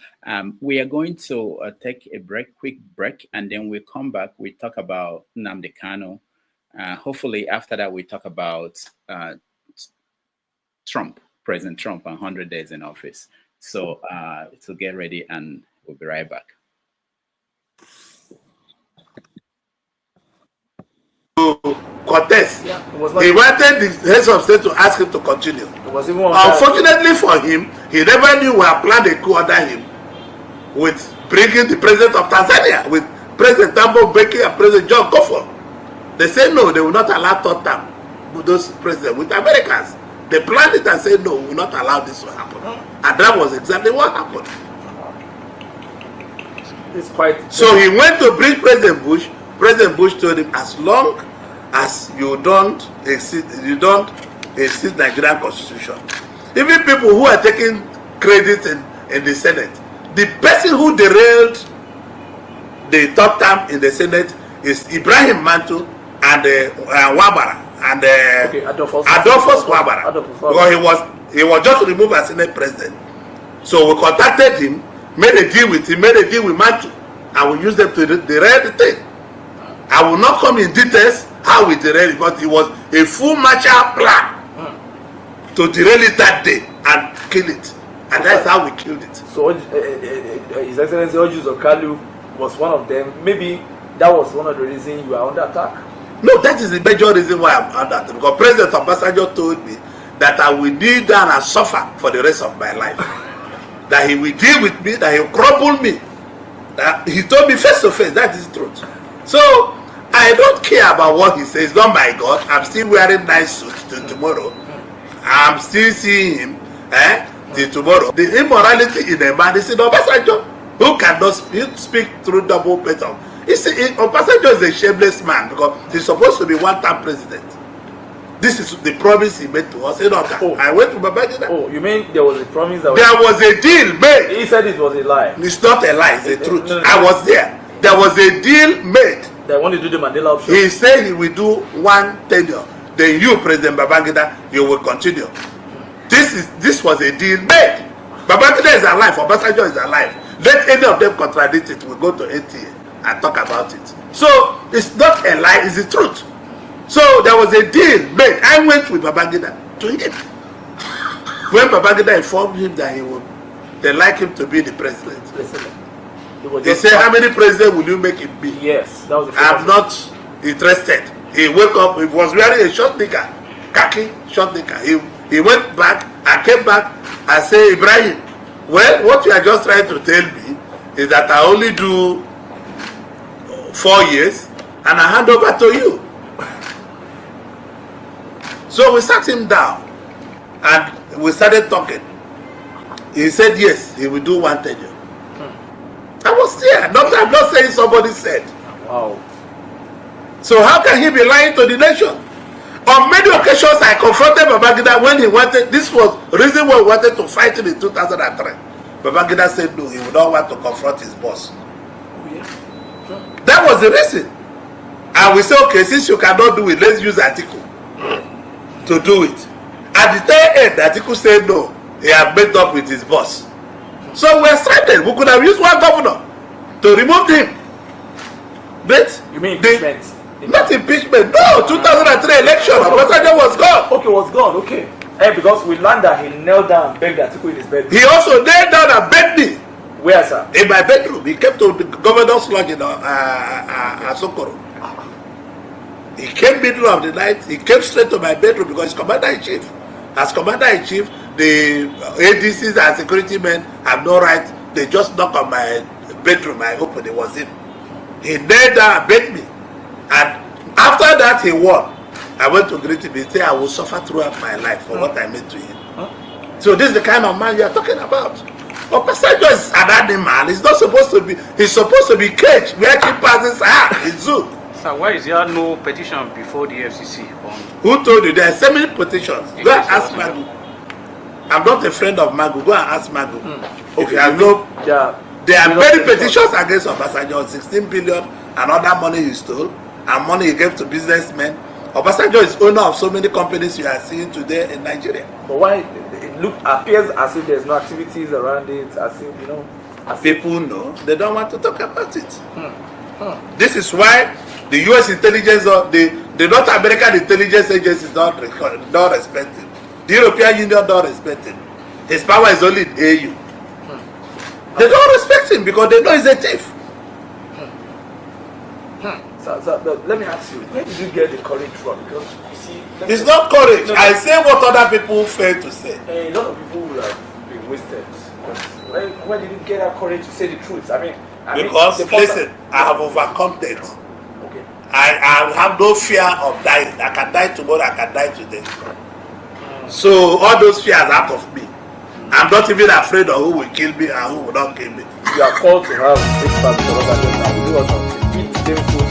We are going to take a quick break, and then we'll come back. We talk about Nnamdi Kanu. Hopefully, after that, we talk about President Trump, 100 days in office. So get ready, and we'll be right back. Contest. Yeah, he wanted the heads of state to ask him to continue. Unfortunately for him, he never knew we had planned a coup under him with bringing the president of Tanzania, with President Thabo Mbeki and President John Kufuor. They said no, they will not allow third term with those presidents, with Americans. They planned it and said no, we will not allow this to happen. And that was exactly what happened. It's quite. So he went to bring President Bush. President Bush told him, as long as you don't exceed Nigerian constitution. Even people who are taking credit in the Senate, the person who derailed the third term in the Senate is Ibrahim Mantu and Wabara and Adolphus Wabara, because he was just removed as Senate president. So we contacted him, made a deal with him, made a deal with Mantu, and we used them to derail the thing. I will not come in details how we derailed it, but it was a full Marshall plan to derail it that day and kill it, and that's how we killed it. So His Excellency Ojus Okalu was one of them. Maybe that was one of the reasons you are under attack. No, that is the major reason why I'm under attack. Because President Obasanjo told me that I will kneel down and suffer for the rest of my life. That he will deal with me, that he will crumble me. That he told me face to face. That is the truth. So I don't care about what he says. Not my God. I'm still wearing nice suits till tomorrow. I'm still seeing him till tomorrow. The immorality in a man is in Obasanjo, who cannot speak through double petal. Obasanjo is a shameless man because he's supposed to be one-term president. This is the promise he made to us. I went to Babangida. Oh, you mean there was a promise that there was a deal made? He said it was a lie. It's not a lie, it's the truth. No. I was there. There was a deal made. They want to do the Mandela option. He said he will do one tenure. Then you, President Babangida, you will continue. This was a deal made. Babangida is alive. Obasanjo is alive. Let any of them contradict it. We'll go to ATA and talk about it. So it's not a lie. It's the truth. So there was a deal made. I went with Babangida to him. When Babangida informed him that they like him to be the president. He said, how many presidents will you make him be? Yes, that was the I'm not interested. He woke up, he was wearing a short knicker, khaki short knicker. He went back, I came back, I said, Ibrahim, well, what you are just trying to tell me is that I only do 4 years and I hand over to you. So we sat him down and we started talking. He said yes, he will do one tenure. I was there. I'm not saying somebody said. Wow. So how can he be lying to the nation? On many occasions, I confronted Babangida when he wanted. This was the reason why he wanted to fight him in 2003. Babangida said no, he would not want to confront his boss. Oh, yeah. Sure. That was the reason. And we said, okay, since you cannot do it, let's use Atiku to do it. At the tail end, Atiku said no, he had made up with his boss. So we are stranded. We could have used one governor to remove him. But you mean impeachment? Not impeachment. No, 2003 election. Obasanjo was gone. Okay, was gone. Okay. Because we learned that he knelt down and begged Atiku in his bedroom. He also knelt down and begged me. Where, sir? In my bedroom. He came to the governor's lodge in Asokoro. He came middle of the night. He came straight to my bedroom because he's commander-in-chief. As commander-in-chief, the ADCs and security men have no right. They just knock on my bedroom. I opened. It was him. He knelt down and begged me. And after that, he won. I went to greet him. He said, I will suffer throughout my life for what I made to him. So this is the kind of man you are talking about. Obasanjo is an animal. He's not supposed to be. He's supposed to be caged where chimpanzees are in zoo. So why is there no petition before the FCC? Who told you? There are so many petitions. Go and ask Magu. I'm not a friend of Magu. Go and ask Magu. If you have no, there are many petitions against Obasanjo, 16 billion and other money he stole, and and money he gave to businessmen. Obasanjo is owner of so many companies you are seeing today in Nigeria. But why it appears as if there's no activities around it, as if, you know, as people know, they don't want to talk about it. This is why the US intelligence or the North American intelligence agencies don't respect him. The European Union don't respect him. His power is only in AU. They don't respect him because they know he's a thief. So let me ask you, where did you get the courage from? Because you see, it's not courage. No, I say what other people fail to say. A lot of people will have been wasted. Where did you get that courage to say the truth? Because listen, I have overcome death. Okay. I have no fear of dying. I can die tomorrow. I can die today. So all those fears are out of me. I'm not even afraid of who will kill me and who will not kill me. You are called to have breakfast for other people. Do what you eat the same food.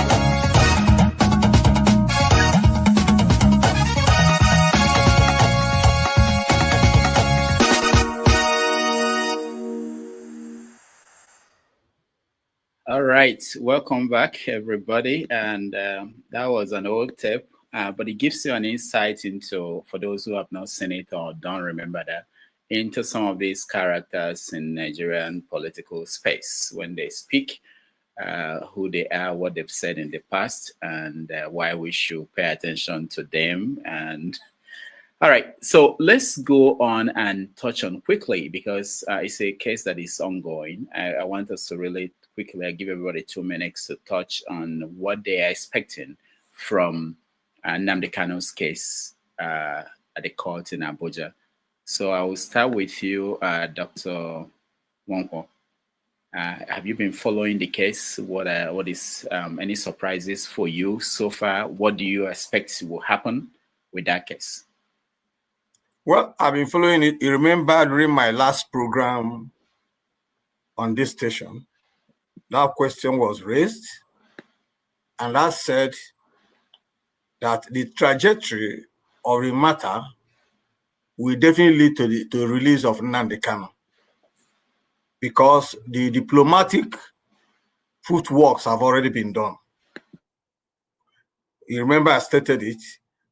All right, welcome back, everybody. And that was an old tape, but it gives you an insight into, for those who have not seen it or don't remember that, into some of these characters in Nigerian political space when they speak, who they are, what they've said in the past, and why we should pay attention to them. And all right, so let's go on and touch on quickly, because it's a case that is ongoing. I want us to really quickly, I give everybody 2 minutes to touch on what they are expecting from Nnamdi Kanu's case at the court in Abuja. So I will start with you, Dr. Wong. Have you been following the case? What is any surprises for you so far? What do you expect will happen with that case? Well, I've been following it. You remember during my last program on this station, that question was raised, and I said that the trajectory of the matter will definitely lead to the release of Nnamdi Kanu, because the diplomatic footworks have already been done. You remember I stated it,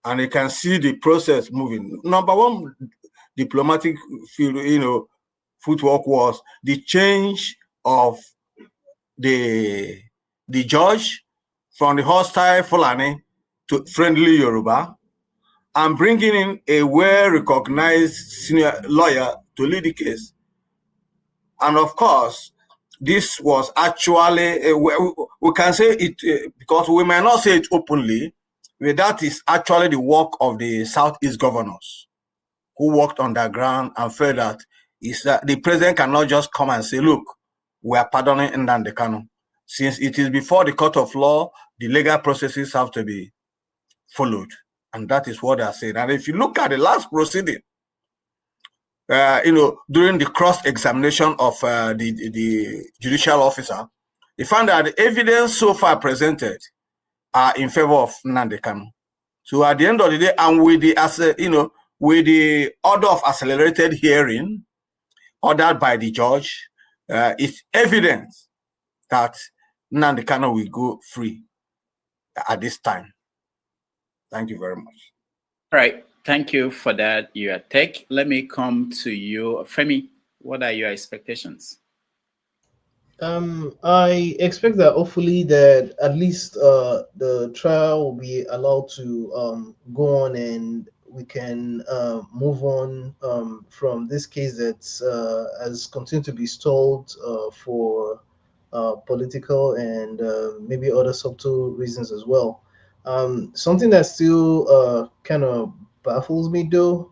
and you can see the process moving. Number one diplomatic footwork was the change of the judge from the hostile Fulani to friendly Yoruba, and bringing in a well-recognized senior lawyer to lead the case. And of course, this was actually, we can say it, because we may not say it openly, but that is actually the work of the Southeast governors who worked on the ground and felt that the president cannot just come and say, look, we are pardoning Nnamdi Kanu. Since it is before the court of law, the legal processes have to be followed. And that is what they are saying. And if you look at the last proceeding, during the cross-examination of the judicial officer, they found that the evidence so far presented are in favor of Nnamdi Kanu. So at the end of the day, and with the order of accelerated hearing ordered by the judge, it's evident that Nnamdi Kanu will go free at this time. Thank you very much. All right. Thank you for that, your take. Let me come to you. Femi, what are your expectations? I expect that hopefully that at least the trial will be allowed to go on, and we can move on from this case that has continued to be stalled for political and maybe other subtle reasons as well. Something that still kind of baffles me though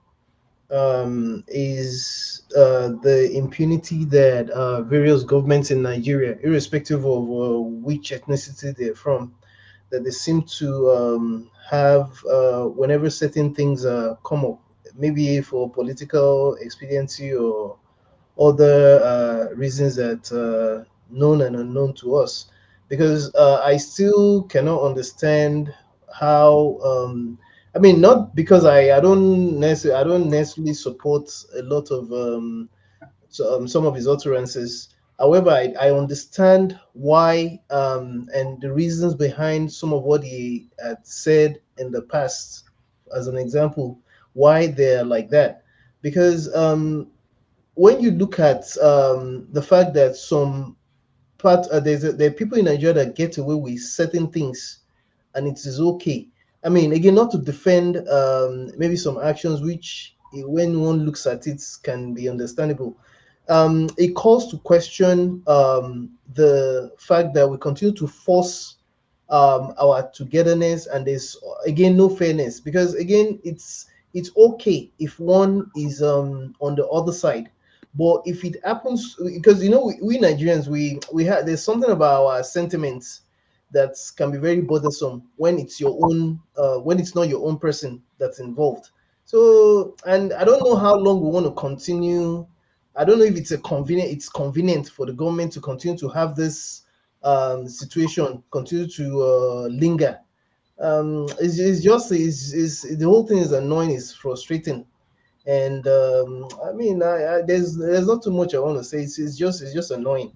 is the impunity that various governments in Nigeria, irrespective of which ethnicity they're from, that they seem to have whenever certain things come up, maybe for political expediency or other reasons that known and unknown to us. Because I still cannot understand how I mean, not because I don't necessarily support a lot of some of his utterances, However, I understand why and the reasons behind some of what he had said in the past. As an example, why they're like that, because when you look at the fact that some there are people in Nigeria that get away with certain things, and it is okay. I mean, again, not to defend maybe some actions which, when one looks at it, can be understandable. It calls to question the fact that we continue to force our togetherness, and there's again no fairness, because again it's okay if one is on the other side, but if it happens, because we Nigerians, we have, there's something about our sentiments that can be very bothersome when it's your own when it's not your own person that's involved. So, and I don't know how long we want to continue. I don't know if it's convenient for the government to continue to have this situation continue to linger. It's just the whole thing is annoying, it's frustrating, and I mean, there's not too much I want to say. It's just annoying,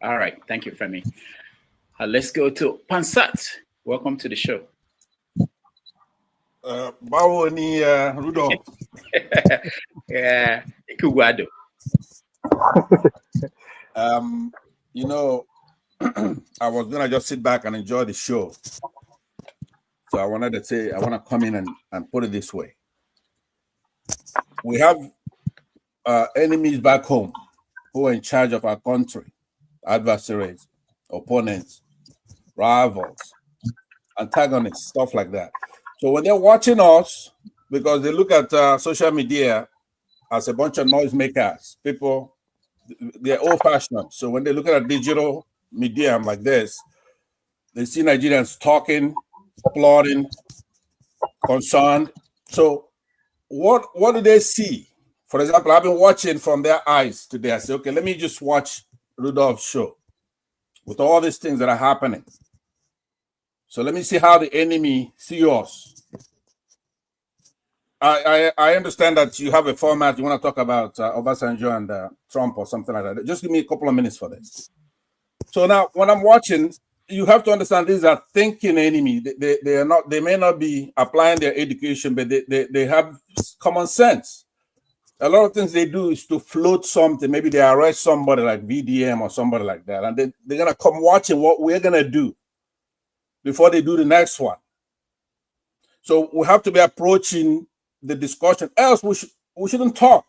All right, thank you, Femi. Let's go to Pansat. Welcome to the show. Báwo ni Rudolph? Yeah, Ikuwado. You know, I was gonna just sit back and enjoy the show. So I wanted to say, I want to come in and put it this way. We have enemies back home who are in charge of our country, adversaries, opponents, rivals, antagonists, stuff like that. So when they're watching us, because they look at social media as a bunch of noisemakers, people, they're old-fashioned. So when they look at a digital medium like this, they see Nigerians talking, applauding, concerned. So what do they see? For example, I've been watching from their eyes today. I say, okay, let me just watch Rudolph's show with all these things that are happening. So let me see how the enemy see us. I understand that you have a format. You want to talk about Obasanjo and Trump or something like that. Just give me a couple of minutes for this. So now, when I'm watching, you have to understand these are thinking enemy. They are not. They may not be applying their education, but they have common sense. A lot of things they do is to float something. Maybe they arrest somebody like VDM or somebody like that, and they're gonna come watching what we're gonna do before they do the next one. So we have to be approaching the discussion. Else we shouldn't talk.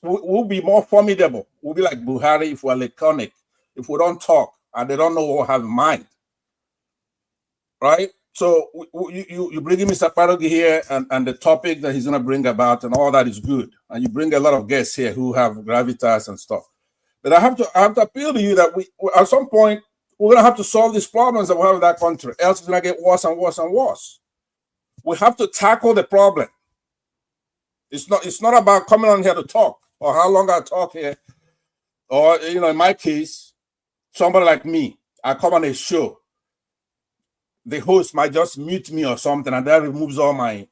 We'll be more formidable. We'll be like Buhari if we're laconic, if we don't talk and they don't know what we have in mind. Right? So you bring in Mr. Parogi here and the topic that he's going to bring about and all that is good. And you bring a lot of guests here who have gravitas and stuff. But I have to appeal to you that we at some point we're going to have to solve these problems that we have in that country. Else it's going to get worse and worse and worse. We have to tackle the problem. It's not about coming on here to talk or how long I talk here. Or, in my case, somebody like me, I come on a show. The host might just mute me or something, and that removes all my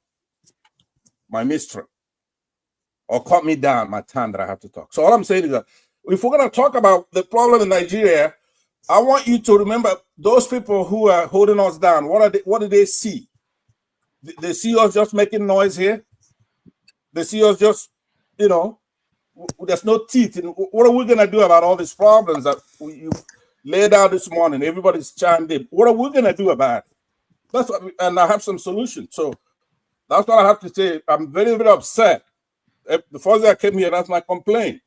mystery. Or cut me down my time that I have to talk. So all I'm saying is that if we're going to talk about the problem in Nigeria, I want you to remember those people who are holding us down. What do they see? They see us just making noise here. They see us just, there's no teeth. And what are we going to do about all these problems that you laid out this morning? Everybody's chimed in. What are we going to do about it? And I have some solutions. So that's what I have to say. I'm very, very upset. The first day I came here, that's my complaint.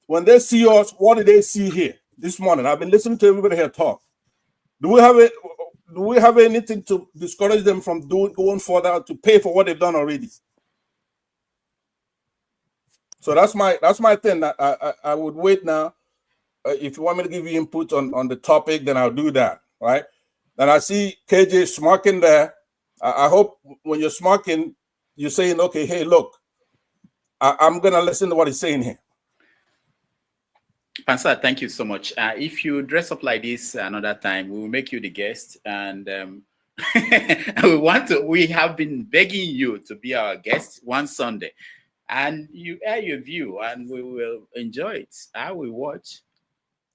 When they see us, what do they see here this morning? I've been listening to everybody here talk. Do we have anything to discourage them from going further to pay for what they've done already? So that's my thing. I would wait now. If you want me to give you input on the topic, then I'll do that. Right? And I see KJ smirking there. I hope when you're smirking, you're saying, okay, hey, look, I'm gonna listen to what he's saying here. Pansa, thank you so much. If you dress up like this another time, we will make you the guest, and we have been begging you to be our guest one Sunday. and you air your view, and we will enjoy it. I will watch.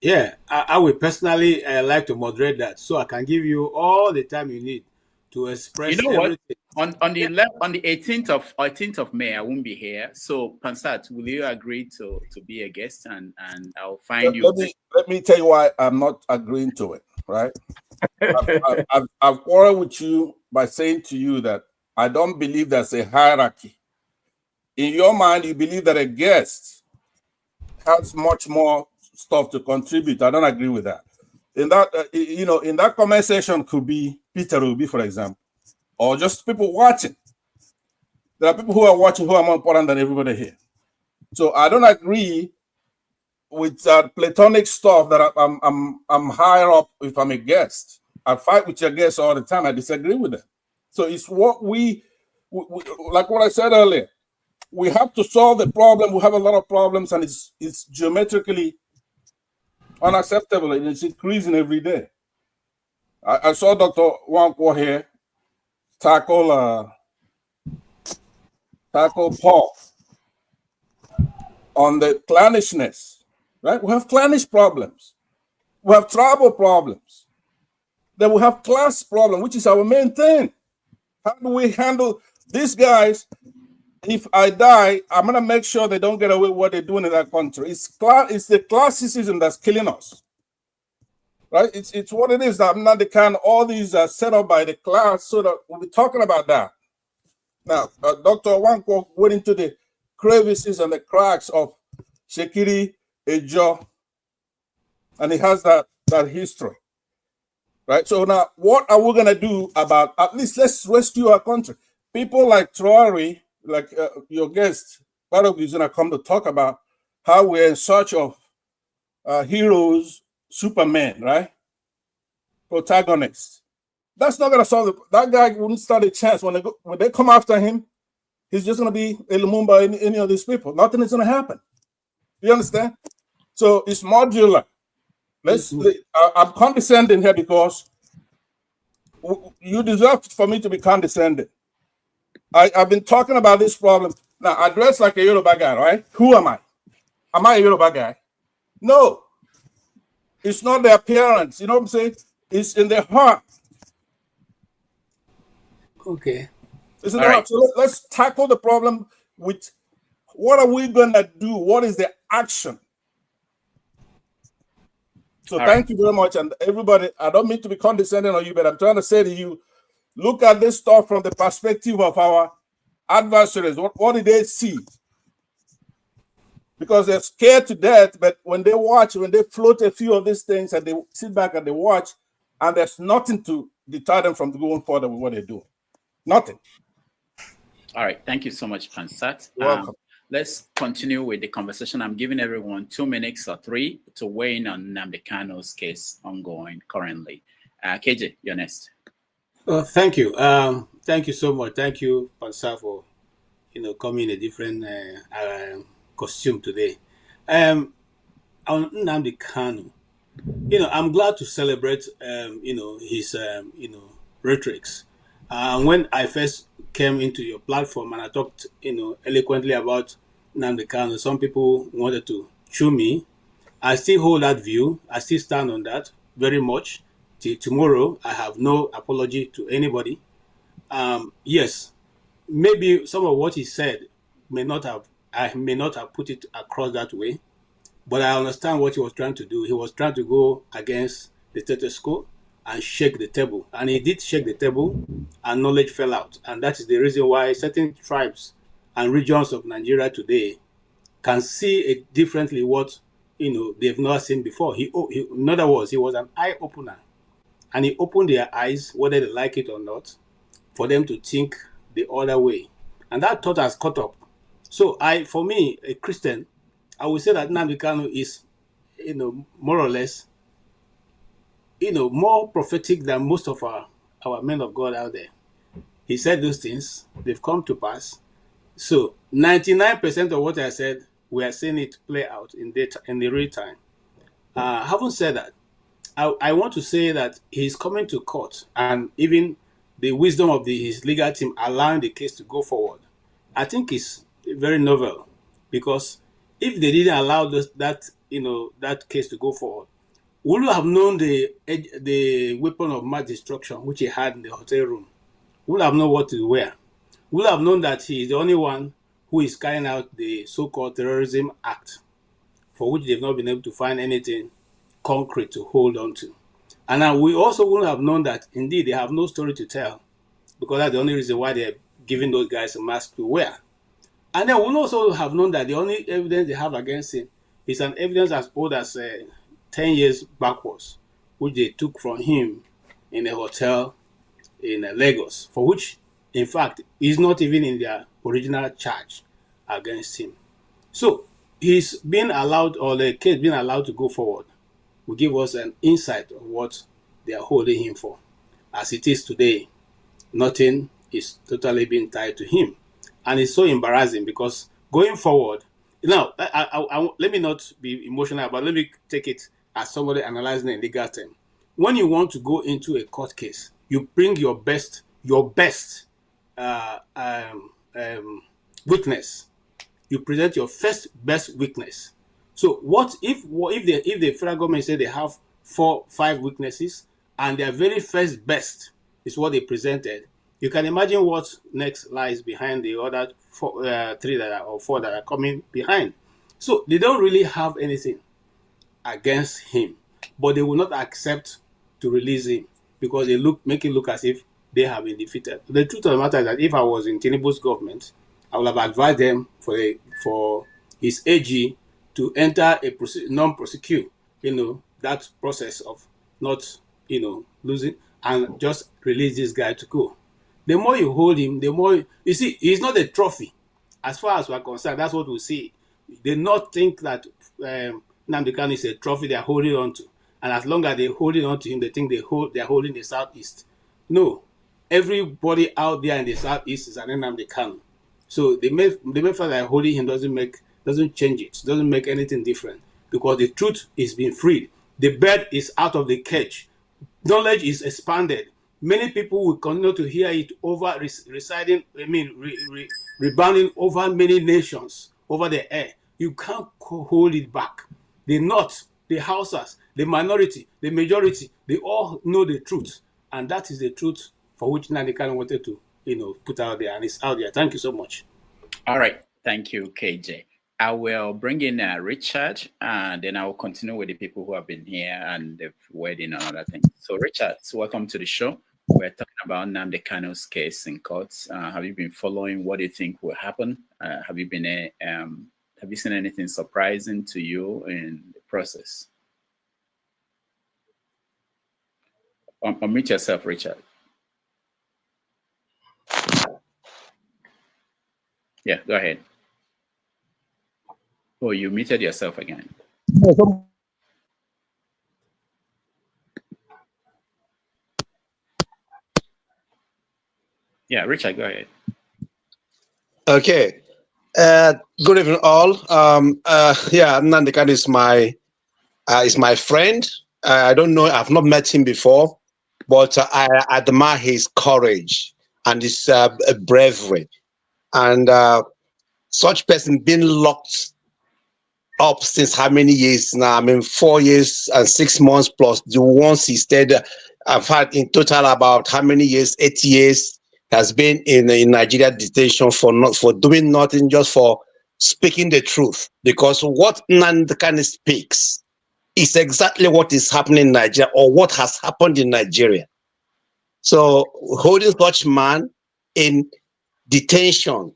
Yeah, I will personally like to moderate that, so I can give you all the time you need to You express know what? everything. On the 18th of May, I won't be here. So, Pansat, will you agree to be a guest, and I'll find you? Let me tell you why I'm not agreeing to it. Right? I've quarreled with you by saying to you that I don't believe there's a hierarchy. In your mind, you believe that a guest has much more stuff to contribute. I don't agree with that. In that, in that comment section could be Peter Ruby, for example, or just people watching. There are people who are watching who are more important than everybody here. So I don't agree with platonic stuff that I'm higher up if I'm a guest. I fight with your guests all the time. I disagree with them. So it's what we like what I said earlier. We have to solve the problem. We have a lot of problems, and it's geometrically unacceptable, and it's increasing every day. I saw Dr. Wong here tackle Paul on the clannishness, right? We have clannish problems. We have tribal problems. Then we have class problem, which is our main thing. How do we handle these guys? If I die, I'm gonna make sure they don't get away with what they're doing in that country. It's the classicism that's killing us, right? It's what it is. I'm not the kind. All these are set up by the class, so that we'll be talking about that. Now, Dr. Wanko went into the crevices and the cracks of Shekiri Ejo, and he has that history, right? So now, what are we gonna do about? At least let's rescue our country. People like Traore, like your guest, part of is gonna come to talk about how we're in search of heroes, Superman, right? Protagonists. That's not gonna solve it. That guy wouldn't stand a chance when they come after him. He's just gonna be a Lumumba, any of these people. Nothing is gonna happen. You understand? So it's modular. I'm condescending here because you deserve for me to be condescending. I've been talking about this problem. Now, I dress like a Yoruba guy, right? Who am I? Am I a Yoruba guy? No. It's not the appearance. You know what I'm saying? It's in the heart. Okay. It's in the heart. So let's tackle the problem with what are we going to do? What is the action? So thank you very much. And everybody, I don't mean to be condescending on you, but I'm trying to say to you, look at this stuff from the perspective of our adversaries. What did they see? Because they're scared to death, but when they watch, when they float a few of these things and they sit back and they watch, and there's nothing to deter them from going further with what they're doing. Nothing. All right. Thank you so much, Pansat. You're welcome. Let's continue with the conversation. I'm giving everyone 2 minutes or 3 to weigh in on Nnamdi Kanu's case ongoing currently. KJ, you're next. Thank you. Thank you so much. Thank you, Pansat, for coming in a different costume today. On Nnamdi Kanu, I'm glad to celebrate his rhetorics. When I first came into your platform and I talked eloquently about Nnamdi Kanu, some people wanted to chew me. I still hold that view. I still stand on that very much. Till tomorrow, I have no apology to anybody. Yes, maybe some of what he said I may not have put it across that way, but I understand what he was trying to do. He was trying to go against the status quo and shake the table. And he did shake the table, and knowledge fell out. And that is the reason why certain tribes and regions of Nigeria today can see it differently what they've not seen before. In other words, he was an eye-opener. And he opened their eyes, whether they like it or not, for them to think the other way. And that thought has caught up. So for me, a Christian, I would say that Nnamdi Kanu is, more or less, more prophetic than most of our men of God out there. He said those things, they've come to pass. So 99% of what I said, we are seeing it play out in the real time. Having said that, I want to say that he's coming to court, and even the wisdom of his legal team allowing the case to go forward, I think is very novel, because if they didn't allow that case to go forward, we would have known the weapon of mass destruction which he had in the hotel room. We would have known what to wear. We would have known that he is the only one who is carrying out the so-called terrorism act, for which they've not been able to find anything concrete to hold on to. And now we also would have known that indeed they have no story to tell, because that's the only reason why they're giving those guys a mask to wear. And then we'll also have known that the only evidence they have against him is an evidence as old as 10 years backwards, which they took from him in a hotel in Lagos, for which, in fact, is not even in their original charge against him. So he's been allowed, or the case being allowed to go forward, will give us an insight of what they are holding him for. As it is today, nothing is totally being tied to him. And it's so embarrassing, because going forward, now, let me not be emotional, but let me take it as somebody analyzing a legal term. When you want to go into a court case, you bring your best witness. You present your best witness. So what if the federal government say they have 4-5 witnesses, and their very first best is what they presented? You can imagine what next lies behind the other 4 that are coming behind. So they don't really have anything against him, but they will not accept to release him, because they make it look as if they have been defeated. The truth of the matter is that if I was in Tinubu's government, I would have advised them for his AG to enter a non-prosecute, that process of not, losing, and just release this guy to go. The more you hold him, the more you see, he's not a trophy. As far as we're concerned, that's what we see. They not think that Nnamdi Kanu is a trophy they're holding on to. And as long as they're holding on to him, they think they're holding the Southeast. No. Everybody out there in the Southeast is an Nnamdi Kanu. So the mere fact that they're holding him doesn't change it. Doesn't make anything different. Because the truth is being freed. The bird is out of the cage. Knowledge is expanded. Many people will continue to hear it over rebounding over many nations, over the air. You can't hold it back. The North, the Hausas, the minority, the majority, they all know the truth. And that is the truth for which Nnamdi Kanu wanted to, put out there, and it's out there. Thank you so much. All right. Thank you, KJ. I will bring in Richard, and then I will continue with the people who have been here and they've weighed in on other things. So Richard, welcome to the show. We're talking about Nnamdi Kanu's case in courts. Have you been following? What do you think will happen? Have you seen anything surprising to you in the process? Unmute yourself, Richard. Yeah, go ahead. Oh, you muted yourself again. Yeah, Richard, go ahead. Okay. Good evening, all. Nnamdi Kanu is my friend. I don't know. I've not met him before, but I admire his courage and his bravery. And such person being locked up since how many years now? I mean, 4 years and 6 months plus the ones he stayed. I've had in total about how many years? 8 years. Has been in Nigeria detention for doing nothing, just for speaking the truth. Because what Nnamdi Kanu speaks is exactly what is happening in Nigeria, or what has happened in Nigeria. So holding such man in detention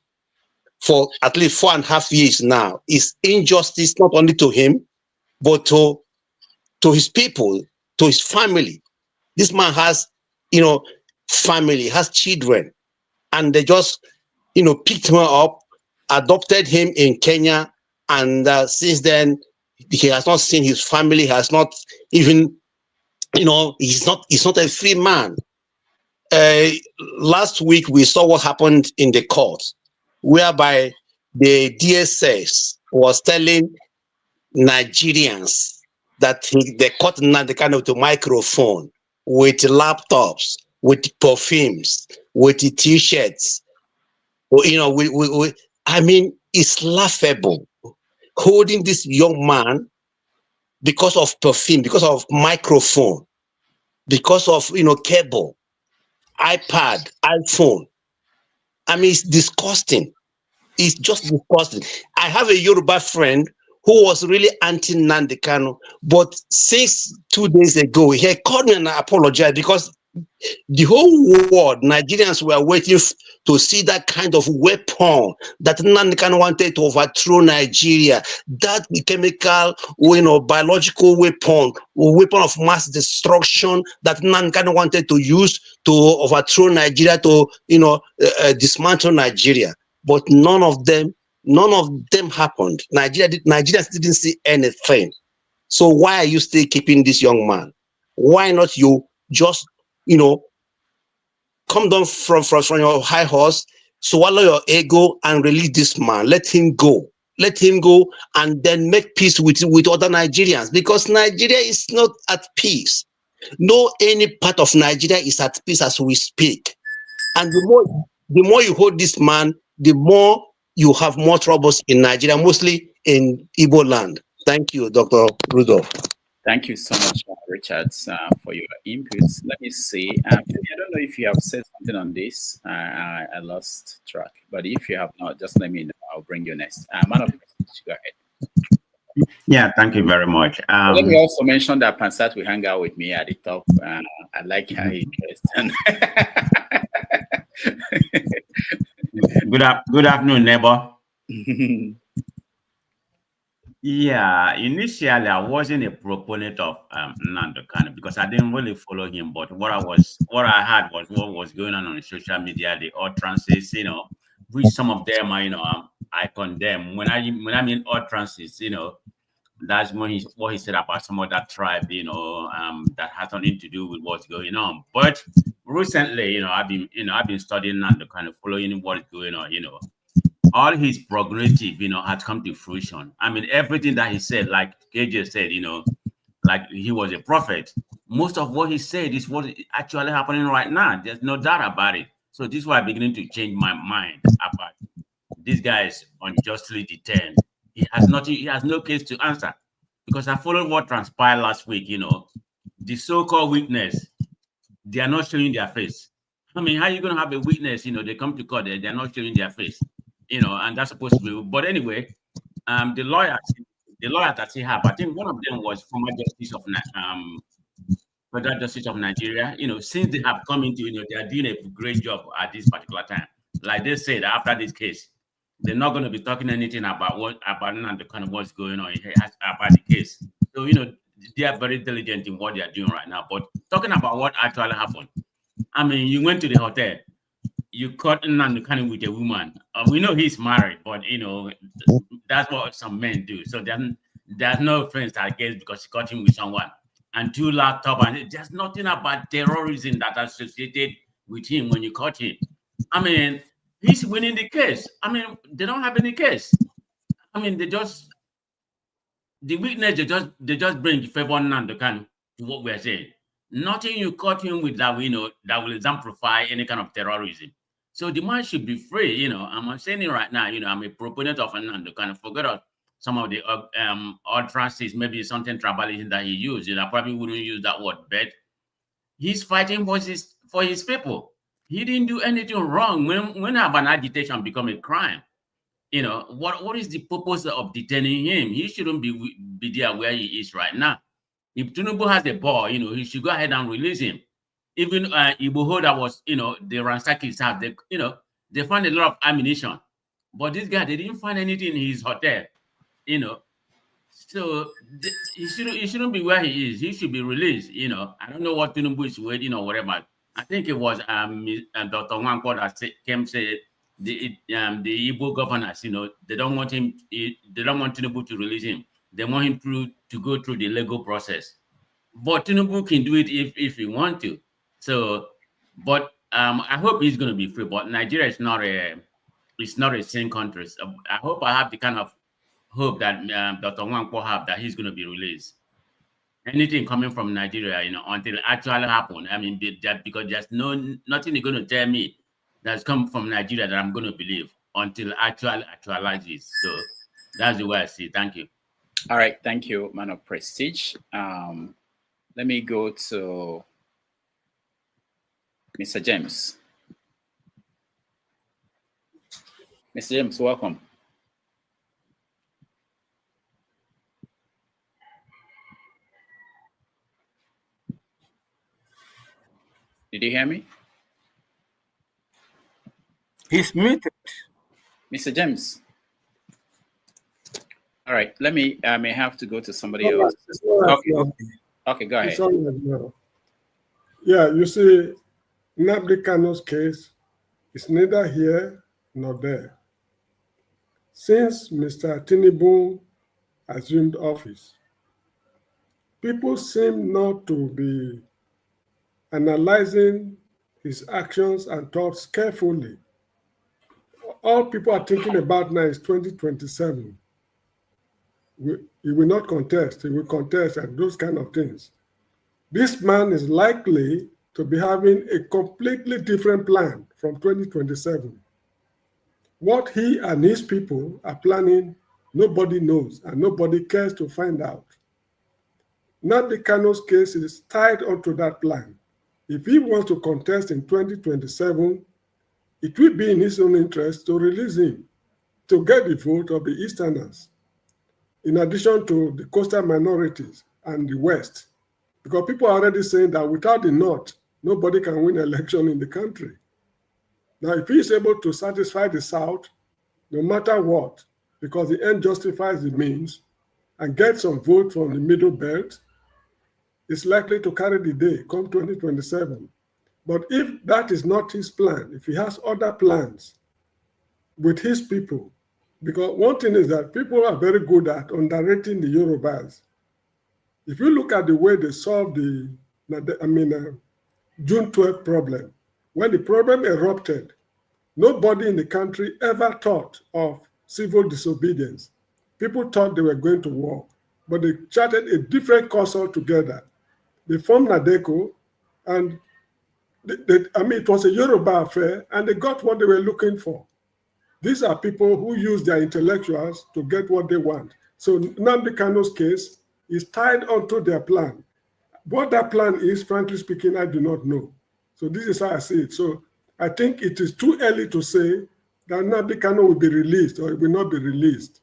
for at least 4.5 years now is injustice, not only to him, but to his people, to his family. This man has, family, has children, and they just, picked him up, adopted him in Kenya, and since then he has not seen his family, has not even, he's not a free man. Last week we saw what happened in the court, whereby the DSS was telling Nigerians that they caught Nnamdi Kanu with a microphone, with laptops, with perfumes, with t-shirts, with I mean, it's laughable. Holding this young man because of perfume, because of microphone, because of cable, iPad, iPhone. I mean, it's disgusting. It's just disgusting. I have a Yoruba friend who was really anti Nnamdi Kanu, but since 2 days ago, he called me and apologized because the whole world, Nigerians were waiting to see that kind of weapon that Nnamdi Kanu wanted to overthrow Nigeria. That chemical, biological weapon of mass destruction that Nnamdi Kanu wanted to use to overthrow Nigeria, to dismantle Nigeria. But none of them happened. Nigerians didn't see anything. So why are you still keeping this young man? Why not you just come down from your high horse, swallow your ego and release this man? Let him go. Let him go, and then make peace with other Nigerians, because Nigeria is not at peace. No any part of Nigeria is at peace as we speak. And the more you hold this man, the more you have more troubles in Nigeria, mostly in Igbo land. Thank you, Dr. Rudolph. Thank you so much, Richard, for your inputs. Let me see. I don't know if you have said something on this. I lost track. But if you have not, just let me know. I'll bring you next. Man of President, go ahead. Yeah, thank you very much. Let me also mention that Pansat will hang out with me at the top. I like how he dressed. Good afternoon, neighbor. Yeah, initially I wasn't a proponent of Nnamdi Kanu because I didn't really follow him. But what I heard was what was going on social media, the utterances, which some of them are, I condemn. When I mean utterances, that's what he said about some other tribe, that has nothing to do with what's going on. But recently, I've been studying Nnamdi Kanu, following what is going on, all his prognitive, had come to fruition. I mean, everything that he said, like KJ said, like he was a prophet. Most of what he said is what is actually happening right now. There's no doubt about it. So this is why I'm beginning to change my mind about this guy is unjustly detained. He has no case to answer, because I followed what transpired last week. The so-called witness, they are not showing their face. I mean, how are you going to have a witness? They come to court, they're not showing their face. And that's supposed to be. But anyway, the lawyer that he have, I think one of them was former Federal Justice of Nigeria. Since they have come into, they are doing a great job at this particular time. Like they said, after this case, they're not going to be talking anything about the kind of what's going on about the case. So they are very diligent in what they are doing right now. But talking about what actually happened, I mean, you went to the hotel. You caught Nnamdi Kanu with a woman. We know he's married, but that's what some men do. So there's no offense, I guess, because he caught him with someone and 2 laptops, and there's nothing about terrorism that associated with him when you caught him. I mean, he's winning the case. I mean, they don't have any case. I mean, the witness they just bring favor Nnamdi Kanu to what we're saying. Nothing you caught him with that that will exemplify any kind of terrorism. So the man should be free. I'm saying it right now. I'm a proponent of Nnamdi Kanu. Forget some of the utterances, maybe something tribalism that he used. I probably wouldn't use that word, but he's fighting for his people. He didn't do anything wrong. When have an agitation become a crime? What is the purpose of detaining him? He shouldn't be there where he is right now. If Tinubu has a ball, he should go ahead and release him. Even Igboho that was, they ransacked his house. They found a lot of ammunition, but this guy, they didn't find anything in his hotel. So he shouldn't be where he is. He should be released. I don't know what Tinubu is waiting or whatever. I think it was Dr. Nwankwo that came say the Igbo governors, they don't want him. They don't want Tinubu to release him. They want him to go through the legal process. But Tinubu can do it if he want to. So, but I hope he's going to be free. But Nigeria is not a sane country. So I hope I have the kind of hope that Dr. Nwankwo have, that he's going to be released. Anything coming from Nigeria, until it actually happen. I mean, because there's nothing you're going to tell me that's come from Nigeria that I'm going to believe. until actualizes. So that's the way I see it. Thank you. All right, thank you, man of prestige. Let me go to Mr. James. Mr. James, welcome. Did you hear me? He's muted. Mr. James. All right, let me, I may have to go to somebody else. Okay, go ahead. Yeah, you see, Nnamdi Kanu's case is neither here nor there. Since Mr. Tinubu assumed office, people seem not to be analyzing his actions and thoughts carefully. All people are thinking about now is 2027. He will not contest, he will contest and those kind of things. This man is likely to be having a completely different plan from 2027. What he and his people are planning, nobody knows and nobody cares to find out. Nnamdi Kanu's case is tied onto that plan. If he wants to contest in 2027, it will be in his own interest to release him, to get the vote of the Easterners, in addition to the coastal minorities and the West. Because people are already saying that without the North, nobody can win election in the country. Now, if he is able to satisfy the South, no matter what, because the end justifies the means, and get some vote from the middle belt, it's likely to carry the day come 2027. But if that is not his plan, if he has other plans with his people, because one thing is that people are very good at underrating the Yorubas. If you look at the way they solved the June 12th problem, when the problem erupted, nobody in the country ever thought of civil disobedience. People thought they were going to war, but they charted a different course altogether. They formed NADECO, and it was a Yoruba affair, and they got what they were looking for. These are people who use their intellectuals to get what they want. So Nnamdi Kanu's case is tied onto their plan. What that plan is, frankly speaking, I do not know. So this is how I see it. So I think it is too early to say that Nnamdi Kanu will be released or it will not be released.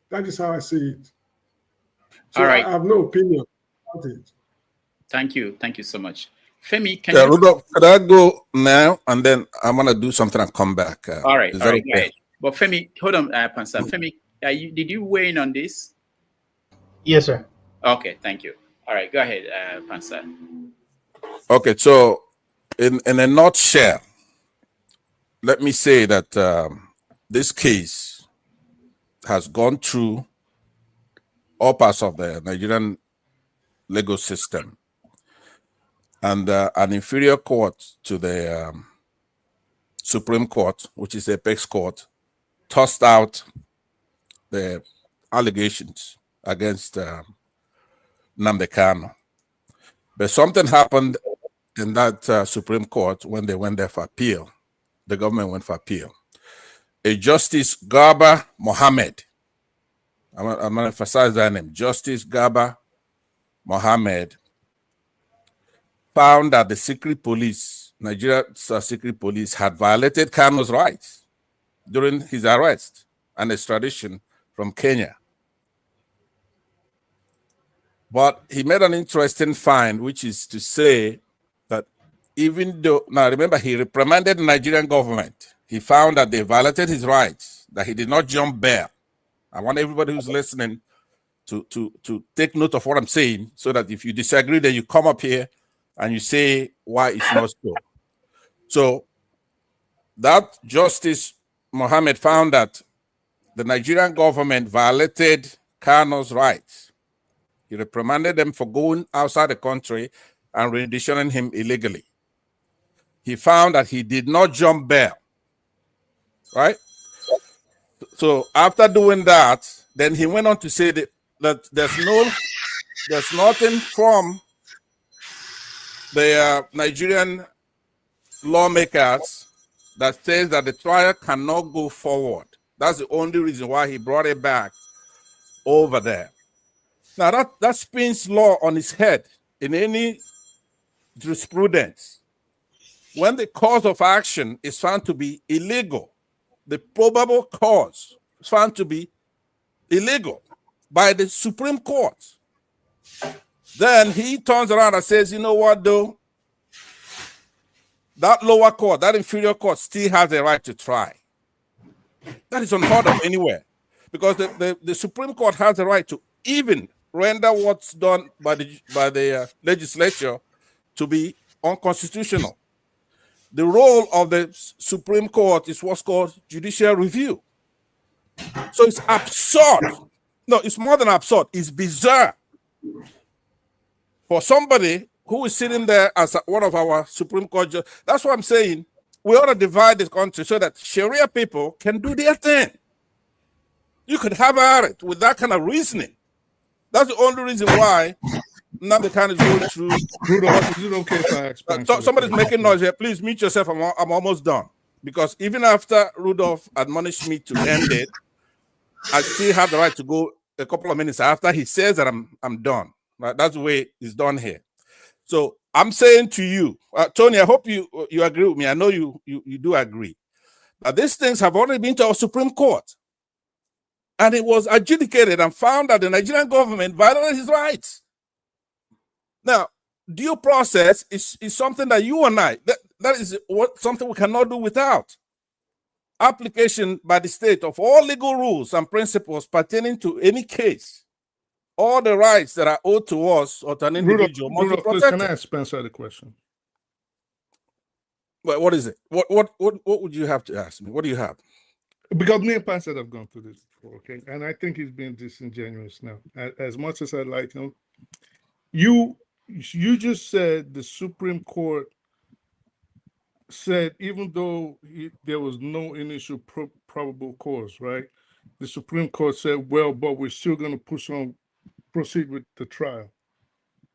That is how I see it. So all right. I have no opinion about it. Thank you. Thank you so much. Femi, can yeah, you... Rudolph, could I go now and then I'm going to do something and come back? All right, go ahead. But Femi, hold on, Pansa. Femi, did you weigh in on this? Yes, sir. Okay, thank you. All right, go ahead, Pansa. Okay, so in a nutshell, let me say that this case has gone through all parts of the Nigerian legal system, and an inferior court to the Supreme Court, which is the apex court, tossed out the allegations against Nnamdi Kanu. But something happened in that Supreme Court when they went there for appeal. The government went for appeal. A Justice Garba Mohammed, I'm going to emphasize that name, Justice Garba Mohammed, found that the secret police, Nigeria's secret police, had violated Kanu's rights during his arrest and extradition from Kenya. But he made an interesting find, which is to say that even though, now remember, he reprimanded the Nigerian government. He found that they violated his rights, that he did not jump bail. I want everybody who's listening to take note of what I'm saying, so that if you disagree, then you come up here and you say why it's not so. So that Justice Mohammed found that the Nigerian government violated Kanu's rights. He reprimanded them for going outside the country and renditioning him illegally. He found that he did not jump bail, right? So after doing that, then he went on to say that there's nothing from the Nigerian lawmakers that says that the trial cannot go forward. That's the only reason why he brought it back over there. Now that spins law on its head in any jurisprudence. When the cause of action is found to be illegal, the probable cause is found to be illegal by the Supreme Court, then he turns around and says, you know what, though? That lower court, that inferior court still has the right to try. That is unheard of anywhere, because the Supreme Court has the right to even render what's done by the legislature to be unconstitutional. The role of the Supreme Court is what's called judicial review. So it's absurd. No, it's more than absurd. It's bizarre for somebody who is sitting there as one of our Supreme Court judges. That's what I'm saying. We ought to divide this country so that Sharia people can do their thing. You could have at it with that kind of reasoning. That's the only reason why now the kind of going through. Rudolph, is it okay if I expand? Somebody's making noise here. Please mute yourself. I'm almost done. Because even after Rudolph admonished me to end it, I still have the right to go a couple of minutes after he says that I'm done. Right? That's the way it's done here. So I'm saying to you, Tony, I hope you agree with me. I know you do agree. These things have already been to our Supreme Court. And it was adjudicated and found that the Nigerian government violated his rights. Now, due process is something that you and I, that is something we cannot do without. Application by the state of all legal rules and principles pertaining to any case, all the rights that are owed to us or to an individual must be protected. Can I ask Spencer the question? Well, what is it? What would you have to ask me? What do you have? Because me and Spencer have gone through this before, okay? And I think he's being disingenuous now. As much as I like him, you just said the Supreme Court said even though there was no initial probable cause, right? The Supreme Court said, well, but we're still going to proceed with the trial.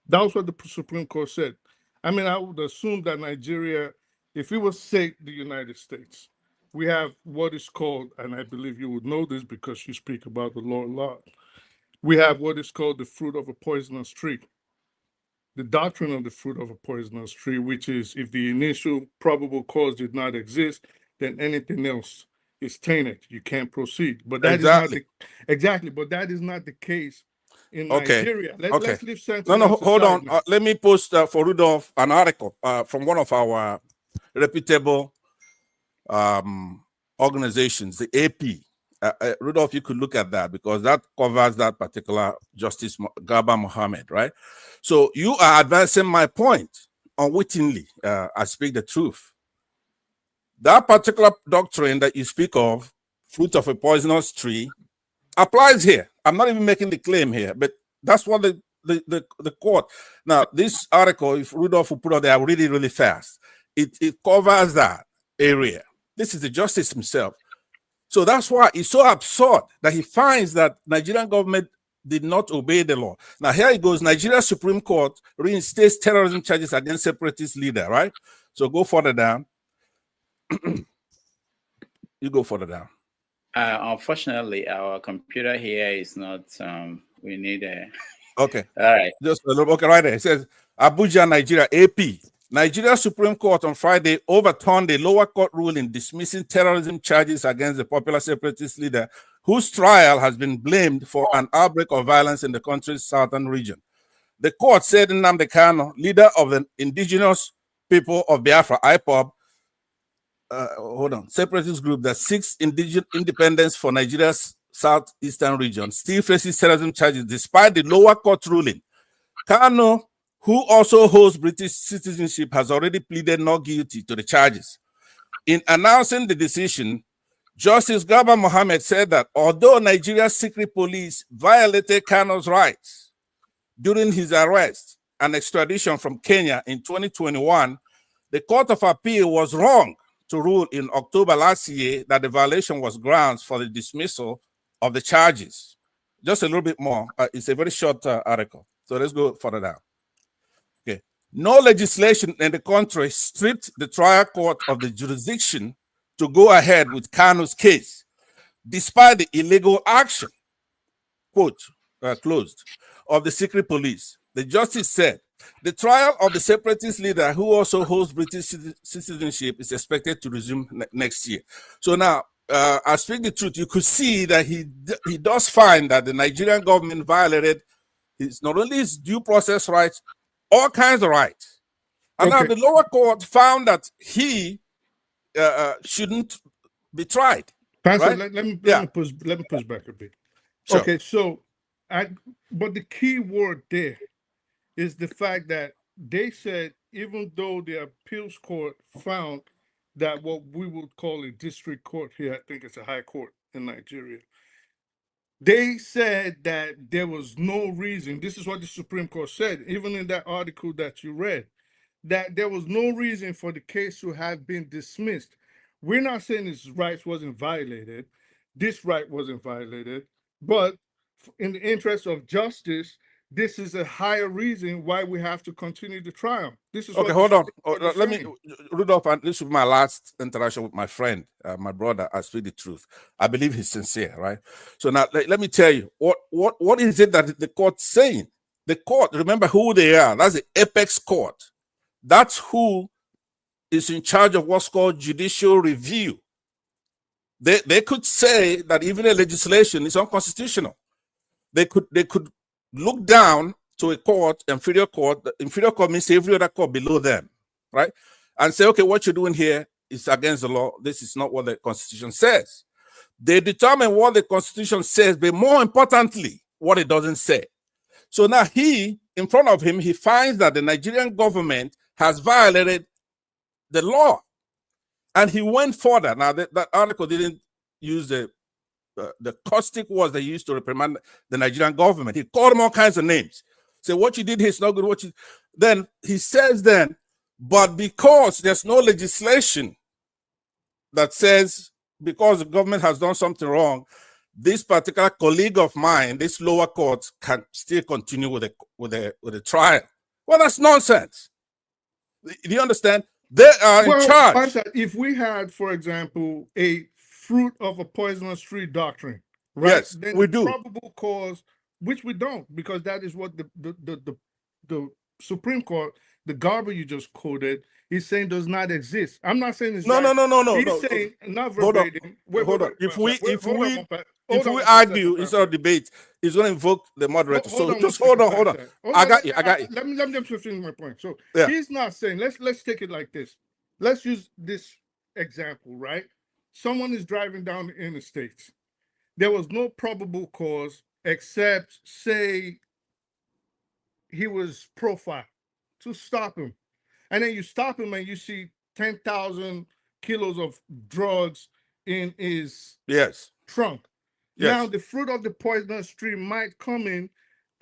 That was what the Supreme Court said. I mean, I would assume that Nigeria, if it was, say, the United States, we have what is called, and I believe you would know this because you speak about the law a lot, we have what is called the fruit of a poisonous tree. The doctrine of the fruit of a poisonous tree, which is if the initial probable cause did not exist, then anything else is tainted. You can't proceed. But that but that is not the case in Nigeria. Let's leave sentiment aside. Hold on. Let me post for Rudolph an article from one of our reputable organizations, the AP. Rudolph, you could look at that because that covers that particular Justice Garba Mohammed, right? So you are advancing my point unwittingly. I speak the truth. That particular doctrine that you speak of, fruit of a poisonous tree, applies here. I'm not even making the claim here, but that's what the court. Now, this article, if Rudolph will put out there, I'll read it really fast. It covers that area. This is the justice himself. So that's why it's so absurd that he finds that Nigerian government did not obey the law. Now here it goes. Nigeria Supreme Court reinstates terrorism charges against separatist leader, right? So go further down. You go further down. Unfortunately, our computer here is not, we need a... Okay. All right. Just a little, okay, right there. It says, Abuja, Nigeria, AP. Nigeria Supreme Court on Friday overturned a lower court ruling dismissing terrorism charges against the popular separatist leader whose trial has been blamed for an outbreak of violence in the country's southern region. The court said Nnamdi Kanu, leader of the indigenous people of Biafra, IPOB, separatist group that seeks independence for Nigeria's southeastern region, still faces terrorism charges despite the lower court ruling. Kanu, who also holds British citizenship, has already pleaded not guilty to the charges. In announcing the decision, Justice Garba Mohammed said that although Nigeria's secret police violated Kanu's rights during his arrest and extradition from Kenya in 2021, the Court of Appeal was wrong to rule in October last year that the violation was grounds for the dismissal of the charges. Just a little bit more. It's a very short article. So let's go further down. Okay. No legislation in the country stripped the trial court of the jurisdiction to go ahead with Kanu's case, despite the illegal action, quote, closed, of the secret police. The justice said, the trial of the separatist leader who also holds British citizenship is expected to resume next year. So now, I speak the truth, you could see that he does find that the Nigerian government violated not only his due process rights, all kinds of rights. And now the lower court found that he shouldn't be tried. Pastor, right? let me push back a bit. Sure. Okay, so but the key word there is the fact that they said even though the appeals court found that what we would call a district court here, I think it's a high court in Nigeria, they said that there was no reason, this is what the Supreme Court said, even in that article that you read, that there was no reason for the case to have been dismissed. We're not saying his rights wasn't violated, this right wasn't violated, but in the interest of justice, this is a higher reason why we have to continue the trial. This is okay. Hold on. Let me, Rudolph, and this is my last interaction with my friend, my brother. I speak the truth. I believe he's sincere, right? So now let me tell you what is it that the court's saying? The court, remember who they are. That's the apex court. That's who is in charge of what's called judicial review. They could say that even a legislation is unconstitutional. They could look down to a court, inferior court. The inferior court means every other court below them, right? And say, okay, what you're doing here is against the law. This is not what the Constitution says. They determine what the Constitution says, but more importantly, what it doesn't say. So now in front of him, he finds that the Nigerian government has violated the law. And he went further. Now, that article didn't use the caustic words they used to reprimand the Nigerian government. He called them all kinds of names. Say, what you did here is not good. Then he says but because there's no legislation that says because the government has done something wrong, this particular colleague of mine, this lower court, can still continue with the trial. Well, that's nonsense. Do you understand? They are in charge. Pastor, if we had, for example, a fruit of a poisonous tree doctrine, right? Yes, then we the do. Probable cause, which we don't, because that is what the Supreme Court, the Garber you just quoted, is saying does not exist. I'm not saying it's no. He's saying not verbatim. Hold on. If we argue instead of debate, it's going to invoke the moderator. So just hold on. I got you. Let me just finish my point. So yeah. He's not saying, let's take it like this. Let's use this example, right? Someone is driving down the interstate. There was no probable cause except, say, he was profiled to stop him. And then you stop him and you see 10,000 kilos of drugs in his trunk. Yes. Now, the fruit of the poisonous tree might come in,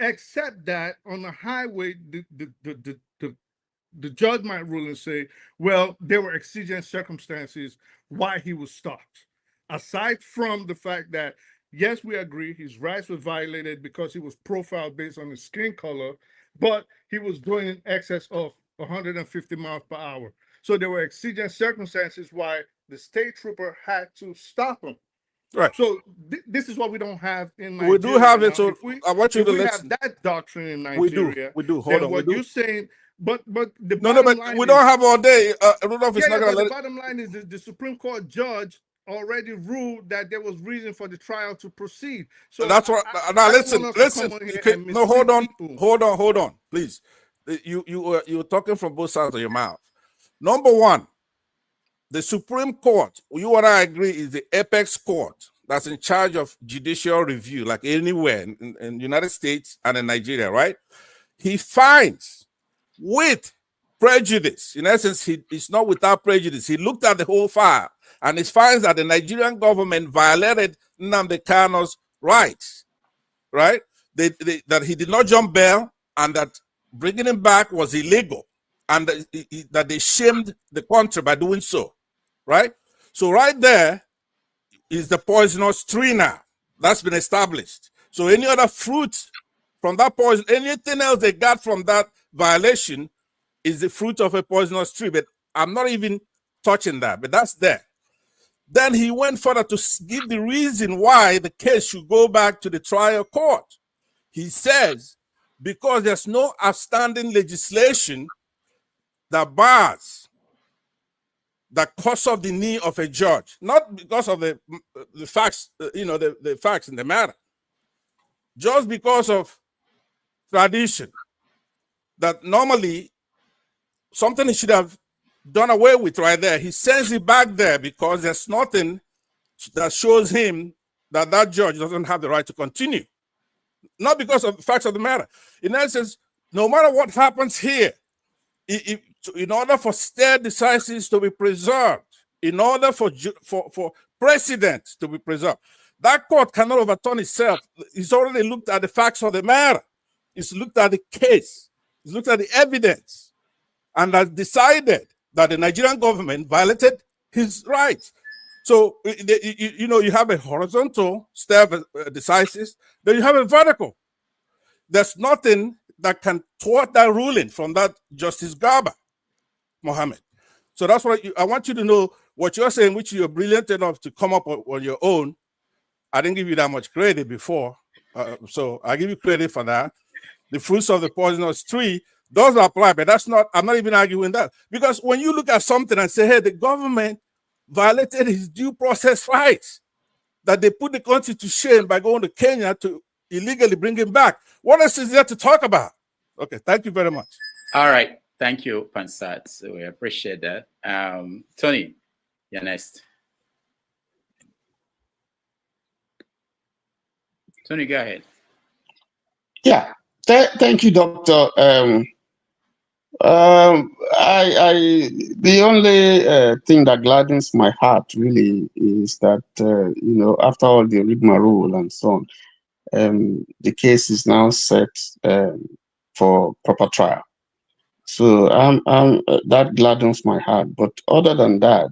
except that on the highway, the judge might rule and say, well, there were exigent circumstances why he was stopped. Aside from the fact that, yes, we agree his rights were violated because he was profiled based on his skin color, but he was going in excess of 150 miles per hour. So there were exigent circumstances why the state trooper had to stop him. Right. So this is what we don't have in Nigeria. We do have it. Now, So I want you to listen. Have that doctrine in Nigeria. We do. Hold on. What you're saying, but the no, but we don't have all day. Rudolph is not going to let the bottom line is the Supreme Court judge already ruled that there was reason for the trial to proceed. So that's what. Now listen. No, hold on, please. You're talking from both sides of your mouth. Number one, the Supreme Court, you and I agree, is the apex court that's in charge of judicial review, like anywhere in the United States and in Nigeria, right? He finds with prejudice. In essence, it's not without prejudice. He looked at the whole file and he finds that the Nigerian government violated Nnamdi Kanu's rights, right? That he did not jump bail and that bringing him back was illegal and that they shamed the country by doing so, right? So right there is the poisonous tree now. That's been established. So any other fruit from that poison, anything else they got from that violation is the fruit of a poisonous tree. But I'm not even touching that, but that's there. Then he went further to give the reason why the case should go back to the trial court. He says, because there's no outstanding legislation that bars, that cuts off the knee of a judge, not because of the facts, the facts in the matter, just because of tradition, that normally something he should have done away with right there. He sends it back there because there's nothing that shows him that that judge doesn't have the right to continue. Not because of the facts of the matter. In essence, no matter what happens here, in order for stare decisis to be preserved, in order for precedent to be preserved, that court cannot overturn itself. It's already looked at the facts of the matter. It's looked at the case. It's looked at the evidence and has decided that the Nigerian government violated his rights. So, you have a horizontal stare decisis, then you have a vertical. There's nothing that can thwart that ruling from that Justice Garba, Mohammed. So that's what I want you to know what you're saying, which you're brilliant enough to come up on your own. I didn't give you that much credit before, so I give you credit for that. The fruits of the poisonous tree does apply, but that's not, I'm not even arguing that. Because when you look at something and say, hey, the government violated his due process rights, that they put the country to shame by going to Kenya to illegally bring him back. What else is there to talk about? Okay, thank you very much. All right, thank you, Pansat. So we appreciate that. Tony, you're next. Tony, go ahead. Yeah, thank you, Doctor. The only thing that gladdens my heart really is that after all the rigmarole and so on, the case is now set for proper trial. So that gladdens my heart. But other than that,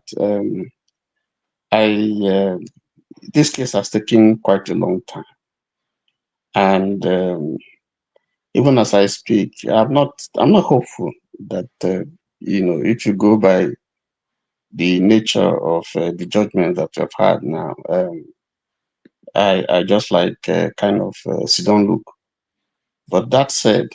this case has taken quite a long time, and even as I speak, I'm not hopeful that if you go by the nature of the judgment that we've had now, I just like kind of sit down look. But that said,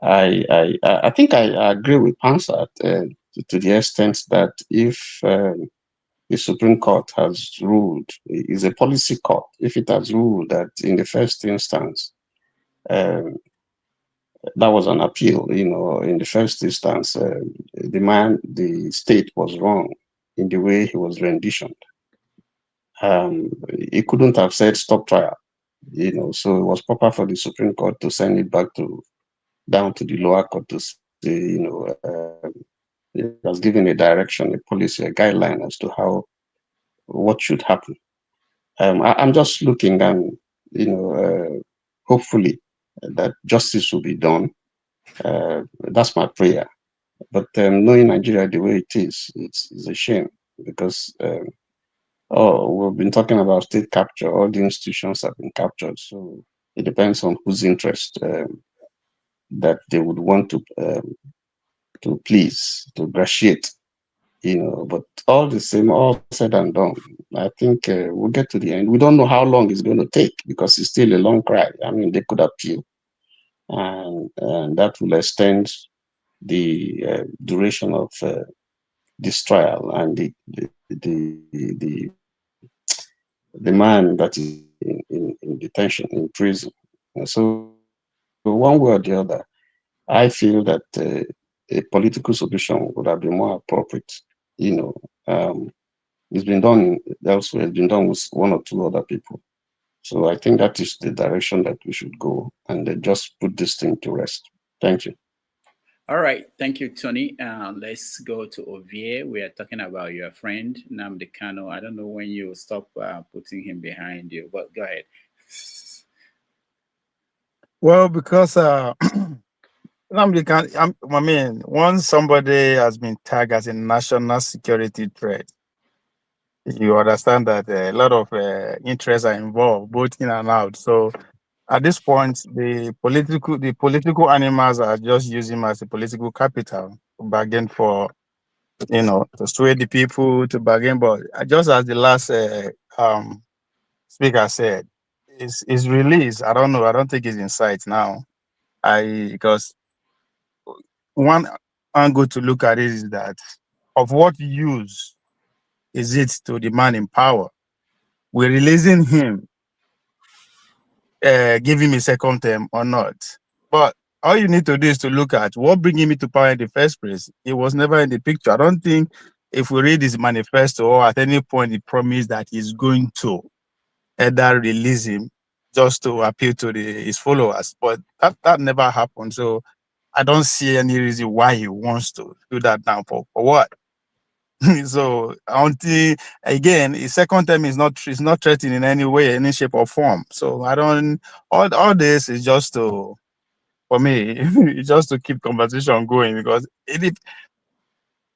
I think I agree with Pansat to the extent that if the Supreme Court has ruled, is a policy court, if it has ruled that in the first instance, that was an appeal, in the first instance, the state was wrong in the way he was renditioned. He couldn't have said stop trial, so it was proper for the Supreme Court to send it back down to the lower court to say, it has given a direction, a policy, a guideline as to what should happen. I'm just looking and, hopefully that justice will be done. That's my prayer. But knowing Nigeria the way it is, it's a shame because we've been talking about state capture. All the institutions have been captured. So it depends on whose interest that they would want to please, to gratiate, But all the same, all said and done, I think we'll get to the end. We don't know how long it's going to take because it's still a long cry. I mean, they could appeal, and that will extend the duration of this trial, and the man that is in detention, in prison. So one way or the other, I feel that a political solution would have been more appropriate. It's been done elsewhere. It's been done with one or two other people. So I think that is the direction that we should go, and just put this thing to rest. Thank you. All right, thank you, Tony. Let's go to Ovie. We are talking about your friend Nnamdi Kanu. I don't know when you stop putting him behind you, but go ahead. Well, because Nnamdi Kanu, I mean, once somebody has been tagged as a national security threat, you understand that a lot of interests are involved, both in and out. So at this point, the political animals are just using him as a political capital to bargain for to sway the people to bargain. But just as the last speaker said, is release. I don't know. I don't think it's in sight now. Because one angle to look at it is that of what use is it to the man in power? We're releasing him, give him a second term or not. But all you need to do is to look at what bring him into power in the first place. He was never in the picture. I don't think if we read his manifesto or at any point he promised that he's going to either release him just to appeal to his followers. But that never happened. So I don't see any reason why he wants to do that now. For what? So until again, his second term is not threatened in any way, any shape or form. So I don't. All this is just to, for me, it's just to keep conversation going because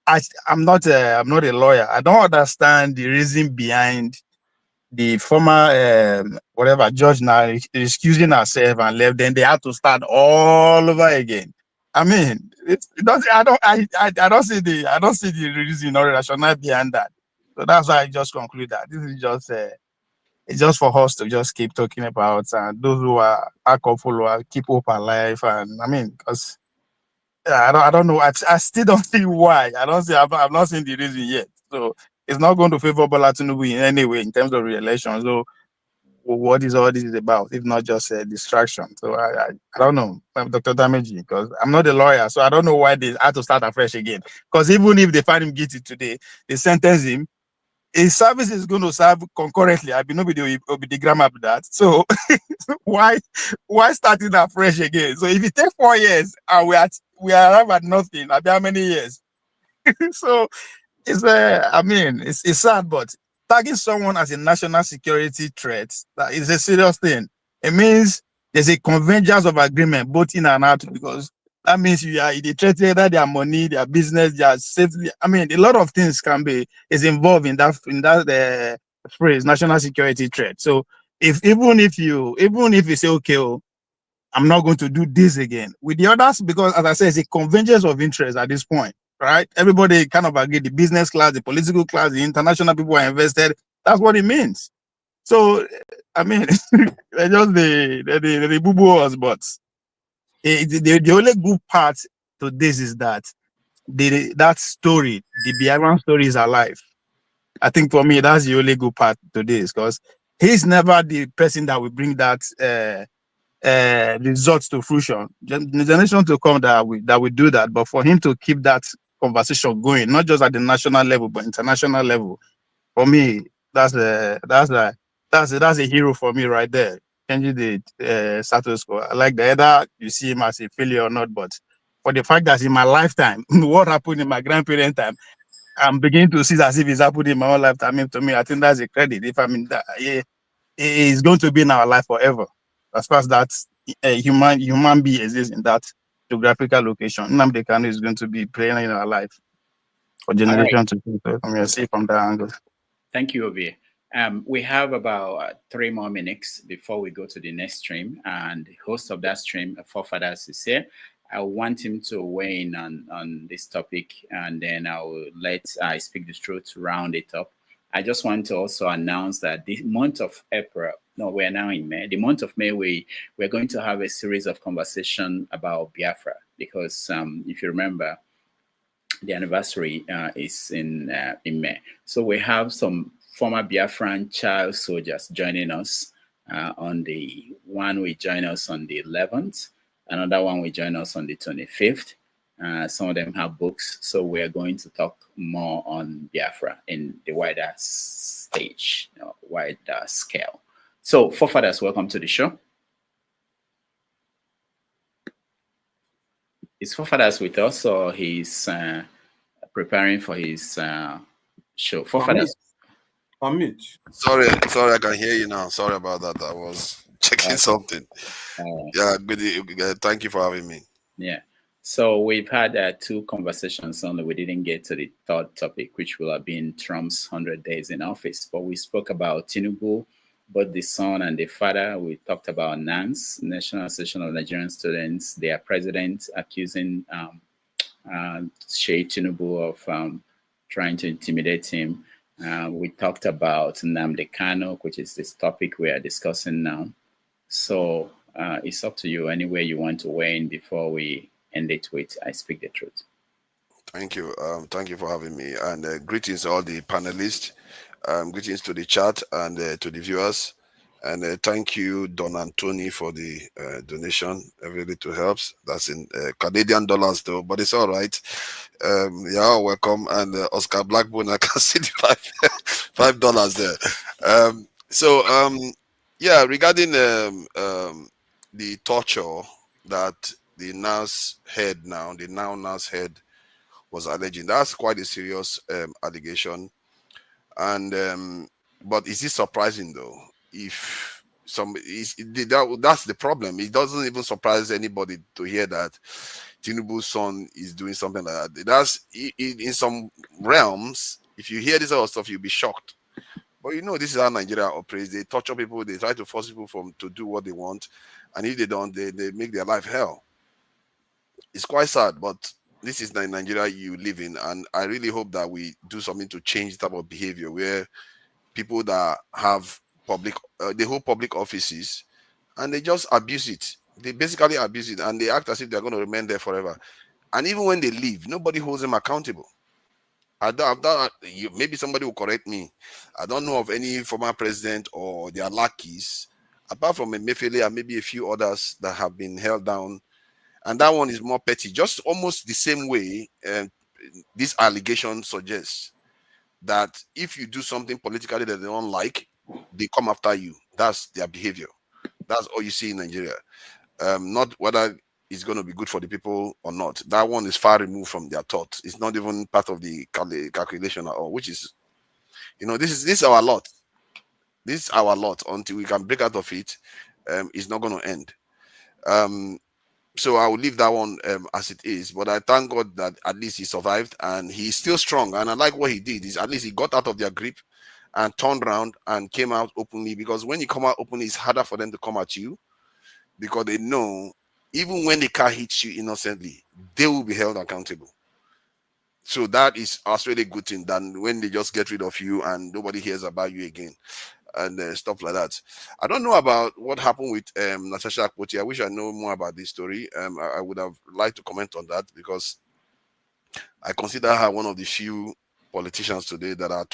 I'm not a lawyer. I don't understand the reason behind the former whatever judge now excusing herself and left. Then they had to start all over again. I mean, it doesn't. I don't see the reason or rationale behind that. So that's why I just conclude that this is just it's just for us to just keep talking about and those who are followers keep hope alive. And I mean, because I don't know. I still don't see why. I don't see. I've not seen the reason yet. So it's not going to favor Bola Tinubu in any way in terms of re-election. So what is all this about if not just a distraction? So I don't know, Dr. Dameji, because I'm not a lawyer, so I don't know why they had to start afresh again. Because even if they find him guilty today, they sentence him. His service is going to serve concurrently. I be nobody will be the grammar of that. So why starting afresh again? So if it takes 4 years and we arrive at nothing, I be how many years? So it's I mean, it's sad, but tagging someone as a national security threat, that is a serious thing. It means there's a convergence of agreement both in and out, because that means they threat either their money, their business, their safety. I mean, a lot of things is involved in that phrase, national security threat. So even if you say, okay, I'm not going to do this again with the others, because as I said, it's a convergence of interest at this point, right? Everybody kind of agree, the business class, the political class, the international people are invested. That's what it means. So, I mean, they're just the boo-boo us, but the only good part to this is that that story, the Biafran story is alive. I think for me, that's the only good part to this, because he's never the person that will bring that results to fruition. The generation to come that we do that, but for him to keep that conversation going, not just at the national level but international level, for me, that's a hero for me right there. Changing the status quo. I like the either you see him as a failure or not, but for the fact that in my lifetime, what happened in my grandparents' time, I'm beginning to see as if it's happened in my own lifetime. I mean, to me, I think that's a credit. If I mean that, it's going to be in our life forever, as far as that human being exists in that geographical location. Nnamdi Kanu is going to be playing in our life for generations to come. I mean, see from that angle. Thank you, Obi. We have about 3 more minutes before we go to the next stream, and the host of that stream, Forefathers, is here. I want him to weigh in on this topic, and then I will let I speak the truth to round it up. I just want to also announce that the month of April, no, we're now in May. The month of May, we're going to have a series of conversation about Biafra, because if you remember, the anniversary is in May. So we have some former Biafran child soldiers joining us. One will join us on the 11th. Another one will join us on the 25th. Some of them have books. So we're going to talk more on Biafra in the wider stage, wider scale. So, Forefathers, welcome to the show. Is Forefathers with us, or he's preparing for his show? Forefathers. On mute. Sorry, I can hear you now. Sorry about that. I was checking something. Yeah, good. Thank you for having me. Yeah. So we've had 2 conversations only. We didn't get to the third topic, which will have been Trump's 100 days in office. But we spoke about Tinubu, both the son and the father. We talked about NANS, National Association of Nigerian Students, their president accusing Sheikh Tinubu of trying to intimidate him. We talked about Nnamdi Kanu, which is this topic we are discussing now. So it's up to you. Any way you want to weigh in before we end it with "I speak the truth." Thank you. Thank you for having me. And greetings all the panelists. Greetings to the chat and to the viewers. And thank you, Don Anthony, for the donation. Every little helps. That's in Canadian dollars, though, but it's all right. You're all welcome. And Oscar Blackburn, I can see the $5 there. Yeah, regarding the torture that the NAS head now, the now NAS head was alleging, that's quite a serious allegation. And but is it surprising though? If that's the problem. It doesn't even surprise anybody to hear that Tinubu's son is doing something like that. That's in some realms. If you hear this sort of stuff, you'll be shocked. But you know, this is how Nigeria operates. They torture people. They try to force people to do what they want, and if they don't, they make their life hell. It's quite sad, but this is the Nigeria you live in, and I really hope that we do something to change the type of behavior where people that have they hold public offices and they just abuse it. They basically abuse it, and they act as if they're going to remain there forever. And even when they leave, nobody holds them accountable. Maybe somebody will correct me. I don't know of any former president or their lackeys, apart from Emefiele and maybe a few others that have been held down. And that one is more petty, just almost the same way this allegation suggests, that if you do something politically that they don't like, they come after you. That's their behavior. That's all you see in Nigeria. Not whether it's going to be good for the people or not. That one is far removed from their thought. It's not even part of the calculation at all, which is, this is our lot. This is our lot. Until we can break out of it, it's not going to end. So I will leave that one as it is. But I thank God that at least he survived and he's still strong. And I like what he did. Is at least he got out of their grip and turned around and came out openly. Because when you come out openly, it's harder for them to come at you, because they know even when the car hits you innocently, they will be held accountable. So that is also really good thing than when they just get rid of you and nobody hears about you again. And stuff like that. I don't know about what happened with Natasha Akpoti. I wish I know more about this story. I would have liked to comment on that, because I consider her one of the few politicians today that are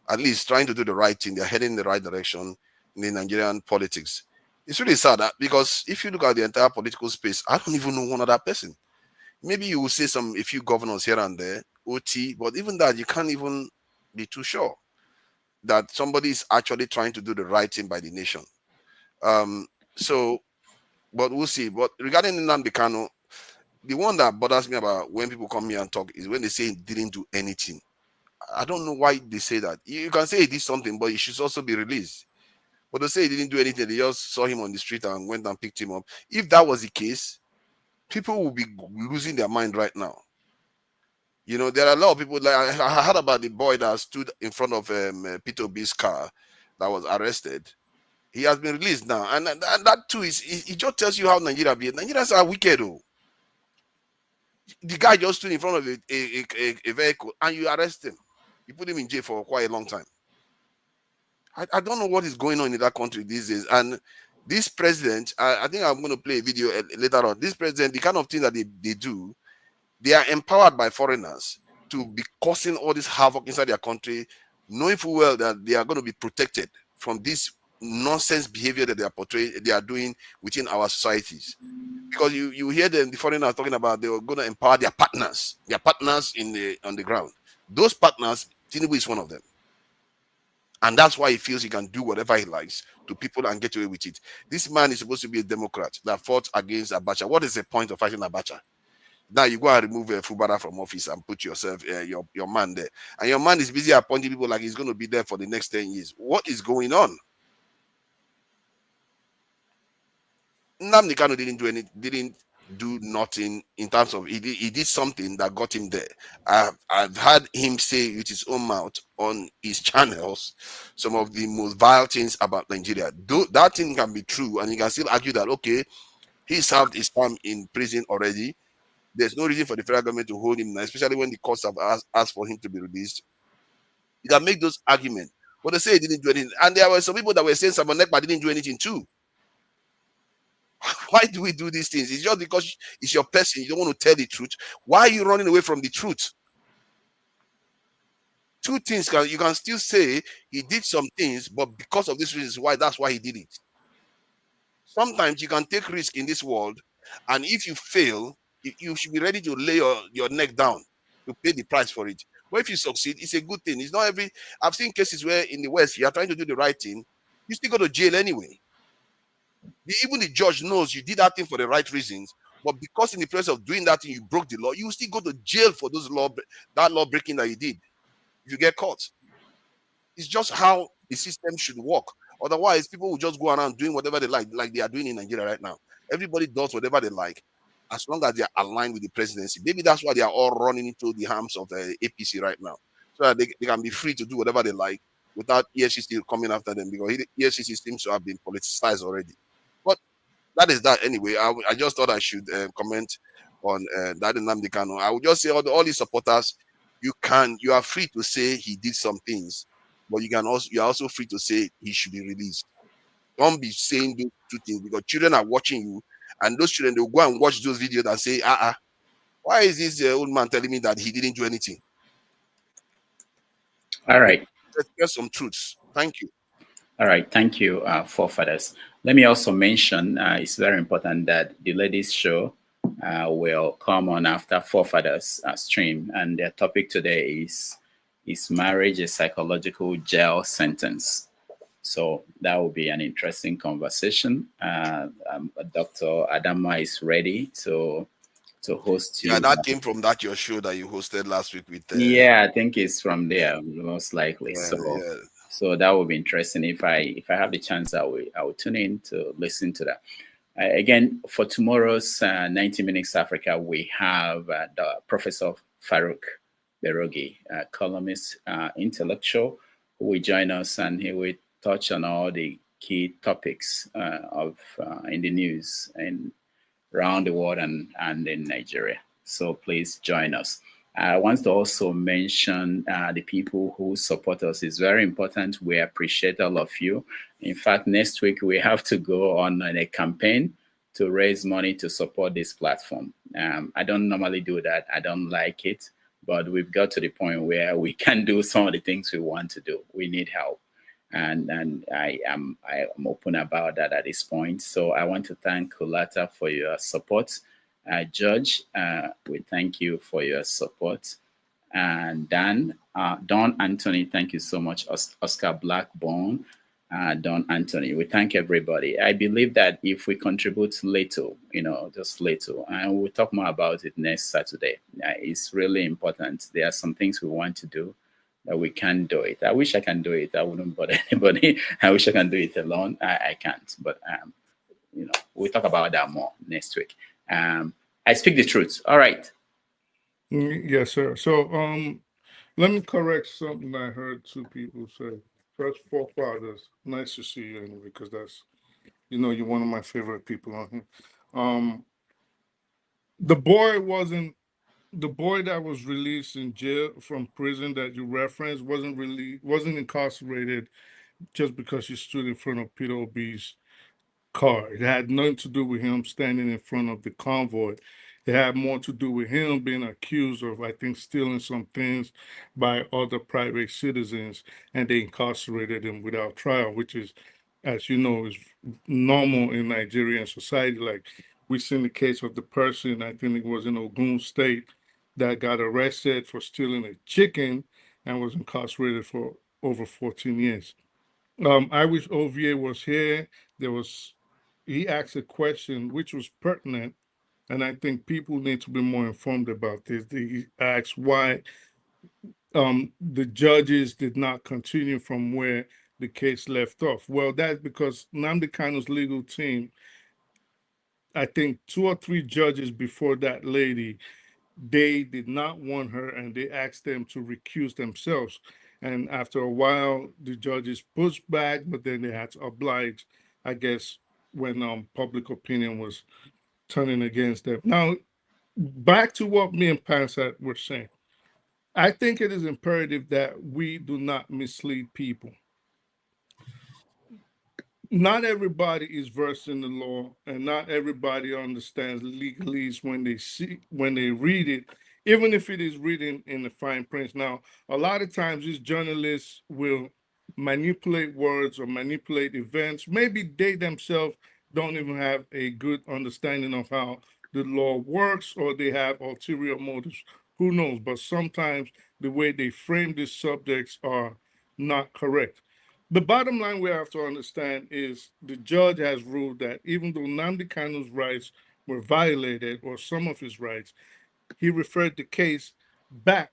at least trying to do the right thing. They're heading in the right direction in the Nigerian politics. It's really sad because if you look at the entire political space, I don't even know one other person. Maybe you will say a few governors here and there, OT, but even that, you can't even be too sure that somebody is actually trying to do the right thing by the nation. But we'll see. But regarding Nnamdi Kanu, the one that bothers me about when people come here and talk is when they say he didn't do anything. I don't know why they say that. You can say he did something, but he should also be released. But they say he didn't do anything. They just saw him on the street and went and picked him up. If that was the case, people will be losing their mind right now. There are a lot of people. Like I heard about the boy that stood in front of Peter Obi's car that was arrested. He has been released now, and that too it just tells you how Nigeria be. Nigerians are wicked, though. The guy just stood in front of a vehicle, and you arrest him. You put him in jail for quite a long time. I don't know what is going on in that country these days. And this president, I think I'm going to play a video later on. This president, the kind of thing that they do, they are empowered by foreigners to be causing all this havoc inside their country, knowing full well that they are going to be protected from this nonsense behavior that they are doing within our societies. Because you hear them, the foreigners talking about they are going to empower their partners on the ground. Those partners, Tinubu is one of them. And that's why he feels he can do whatever he likes to people and get away with it. This man is supposed to be a Democrat that fought against Abacha. What is the point of fighting Abacha? Now you go and remove Fubara from office and put yourself, your man there. And your man is busy appointing people like he's going to be there for the next 10 years. What is going on? Nnamdi Kanu didn't do nothing in terms of he did something that got him there. I've had him say with his own mouth on his channels some of the most vile things about Nigeria. That thing can be true, and you can still argue that okay, he served his time in prison already, there's no reason for the federal government to hold him now, especially when the courts have asked for him to be released. You can make those arguments. But they say he didn't do anything. And there were some people that were saying Simon Ekpa didn't do anything too. Why do we do these things? It's just because it's your person. You don't want to tell the truth. Why are you running away from the truth? Two things you can still say he did some things, but because of this reason, that's why he did it. Sometimes you can take risk in this world, and if you fail, you should be ready to lay your neck down to pay the price for it. But if you succeed, it's a good thing. It's not I've seen cases where in the West you are trying to do the right thing, you still go to jail anyway. Even the judge knows you did that thing for the right reasons, but because in the process of doing that thing you broke the law, you still go to jail for that law breaking that you did. If you get caught, it's just how the system should work. Otherwise, people will just go around doing whatever they like they are doing in Nigeria right now. Everybody does whatever they like, as long as they are aligned with the presidency. Maybe that's why they are all running into the arms of the APC right now, so that they can be free to do whatever they like without EFCC coming after them, because EFCC seems to have been politicized already. But that is that anyway. I just thought I should comment on that Nnamdi Kanu. I would just say all these supporters, you are free to say he did some things, but you are also free to say he should be released. Don't be saying those two things, because children are watching you, and those children, they'll go and watch those videos and say, why is this old man telling me that he didn't do anything? All right. Let's get some truths. Thank you. All right, thank you, forefathers. Let me also mention, it's very important that the ladies' show will come on after forefathers stream, and their topic today is marriage a psychological jail sentence? So that will be an interesting conversation. Dr. Adama is ready to host you. Yeah, that came from your show that you hosted last week with. Yeah, I think it's from there, most likely. Yeah. So that will be interesting. If I have the chance, I will tune in to listen to that. Again, for tomorrow's 90 Minutes Africa, we have the Professor Farouk Berogi, columnist, intellectual, who will join us, and he will touch on all the key topics in the news and around the world and in Nigeria. So please join us. I want to also mention the people who support us. It's very important. We appreciate all of you. In fact, next week we have to go on a campaign to raise money to support this platform. I don't normally do that. I don't like it, but we've got to the point where we can do some of the things we want to do. We need help. And I am open about that at this point. So I want to thank Kulata for your support. Judge, we thank you for your support. And Don Anthony, thank you so much. Oscar Blackburn, Don Anthony, we thank everybody. I believe that if we contribute little, just little, and we'll talk more about it next Saturday. It's really important. There are some things we want to do that we can't do it. I wish I can do it. I wouldn't bother anybody. I wish I can do it alone. I can't. But we'll talk about that more next week. I speak the truth. All right. Yes, sir. So let me correct something I heard two people say. First, forefathers. Nice to see you anyway, because that's you're one of my favorite people on here. The boy that was released in jail from prison that you referenced wasn't incarcerated just because he stood in front of Peter Obi's car. It had nothing to do with him standing in front of the convoy. It had more to do with him being accused of, I think, stealing some things by other private citizens, and they incarcerated him without trial, which is, as you know, is normal in Nigerian society. Like we've seen the case of the person, I think it was in Ogun State, that got arrested for stealing a chicken and was incarcerated for over 14 years. I wish OVA was here. He asked a question which was pertinent, and I think people need to be more informed about this. He asked why the judges did not continue from where the case left off. Well, that's because Nnamdi Kanu's legal team, I think 2 or 3 judges before that lady, they did not want her, and they asked them to recuse themselves. And after a while, the judges pushed back, but then they had to oblige, I guess, when public opinion was turning against them. Now, back to what me and Pansat were saying. I think it is imperative that we do not mislead people. Not everybody is versed in the law, and not everybody understands legalese when they read it, even if it is written in the fine print. Now, a lot of times these journalists will manipulate words or manipulate events. Maybe they themselves don't even have a good understanding of how the law works, or they have ulterior motives. Who knows? But sometimes the way they frame these subjects are not correct. The bottom line we have to understand is the judge has ruled that even though Nnamdi Kanu's rights were violated, or some of his rights, he referred the case back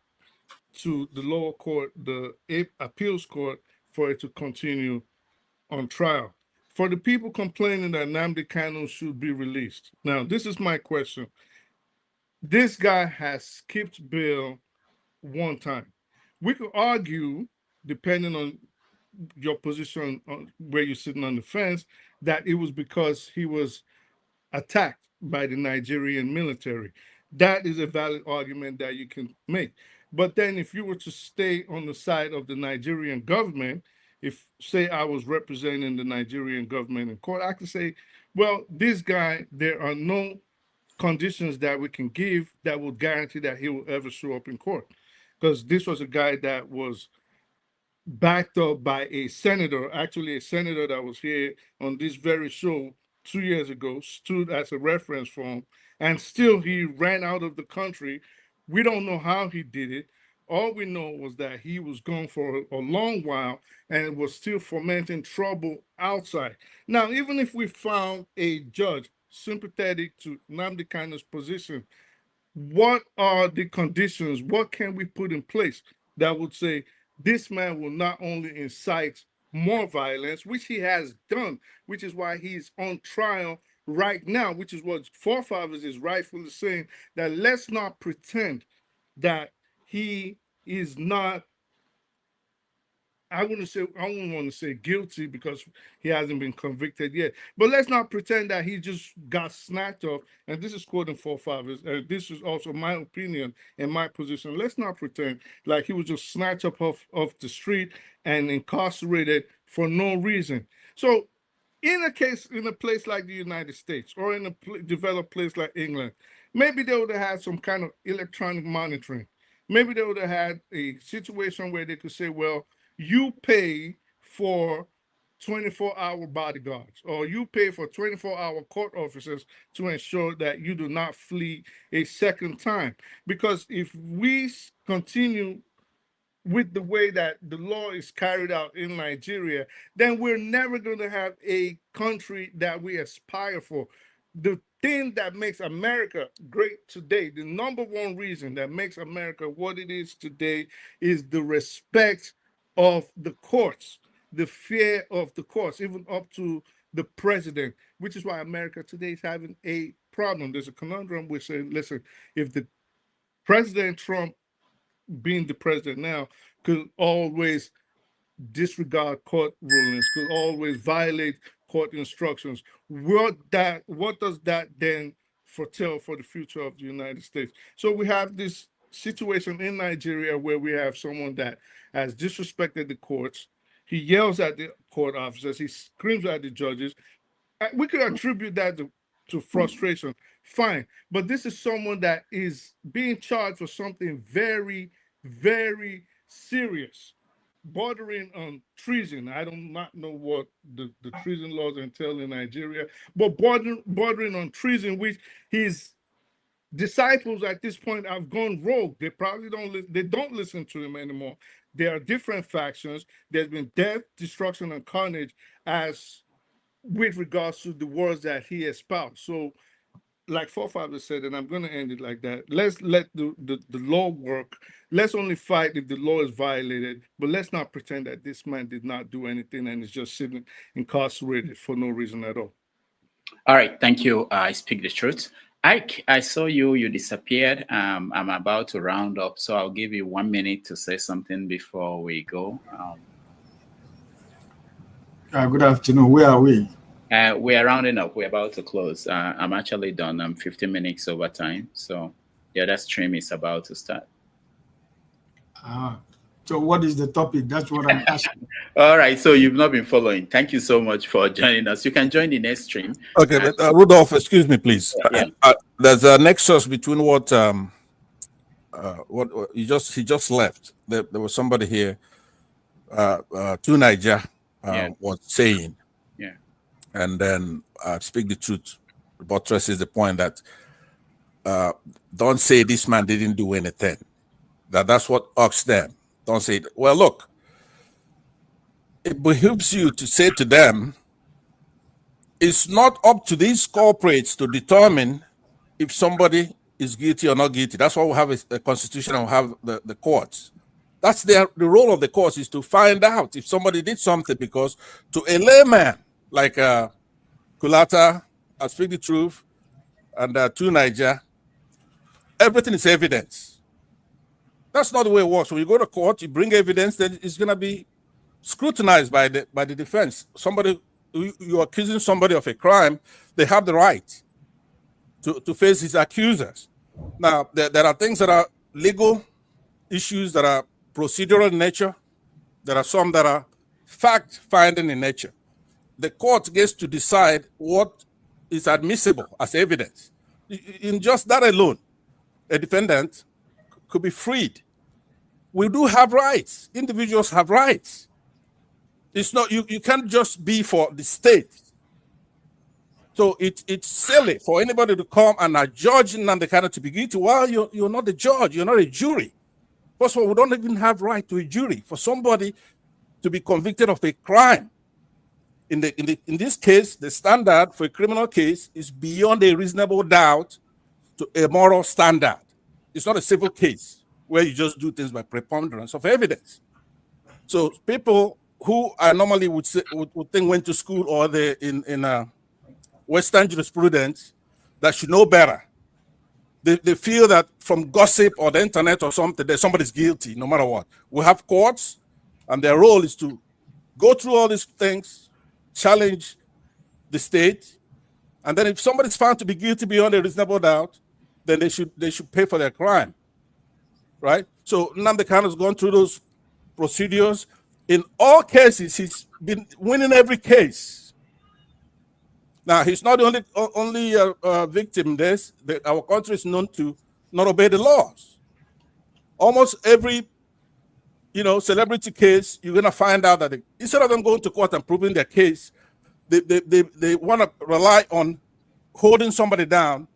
to the lower court, the appeals court, for it to continue on trial. For the people complaining that Nnamdi Kanu should be released. Now, this is my question. This guy has skipped bail one time. We could argue, depending on your position on where you're sitting on the fence, that it was because he was attacked by the Nigerian military. That is a valid argument that you can make. But then if you were to stay on the side of the Nigerian government, if say I was representing the Nigerian government in court, I could say, well, this guy, there are no conditions that we can give that will guarantee that he will ever show up in court. Because this was a guy that was backed up by a senator, actually a senator that was here on this very show 2 years ago, stood as a reference for him, and still he ran out of the country. We don't know how he did it. All we know was that he was gone for a long while and was still fomenting trouble outside. Now, even if we found a judge sympathetic to Nnamdi Kanu's position, what are the conditions? What can we put in place that would say this man will not only incite more violence, which he has done, which is why he's on trial right now, which is what forefathers is rightfully saying, that let's not pretend that he is not, I wouldn't want to say guilty because he hasn't been convicted yet. But let's not pretend that he just got snatched off. And this is quoting forefathers. This is also my opinion and my position. Let's not pretend like he was just snatched up off the street and incarcerated for no reason. So in a place like the United States, or in a developed place like England, maybe they would have had some kind of electronic monitoring. Maybe they would have had a situation where they could say, well, you pay for 24-hour bodyguards, or you pay for 24-hour court officers to ensure that you do not flee a second time. Because if we continue with the way that the law is carried out in Nigeria, then we're never going to have a country that we aspire for. The thing that makes America great today, the number one reason that makes America what it is today, is the respect of the courts, the fear of the courts, even up to the president, which is why America today is having a problem. There's a conundrum. We're saying, listen, if the President Trump, being the president now, could always disregard court rulings, could always violate court instructions, what does that then foretell for the future of the United States? So we have this situation in Nigeria where we have someone that has disrespected the courts. He yells at the court officers. He screams at the judges. We could attribute that to frustration. Fine. But this is someone that is being charged for something very, very serious, bordering on treason. I do not know what the treason laws entail in Nigeria, but bordering on treason, which his disciples at this point have gone rogue. They probably don't listen to him anymore. There are different factions. There's been death, destruction, and carnage as with regards to the words that he espoused. So, like forefathers said, and I'm going to end it like that, let's let the law work. Let's only fight if the law is violated, but let's not pretend that this man did not do anything and is just sitting incarcerated for no reason at all. All right, thank you. I speak the truth. Ike, I saw you disappeared. I'm about to round up, so I'll give you 1 minute to say something before we go. Good afternoon. Where are we? We are rounding up. We're about to close. I'm actually done. I'm 15 minutes over time. So the other stream is about to start. So what is the topic? That's what I'm asking. All right. So you've not been following. Thank you so much for joining us. You can join the next stream. Okay, but, Rudolph, excuse me, please. Yeah. There's a nexus between what he just left. There was somebody here, to Niger, was saying, yeah, and then speak the truth, buttresses the point that don't say this man didn't do anything. That's what irks them. Don't say it. Well, look, it behooves you to say to them, it's not up to these corporates to determine if somebody is guilty or not guilty. That's why we have a constitution and we have the courts. That's the role of the courts, is to find out if somebody did something, because to a layman like Kulata, I speak the truth, and to Niger, everything is evidence. That's not the way it works. When you go to court, you bring evidence, then it's going to be scrutinized by the defense. Somebody, you're accusing somebody of a crime, they have the right to face his accusers. Now, there are things that are legal issues that are procedural in nature. There are some that are fact-finding in nature. The court gets to decide what is admissible as evidence. In just that alone, a defendant could be freed. We do have rights. Individuals have rights. It's not, you can't just be for the state. So it's silly for anybody to come and judge Nnamdi Kanu to be guilty while you're not the judge, you're not a jury. First of all, we don't even have right to a jury for somebody to be convicted of a crime. In this case, the standard for a criminal case is beyond a reasonable doubt to a moral standard. It's not a civil case where you just do things by preponderance of evidence. So people who I normally would think went to school or they're in Western jurisprudence that should know better. They feel that from gossip or the internet or something that somebody's guilty no matter what. We have courts, and their role is to go through all these things, challenge the state, and then if somebody's found to be guilty beyond a reasonable doubt, then they should pay for their crime, right? So Nnamdi Kanu has gone through those procedures. In all cases, he's been winning every case. Now, he's not the only victim in this. Our country is known to not obey the laws. Almost every, celebrity case, you're going to find out that instead of them going to court and proving their case, they want to rely on holding somebody down,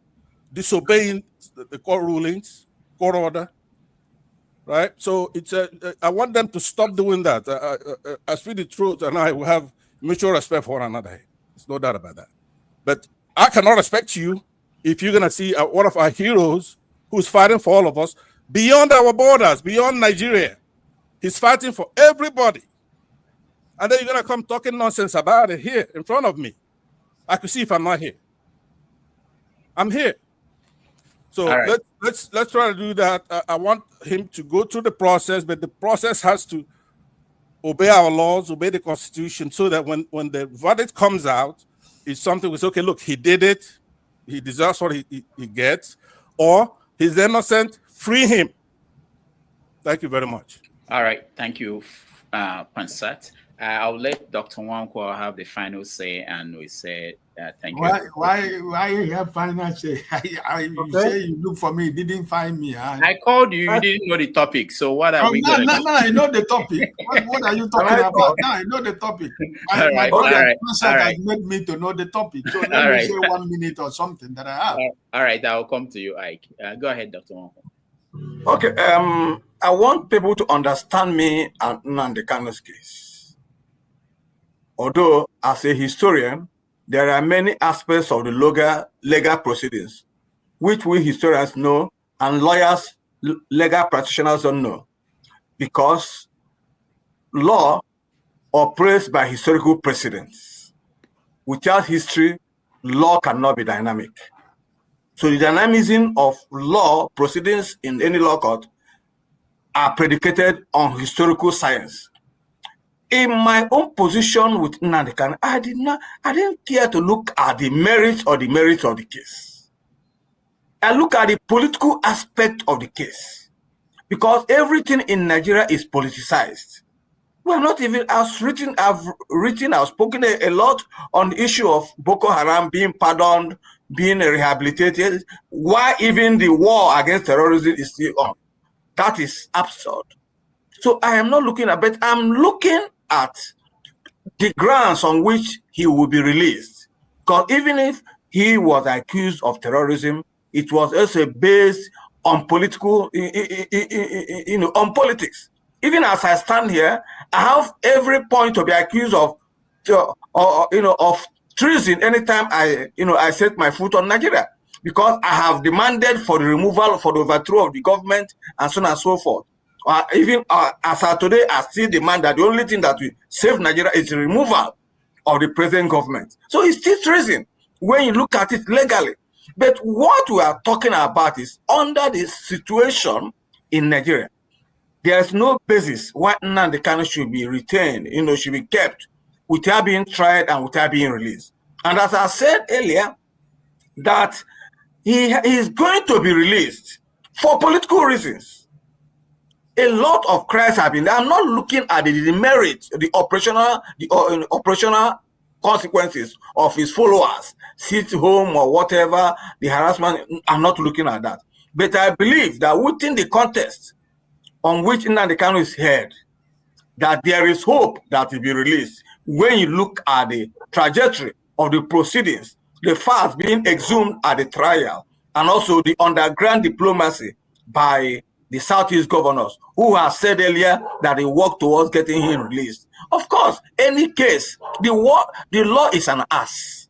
disobeying the court rulings, court order, right? So it's I want them to stop doing that. I speak the truth, and I will have mutual respect for one another. There's no doubt about that. But I cannot respect you if you're going to see one of our heroes who's fighting for all of us beyond our borders, beyond Nigeria. He's fighting for everybody. And then you're going to come talking nonsense about it here in front of me. I could see if I'm not here. I'm here. So right. let's try to do that. I want him to go through the process, but the process has to obey our laws, obey the Constitution, so that when the verdict comes out, it's something we say, okay, look, he did it. He deserves what he gets. Or he's innocent, free him. Thank you very much. All right. Thank you, Pansat. I'll let Dr. Wong have the final say, and we say thank you. Why you have final say? You say you look for me, didn't find me. I called you, you didn't know the topic. So what are we going to do? No, I know the topic. What are you talking about? No, I know the topic. My brother has made me to know the topic. So let me say 1 minute or something that I have. All right, I'll come to you, Ike. Go ahead, Dr. Wong. Okay, I want people to understand me and Nnamdi Kanu's case. Although, as a historian, there are many aspects of the legal proceedings, which we historians know and lawyers, legal practitioners don't know, because law operates by historical precedents. Without history, law cannot be dynamic. So the dynamism of law proceedings in any law court are predicated on historical science. in my own position with Nnamdi Kanu, I didn't care to look at the merits of the case. I look at the political aspect of the case, because everything in Nigeria is politicized. We are not even, I've spoken a lot on the issue of Boko Haram being pardoned, being rehabilitated, why even the war against terrorism is still on. That is absurd. So I am not looking at, but I'm looking at the grounds on which he will be released. Because even if he was accused of terrorism, it was also based on political, on politics. Even as I stand here, I have every point to be accused of, of treason anytime I set my foot on Nigeria, because I have demanded for the removal, for the overthrow of the government, and so on and so forth. Even as of today, I still demand that the only thing that will save Nigeria is the removal of the present government. So it's still treason when you look at it legally. But what we are talking about is under the situation in Nigeria, there is no basis why Nnamdi Kanu should be retained, should be kept without being tried and without being released. And as I said earlier, that he is going to be released for political reasons. A lot of crimes have been. I'm not looking at the merit, the operational consequences of his followers, sit home or whatever, the harassment. I'm not looking at that. But I believe that within the context on which Nnamdi Kanu is held, that there is hope that he will be released. When you look at the trajectory of the proceedings, the facts being exhumed at the trial, and also the underground diplomacy by the Southeast governors, who have said earlier that they work towards getting him released. Of course, any case, the law is an ass.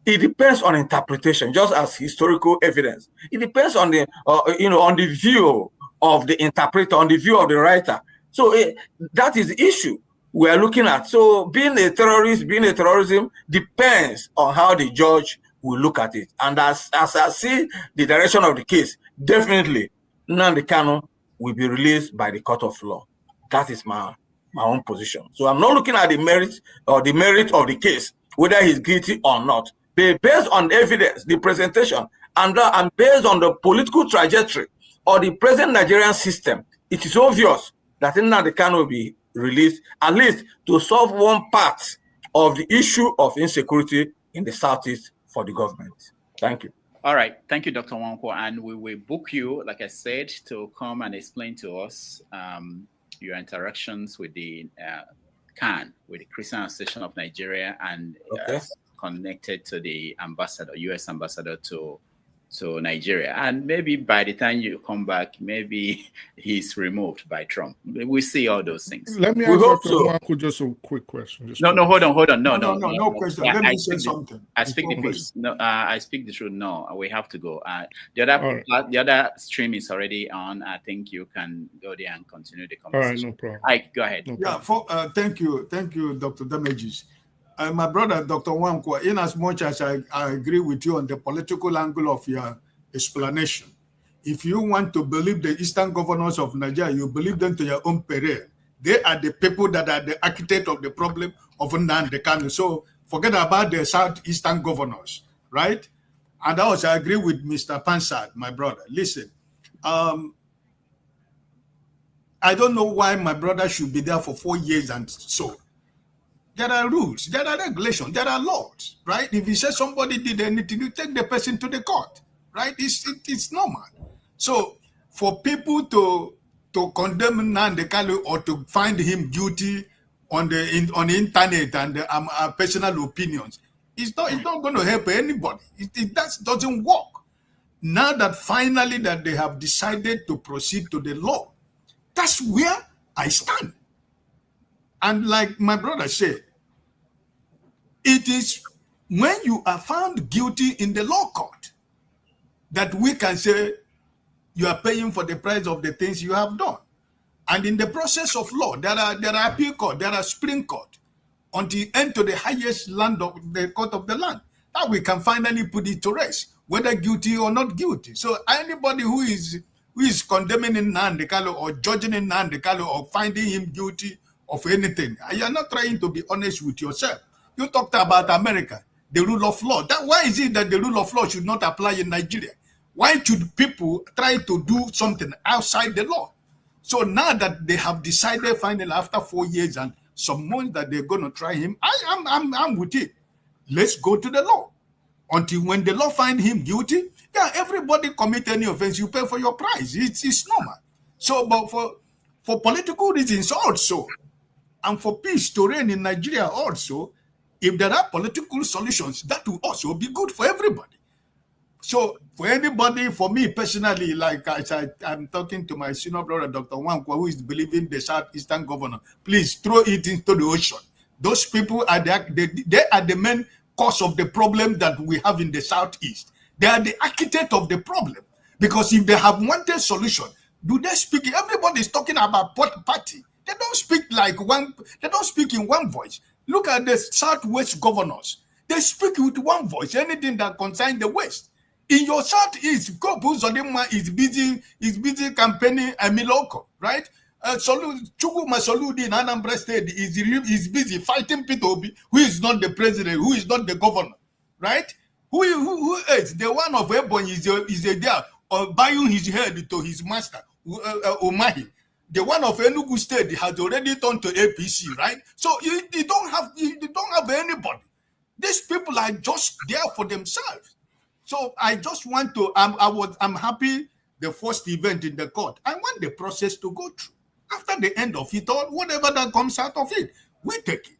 It depends on interpretation, just as historical evidence. It depends on the, on the view of the interpreter, on the view of the writer. So that is the issue we are looking at. So being a terrorism depends on how the judge will look at it. And as I see the direction of the case, definitely Nnamdi Kanu will be released by the court of law. That is my own position. So I'm not looking at the merit of the case, whether he's guilty or not. But based on the evidence, the presentation, and based on the political trajectory or the present Nigerian system, it is obvious that Nnamdi Kanu will be released, at least to solve one part of the issue of insecurity in the Southeast for the government. Thank you. All right. Thank you, Dr. Nwankwo. And we will book you, like I said, to come and explain to us your interactions with the CAN, with the Christian Association of Nigeria, and connected to the ambassador, U.S. ambassador to Nigeria. And maybe by the time you come back, maybe he's removed by Trump. We see all those things. Let me ask Dr. Nwankwo just a quick question. Hold on. No question. Let me say something. I speak the truth. No, I speak the truth. No, we have to go. The other stream is already on. I think you can go there and continue the conversation. All right, no problem. Go ahead. No thank you, Dr. Damages. My brother, Dr. Nwankwo, in as much as I agree with you on the political angle of your explanation, if you want to believe the Eastern governors of Nigeria, you believe them to your own peril. They are the people that are the architect of the problem of Nnamdi Kanu. So forget about the Southeastern governors, right? And also I agree with Mr. Pansad, my brother. Listen, I don't know why my brother should be there for 4 years and so. There are rules, there are regulations, there are laws, right? If you say somebody did anything, you take the person to the court, right? It's normal. So for people to condemn Nnamdi Kanu or to find him guilty on the internet and personal opinions, it's not going to help anybody. That doesn't work. Now that finally that they have decided to proceed to the law, that's where I stand. And like my brother said, it is when you are found guilty in the law court that we can say you are paying for the price of the things you have done. And in the process of law, there are appeal court, there are Supreme Court, until you enter the highest land of the court of the land. Now we can finally put it to rest, whether guilty or not guilty. So anybody who is condemning Nnamdi Kanu or judging Nnamdi Kanu or finding him guilty of anything. You are not trying to be honest with yourself. You talked about America, the rule of law. Why is it that the rule of law should not apply in Nigeria? Why should people try to do something outside the law? So now that they have decided finally after 4 years and some months that they're going to try him, I'm with it. Let's go to the law. Until when the law find him guilty, yeah, everybody commit any offense, you pay for your price. It's normal. So, but for political reasons also, and for peace to reign in Nigeria also, if there are political solutions, that will also be good for everybody. So for anybody, for me personally, like I'm talking to my senior brother, Dr. Wong, who is believing the Southeastern governor, please throw it into the ocean. Those people are they are the main cause of the problem that we have in the Southeast. They are the architect of the problem. Because if they have wanted solution, do they speak? Everybody is talking about party. They don't speak like one, they don't speak in one voice. Look at the Southwest governors. They speak with one voice, anything that concerns the West. In your Southeast, Kobu Zodima is busy campaigning Emiloko, right? Chukwu Masoludi in Anambra State is busy fighting Peter Obi, who is not the president, who is not the governor, right? Who is the one of Ebony is there buying his head to his master, Umahi. The one of Enugu State has already turned to APC, right? So you don't have anybody. These people are just there for themselves. So I just want to. I'm happy the first event in the court. I want the process to go through. After the end of it all, whatever that comes out of it, we take it.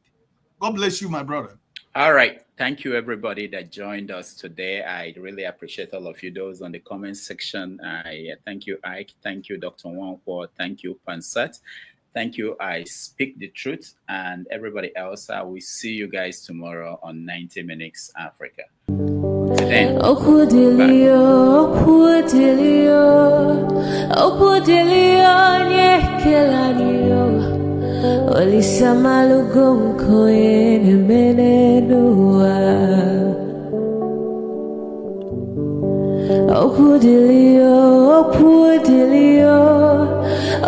God bless you, my brother. All right. Thank you, everybody that joined us today. I really appreciate all of you, those on the comment section. I thank you, Ike. Thank you, Dr. Wong. Thank you, Pansat. Thank you, I Speak the Truth. And everybody else, I will see you guys tomorrow on 90 Minutes Africa. Till then, Olisamalugo mkoyene menenua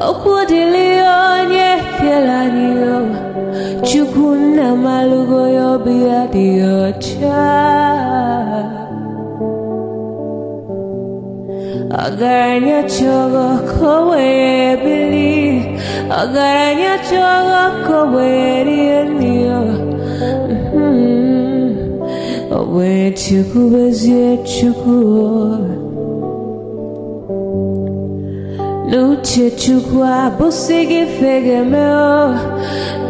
Okudilio nyekelanio Chukuna malugo yobia diocha Agaranya chogo kowe bili Agaranya chogo kowe rienio Owe chuku bezie chuku Nuche chukwa busigi fegemeo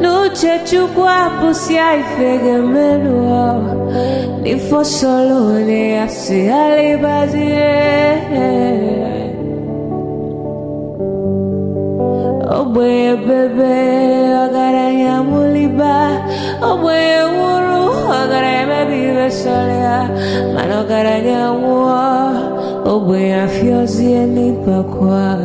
Nuche chukwa busia ifegemeo Nifo solo ne asi alibazie Oboye bebe agaranya muliba Oboye wuru agaranya mebibe solea Mano agaranya uwa Oboye afyozi nipa kwa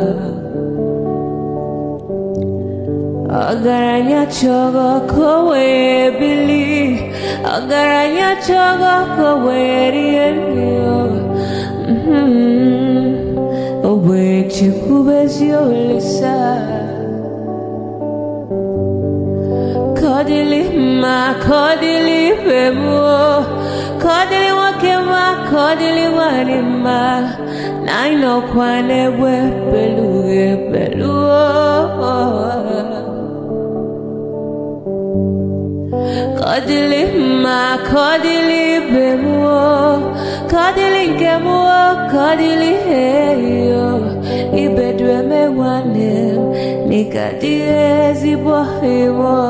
Agaranya chogo kowe bili Agaranya chogo kowe rienyo Oboye chikubezio lisa Kodili ma kodili bemo Kodili wakema kodili wanima Naino kwane we beluge beluo Kodili ma kodili bemo Kodili kemo kodili heyo Ibedwe me wanem Nikadie zibo hewo